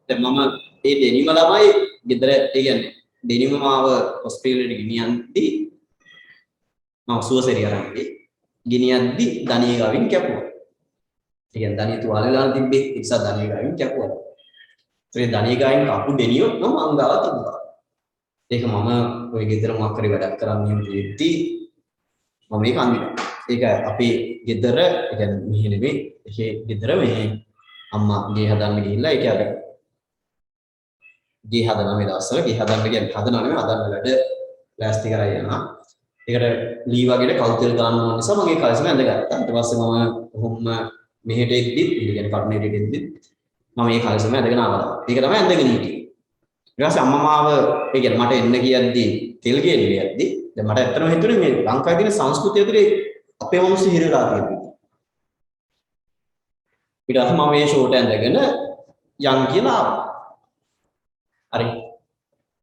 දැන් මම ඒ ඩෙනිම ළමයි ගෙදර ඒ කියන්නේ ඩෙනිම මාව හොස්පිටල් එකට ගෙනියන්ති මම සුවසෙරිය අරන්දී ගෙනියද්දි ධනිය ගාවින් කැපුවා ඒ කියන්නේ ධනිය තුවාල වෙලා තිබ්බේ. ඒ නිසා ධනිය ගායින් කැපුවා. ඒ ධනිය ගායින් කපු දෙනියෝ නම් අංගාව තිබ්බා. ඒක මම ඔය ගෙදර මොකක් හරි වැඩක් කරන්න යන දෙද්දී මම මේක අඳිනවා. ඒක අපේ ගෙදර, ඒ කියන්නේ මෙහෙ නෙමෙයි. ඒ ගෙදර මෙහෙ අම්මා ගේ හදන්න ගිහිල්ලා ඒක අර ගේ හදන මේ දවස්වල ගේ හදන්න කියන්නේ හදනව නෙමෙයි හදන්න වැඩ ප්ලාස්ටික් කරා යනවා. ඒකට ලී වගේට කවුතල් ගන්න ඕන නිසා මම ඒ කල්සම ඇඳගත්තා. ඊට පස්සේ මම කොහොම මෙහෙට එද්දිත්, ඒ කියන්නේ කටුනේට එද්දිත් මම මේ කල්සම ඇඳගෙන ආවා. ඒක තමයි ඇඳගෙන හිටියේ. ඊට පස්සේ අම්මා මාව ඒ කියන්නේ මට එන්න කියද්දී තෙල් ගෙල්ලියද්දී දැන් මට ඇත්තටම හිතුනේ මේ ලංකාවේ තියෙන සංස්කෘතිය ඇතුලේ අපේ මිනිස්සු හිරලා තියෙනවා. ඊට පස්සේ මම මේ ෂෝට් ඇඳගෙන යන් කියලා ආවා. හරි.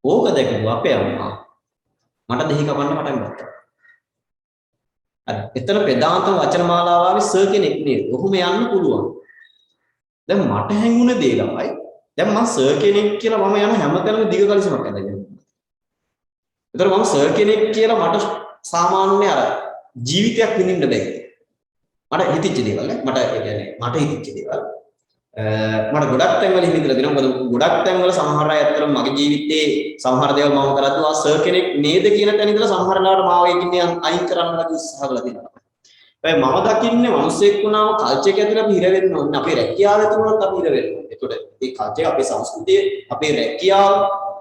ඕක දැකපු අපේ අම්මා මට දෙහි කපන්න පටන් ගත්තා. හරි. එතන ප්‍රධානම වචන මාලාවාවේ සර් කෙනෙක් නේද? ඔහොම යන්න පුළුවන්. දැන් මට හැංගුණ දේ ළමයි. දැන් මම සර් කෙනෙක් කියලා මම යන හැමතැනම දිග කලිසමක් ඇඳගෙන. ඒතර මම සර් කෙනෙක් කියලා මට සාමාන්‍ය අර ජීවිතයක් විඳින්න බැහැ. මට හිතිච්ච දේවල් මට ඒ කියන්නේ මට හිතිච්ච දේවල් මට ගොඩක් තැන්වල හිතලා දෙනවා. මොකද ගොඩක් තැන්වල සමහර අය ඇත්තටම මගේ ජීවිතේ සමහර දේවල් මම කරද්දී ආ සර් කෙනෙක් නේද කියන තැන ඉඳලා සමහර ලාවට මාව ඒකින් අයින් කරන්න ලකි උත්සාහ කරලා තියෙනවා. හැබැයි මම දකින්නේ මිනිස්සෙක් වුණාම කල්චර් එක ඇතුළේ අපි හිර වෙන්න ඕනේ. අපේ රැකියාව ඇතුළේ අපි හිර වෙන්න ඕනේ. ඒකට මේ කල්චර් අපේ සංස්කෘතිය අපේ රැකියාව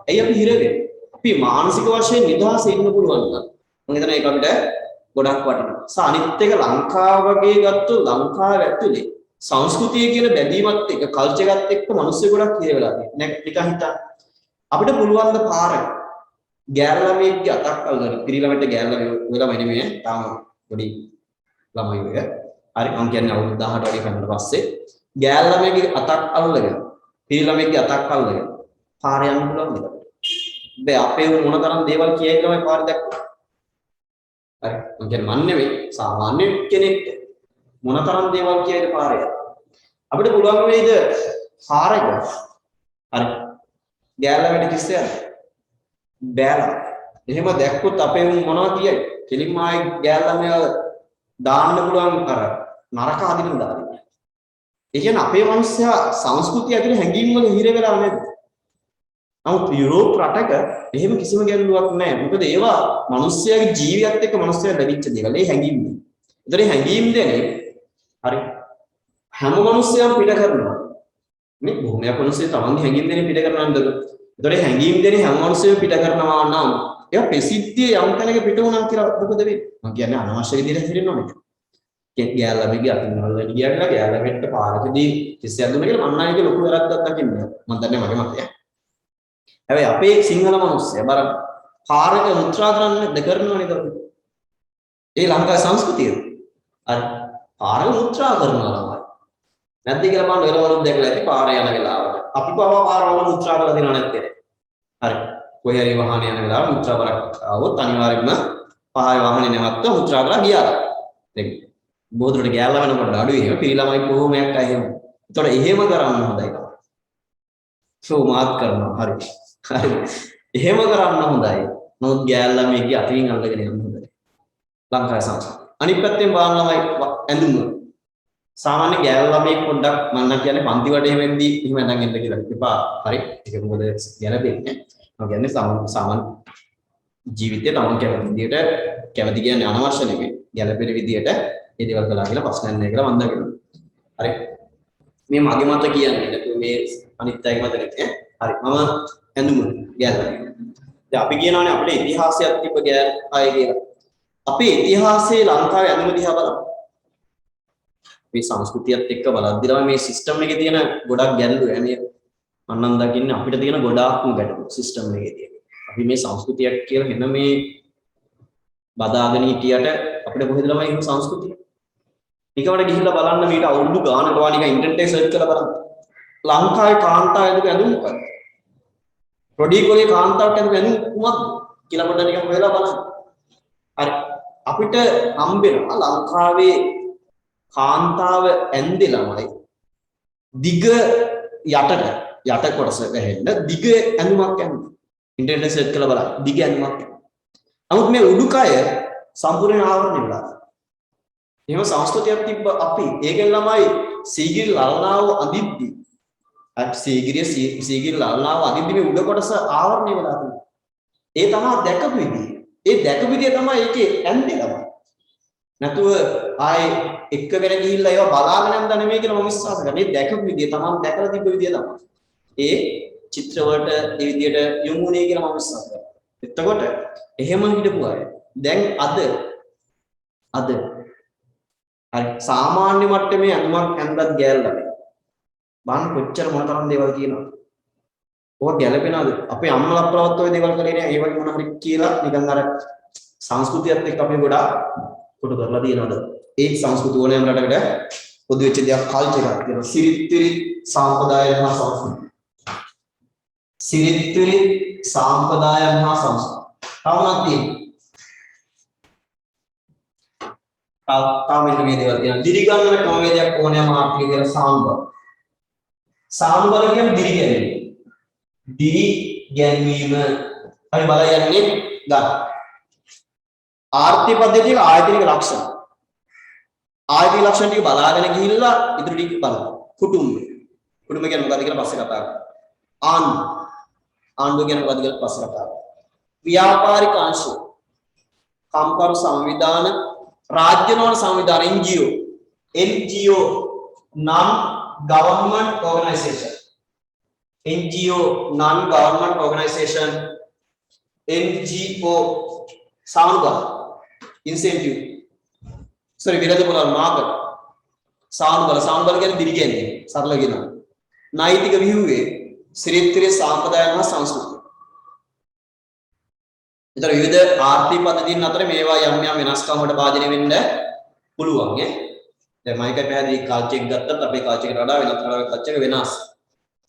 ඇයි අපි හිර වෙන්නේ? අපි මානසික වශයෙන් නිදහස ඉන්න පුළුවන් නම් මම හිතනවා ඒක අපිට ගොඩක් වටිනවා. අනිත් එක ලංකාව වගේ ගත්තොත් ලංකාව ඇතුලේ සංස්කෘතිය කියන බැඳීමත් එක්ක කල්චර් එකත් එක්ක මිනිස්සු ගොඩක් හිර වෙලා තියෙනවා. නිකන් හිතන්න. අපිට පුළුවන් ද පාර ගෑල් ළමයෙක්ගේ අතක් අල්ලගෙන පිරි ළමයට ගෑල් ළමයි නෙමෙයි තාම පොඩි ළමයි වෙක. හරි මම කියන්නේ අවුරුදු 18 වගේ කනට පස්සේ ගෑල් ළමයෙක්ගේ අතක් අල්ලගෙන පිරි ළමයෙක්ගේ අතක් අල්ලගෙන පාර යන්න පුළුවන් නේද? බෑ අපේ මොන තරම් දේවල් කියයි ළමයි පාර දැක්කා. හරි මම කියන්නේ මන් නෙවෙයි සාමාන්‍ය කෙනෙක්ට මොන තරම් දේවල් කියයිද පාරේ අපිට පුළුවන් වේද පාරේ හරි ගෑල්ලමෙට කිස්සේ බෑලා එහෙම දැක්කොත් අපේ මොනවා කියයි කෙලින්ම ආයි ගෑල්ලම දාන්න පුළුවන් අර නරක අදින්න දාන්නේ ඒ කියන්නේ අපේ මිනිස්සයා සංස්කෘතිය ඇතුලේ හැංගීම් වල හිර වෙලා නැද්ද නමුත් යුරෝප් රටක එහෙම කිසිම ගැටලුවක් නැහැ මොකද ඒවා මිනිස්සයාගේ ජීවිතයත් එක්ක මිනිස්සයා ලැබිච්ච දේවල් ඒ හැංගීම් නේ ඒතරේ හැංගීම් දෙන්නේ හරි හැම මිනිස්සයම පිට කරනවා නේ බොහොමයක් මිනිස්සු තමන්ගේ හැංගීම් දෙන්නේ පිට කරනවා නේද ඒතරේ හැංගීම් දෙන්නේ හැම මිනිස්සෙම පිට කරනවා නම් ඒක ප්‍රසිද්ධිය යම් තැනක පිට වුණා කියලා මොකද වෙන්නේ මම කියන්නේ අනවශ්‍ය විදිහට හිරෙන්නේ නැහැ ගෑල්ලමගේ අතින් වලට ගියා කියලා ගෑල්ලමෙක්ට පාරකදී කිස්සයක් දුන්නා කියලා මං ආයේ ලොකු වැරද්දක් දකින්නේ මම දන්නේ මගේ මතය හැබැයි අපේ සිංහල මිනිස්සු බර පාරක මුත්‍රා කරන්නේ දෙකරනවනේ ඒක ඒ ලංකාවේ සංස්කෘතිය හරි පාරක මුත්‍රා කරනවා ළමයි නැද්ද කියලා මම වෙලවලුත් දැකලා ඇති පාරේ යන වෙලාවට අපි පවා පාරවල මුත්‍රා කරලා දෙනව නැත්තේ හරි කොහේ හරි වාහනේ යන වෙලාවට මුත්‍රා බරක් ආවොත් අනිවාර්යයෙන්ම පහේ වාහනේ නැවත්ත මුත්‍රා කරලා ගියා දැන් බෝධුරට ගෑල්ලා වෙනකොට අඩුයි එහෙම පිරි ළමයි කොහොමයක් එහෙම ඒතකොට එහෙම කරන්න හොඳයි සෝ මාත් කරනවා හරි හරි එහෙම කරන්න හොඳයි නමුත් ගෑල්ලා මේකේ අතින් අල්ලගෙන යන්න හොඳයි ලංකාවේ සංස්කෘතිය අනිත් පැත්තෙන් බාන ළමයි ඇඳුම් සාමාන්‍ය ගෑල්ලා මේ පොඩ්ඩක් මම කියන්නේ පන්ති වටේ වෙද්දී එහෙම ඇඳන් එන්න කියලා එපා හරි ඒක මොකද ගැලපෙන්නේ මම කියන්නේ සාමාන්‍ය ජීවිතේ තමන් කැමති විදියට කැමති කියන්නේ අනවශ්‍ය නෙවෙයි ගැලපෙන විදියට ඒ දේවල් කළා කියලා ප්‍රශ්නයක් නැහැ කියලා මම දකිනවා හරි මේ මගේ මත කියන්නේ නැතුව මේ අනිත් අයගේ මත නෙවෙයි හරි මම ඇඳුම ගෑල්ලා දැන් අපි කියනවානේ අපේ ඉතිහාසයක් තිබ්බ ගෑල් අය කියලා අපේ ඉතිහාසයේ ලංකාවේ ඇඳුම දිහා බලන්න මේ සංස්කෘතියත් එක්ක බලද්දී මේ සිස්ටම් එකේ තියෙන ගොඩක් ගැටලු එන්නේ මම නම් දකින්නේ අපිට තියෙන ගොඩාක්ම ගැටලු සිස්ටම් එකේ තියෙන අපි මේ සංස්කෘතියක් කියලා වෙන මේ බදාගෙන හිටියට අපිට කොහෙද ළමයි මේ සංස්කෘතිය නිකමට ගිහිල්ලා බලන්න මේක අවුරුදු ගානක වානික ඉන්ටර්නෙට් එකේ සර්ච් කරලා බලන්න ලංකාවේ කාන්තාවේද ඇඳුම් මොකක්ද පොඩි කොලේ කාන්තාවට ඇඳුම් කුමක්ද කියලා පොඩ්ඩක් නිකන් හොයලා බලන්න හරි අපිට හම්බෙනවා ලංකාවේ කාන්තාව ඇඳේ ළමයි දිග යට කොටස ගහෙන්න දිග ඇඳුමක් ඇඳ ඉන්ටර්නෙට් සර්ච් කරලා බලන්න දිග ඇඳුමක් නමුත් මේ උඩුකය සම්පූර්ණ ආවරණය වෙලා එහෙම සංස්කෘතියක් තිබ්බ අපි ඒකෙන් ළමයි සීගිරි ලලනාව අඳිද්දි සීගිරි ලලනාව අඳිද්දි මේ උඩ කොටස ආවරණය වෙලා තියෙනවා. ඒ තමයි දැකපු විදිය. ඒ දැකපු විදිය තමයි ඒකේ ඇන්දේ තමයි. නැතුව ආයේ එක්කගෙන ගිහිල්ලා ඒවා බලාගෙන යන්න නෙමෙයි කියලා මම විශ්වාස කරනවා. මේ දැකපු විදිය තමයි දැකලා තිබ්බ විදිය තමයි. ඒ චිත්‍ර වලට ඒ විදියට යොමු වුණේ කියලා මම විශ්වාස කරනවා. එතකොට එහෙම හිටපු අය දැන් අද හරි සාමාන්‍ය මට්ටමේ අනුමක් ඇඳත් ගෑල්ලා බලන්න කොච්චර මොන තරම් දේවල් කියනවද. ඔය ගැළපෙනවද? අපේ අම්මලා අප්‍රවත් ඔය දේවල් කරේ නෑ. ඒ වගේ මොන හරි කියලා නිකන් අර සංස්කෘතියත් එක්ක අපි ගොඩාක් කොට කරලා තියෙනවද? ඒ සංස්කෘතිය ඕනෑම රටකට පොදු වෙච්ච දෙයක් කල්චර් එකක් තියෙනවා. සිරිත්විරි සාම්ප්‍රදායයන් හා සංස්කෘතිය. සිරිත්විරි සාම්ප්‍රදායයන් හා සංස්කෘතිය. තවමත් තියෙනවා. තාමෙන්න මේ දේවල් තියෙනවා. දිරිගන්නන ක්‍රමවේදයක් ඕනෑම ආර්ථික කියලා සාම්බර. සාම්බර කියන්නේ දිරිගැනීම. දිරි ගැන්වීම අපි බලයන්නේ ගන්න. ආර්ථික පද්ධතියක ආයතනික ලක්ෂණ. ආයතනික ලක්ෂණ ටික බලාගෙන ගිහිල්ලා ඉදිරි ටික බලන්න. කුටුම්බ. කුටුම්බ කියන්නේ මොකක්ද කියලා පස්සේ කතා කරමු. ආණ්ඩුව කියන්නේ මොකක්ද කියලා පස්සේ කතා කරමු. ව්‍යාපාරික අංශ. කම්කරු සංවිධාන රාජ්‍ය නොවන සංවිධාන NGO non government organization NGO non government organization NGO සානුගත incentive විරෝධ පුරවන මාර්ග සානුගත කියන්නේ දිරිගැන්වීම සරල කියනවා. නෛතික විහුවේ සිරිත්විරි සාම්ප්‍රදායන් හා සංස්කෘතිය. ඒතර විවිධ ආර්ථික පද්ධතීන් අතර මේවා යම් යම් වෙනස්කම් වලට භාජනය වෙන්න පුළුවන් ඈ. දැන් මම එක පැහැදිලි කල්චර් එක ගත්තත් අපේ කල්චර් එකට වඩා වෙනත් රටවල කල්චර් එක වෙනස්.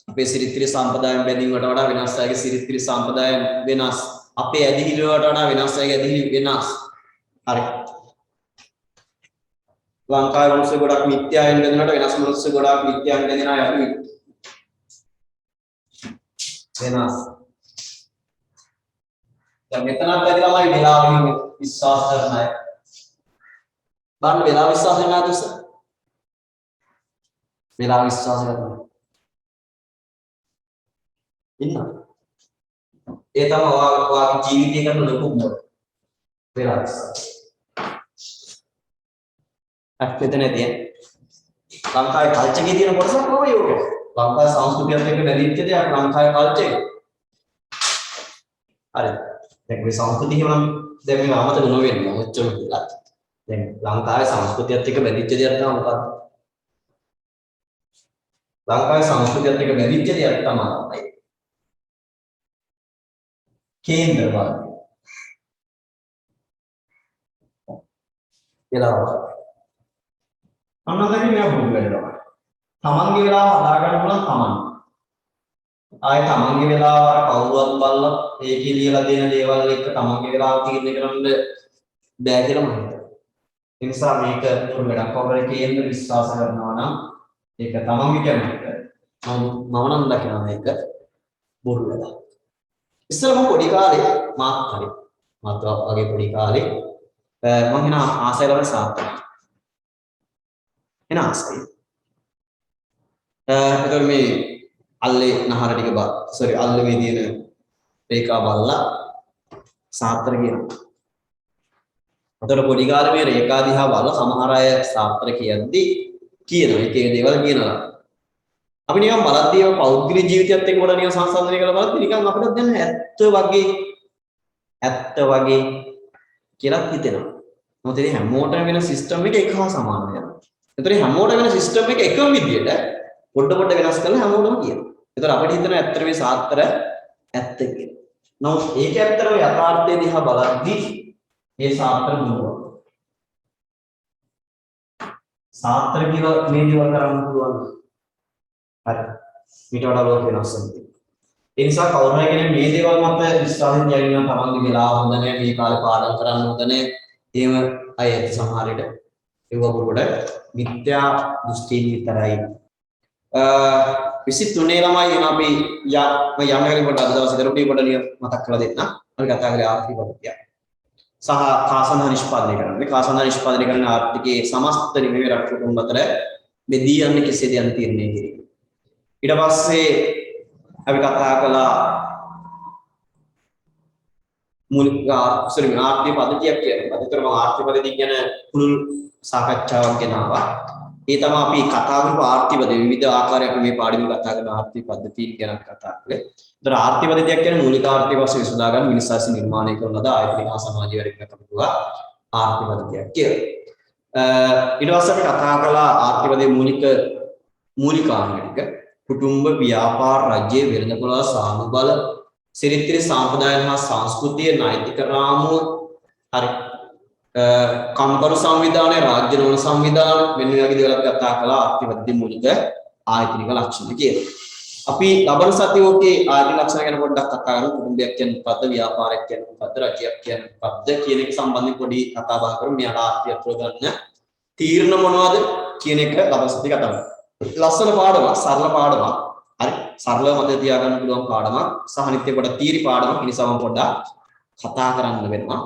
අපේ සිරිත්විරි සාම්ප්‍රදායන් බැඳීම් වලට වඩා වෙනස් අයගේ සිරිත්විරි සාම්ප්‍රදායන් වෙනස්. අපේ ඇදිහිලි වලට වඩා වෙනස් අයගේ ඇදිහිලි වෙනස්. හරි. ලංකාවේ මිනිස්සු ගොඩක් මිත්‍යාවෙන් බැඳුනට වෙනස් මිනිස්සු ගොඩක් මිත්‍යාවෙන් බැඳෙන අය අපි වෙනස්. දැන් මෙතනත් ඇදලාමයි වෙලාවෙම විශ්වාස කරන අය. බලන්න වෙලාව විශ්වාස කරන අය දුස්ස. වෙලාව විශ්වාස කරනවා. ඉන්න. ඒ තමයි ඔයාගේ ජීවිතය කරන ලොකු මොකද? වෙලාව විශ්වාස. මෙතන තියෙන ලංකාවේ කල්චර් එකේ තියෙන කොටසක් කොහොමද යෝග? ලංකාවේ සංස්කෘතියත් එක්ක බැඳිච්ච දෙයක් ලංකාවේ කල්චර් එක. හරි. දැන් මේ සංස්කෘතිය කියනවා දැන් මේ අමතක නොවෙන්න ඔච්චර කියලා. දැන් ලංකාවේ සංස්කෘතියත් එක්ක බැඳිච්ච දෙයක් තමයි මොකක්ද? ලංකාවේ සංස්කෘතියත් එක්ක බැඳිච්ච දෙයක් තමයි කේන්ද්‍රවාදය. වෙලාව. අන්නතරින් මෙයා බුදු වෙනවා. තමන්ගේ වෙලාව හදා ගන්න පුළුවන් තමන්. ආයේ තමන්ගේ වෙලාව අර කවුරුවත් බලලා ඒකේ ලියලා දෙන දේවල් එක්ක තමන්ගේ වෙලාව තීරණය කරන්න බෑ කියලා මම හිතනවා. ඒ නිසා මේක ගොඩක් ඔබේ කේන්ද්‍ර විශ්වාස කරනවා නම් ඒක තමන්ගේ කැමැත්ත. මම නම් දකිනවා මේක බොරු වෙලා. ඉස්සර මම පොඩි කාලේ මාත් වගේ පොඩි කාලේ මම එන ආසයි ළමයි සාර්ථක. එන ආසයි. ඒතර මේ අල්ලේ නහර ටික අල්ලේ මේ තියෙන රේඛා බලලා සාත්‍ර කියනවා. ඒතර පොඩි කාලේ මේ රේඛා දිහා බලලා සමහර අය සාත්‍ර කියද්දී කියනවා එක එක දේවල් කියනවා. අපි නිකන් බලද්දී ඒ පෞද්ගලික ජීවිතයත් එක්ක පොඩ නිකන් සංසන්දනය කරලා බලද්දී නිකන් අපිට දැන් ඇත්ත වගේ කියලා හිතෙනවා. මොකද මේ හැමෝටම වෙන සිස්ටම් එක එක හා සමාන වෙනවා. ඒතර හැමෝටම වෙන සිස්ටම් එක එකම විදියට පොඩ වෙනස් කරලා හැමෝටම කියනවා. ඒතර අපිට හිතෙනවා ඇත්තට මේ සාත්‍ර ඇත්ත කියලා. නමුත් ඒක ඇත්තටම යථාර්ථය දිහා බලද්දී මේ සාත්‍ර දුන්නා. සාත්‍ර කියලා මේ දේවල් කරන්න පුළුවන්. හරි. ඊට වඩා ලෝක වෙනස් වෙනවා. ඒ නිසා කවුරු හරි කෙනෙක් මේ දේවල් මත විශ්වාසයෙන් යනවා තමන්ගේ වෙලාව හොඳ නැහැ මේ කාලේ පාඩම් කරන්න හොඳ නැහැ. එහෙම අය ඇති සමහර විට ඒව වලට මිත්‍යා දෘෂ්ටි විතරයි. 23 ළමයි එන අපි යම් යම් පොඩ අද දවසේ දරුටි පොඩ මතක් කරලා දෙන්න. අපි කතා කරේ ආර්ථික පද්ධතිය. සහ කාසඳහා නිෂ්පාදනය කරන්නේ. කාසඳහා නිෂ්පාදනය කරන ආර්ථිකයේ සමස්ත නිමේ රට කුටුම්බ අතර බෙදී යන්නේ කෙසේද යන තීරණය කිරීම. ඊට පස්සේ අපි කතා කළා මූලික ආර්ථික පද්ධතියක් කියනවා. ඒතර මම ආර්ථික පද්ධතිය ගැන පුළුල් සාකච්ඡාවක් ගෙනාවා. ඒ තමයි අපි කතා කරපු ආර්ථික පද්ධතිය විවිධ ආකාරයක මේ පාඩමේ කතා කරන ආර්ථික පද්ධතිය ගැන කතා කරේ. ඒතර ආර්ථික පද්ධතියක් කියන්නේ මූලික ආර්ථික වශයෙන් විසඳා ගන්න මිනිසා විසින් නිර්මාණය කරන ලද ආයතනික හා සමාජීය වර්ගයකට අපිටුවා ආර්ථික පද්ධතියක් කියලා. ඊට පස්සේ අපි කතා කළා ආර්ථික පද්ධතියේ මූලිකාංග ටික කුටුම්බ ව්‍යාපාර රාජ්‍ය වෙළඳපොළ සාමුබල සිරිත්‍රි සාම්ප්‍රදායන් හා සංස්කෘතිය නෛතික රාමුව හරි කම්කරු සංවිධානය රාජ්‍ය නොවන සංවිධාන මෙන්න මේ වගේ දේවල් අපි කතා කළා ආර්ථික පද්ධතියේ මූලික ආයතනික ලක්ෂණ කියලා. අපි ලබන සතියෝකේ ආයතන ලක්ෂණ ගැන පොඩ්ඩක් කතා කරමු. කුටුම්බයක් කියන්නේ මොකද්ද? ව්‍යාපාරයක් කියන්නේ මොකද්ද? රාජ්‍යයක් කියන්නේ මොකද්ද කියන එක සම්බන්ධයෙන් පොඩි කතා බහ කරමු. මෙයාට ආර්ථිකය තුළ ගන්න තීරණ මොනවද කියන එක ලබන සතිය කතා කරමු. ලස්සන පාඩමක්, සරල පාඩමක්. හරි. සරලව මතක තියාගන්න පුළුවන් පාඩමක්. සහ අනිත් ඒකට තීරි පාඩමක්. ඒ නිසා මම පොඩ්ඩක් කතා කරන්න වෙනවා.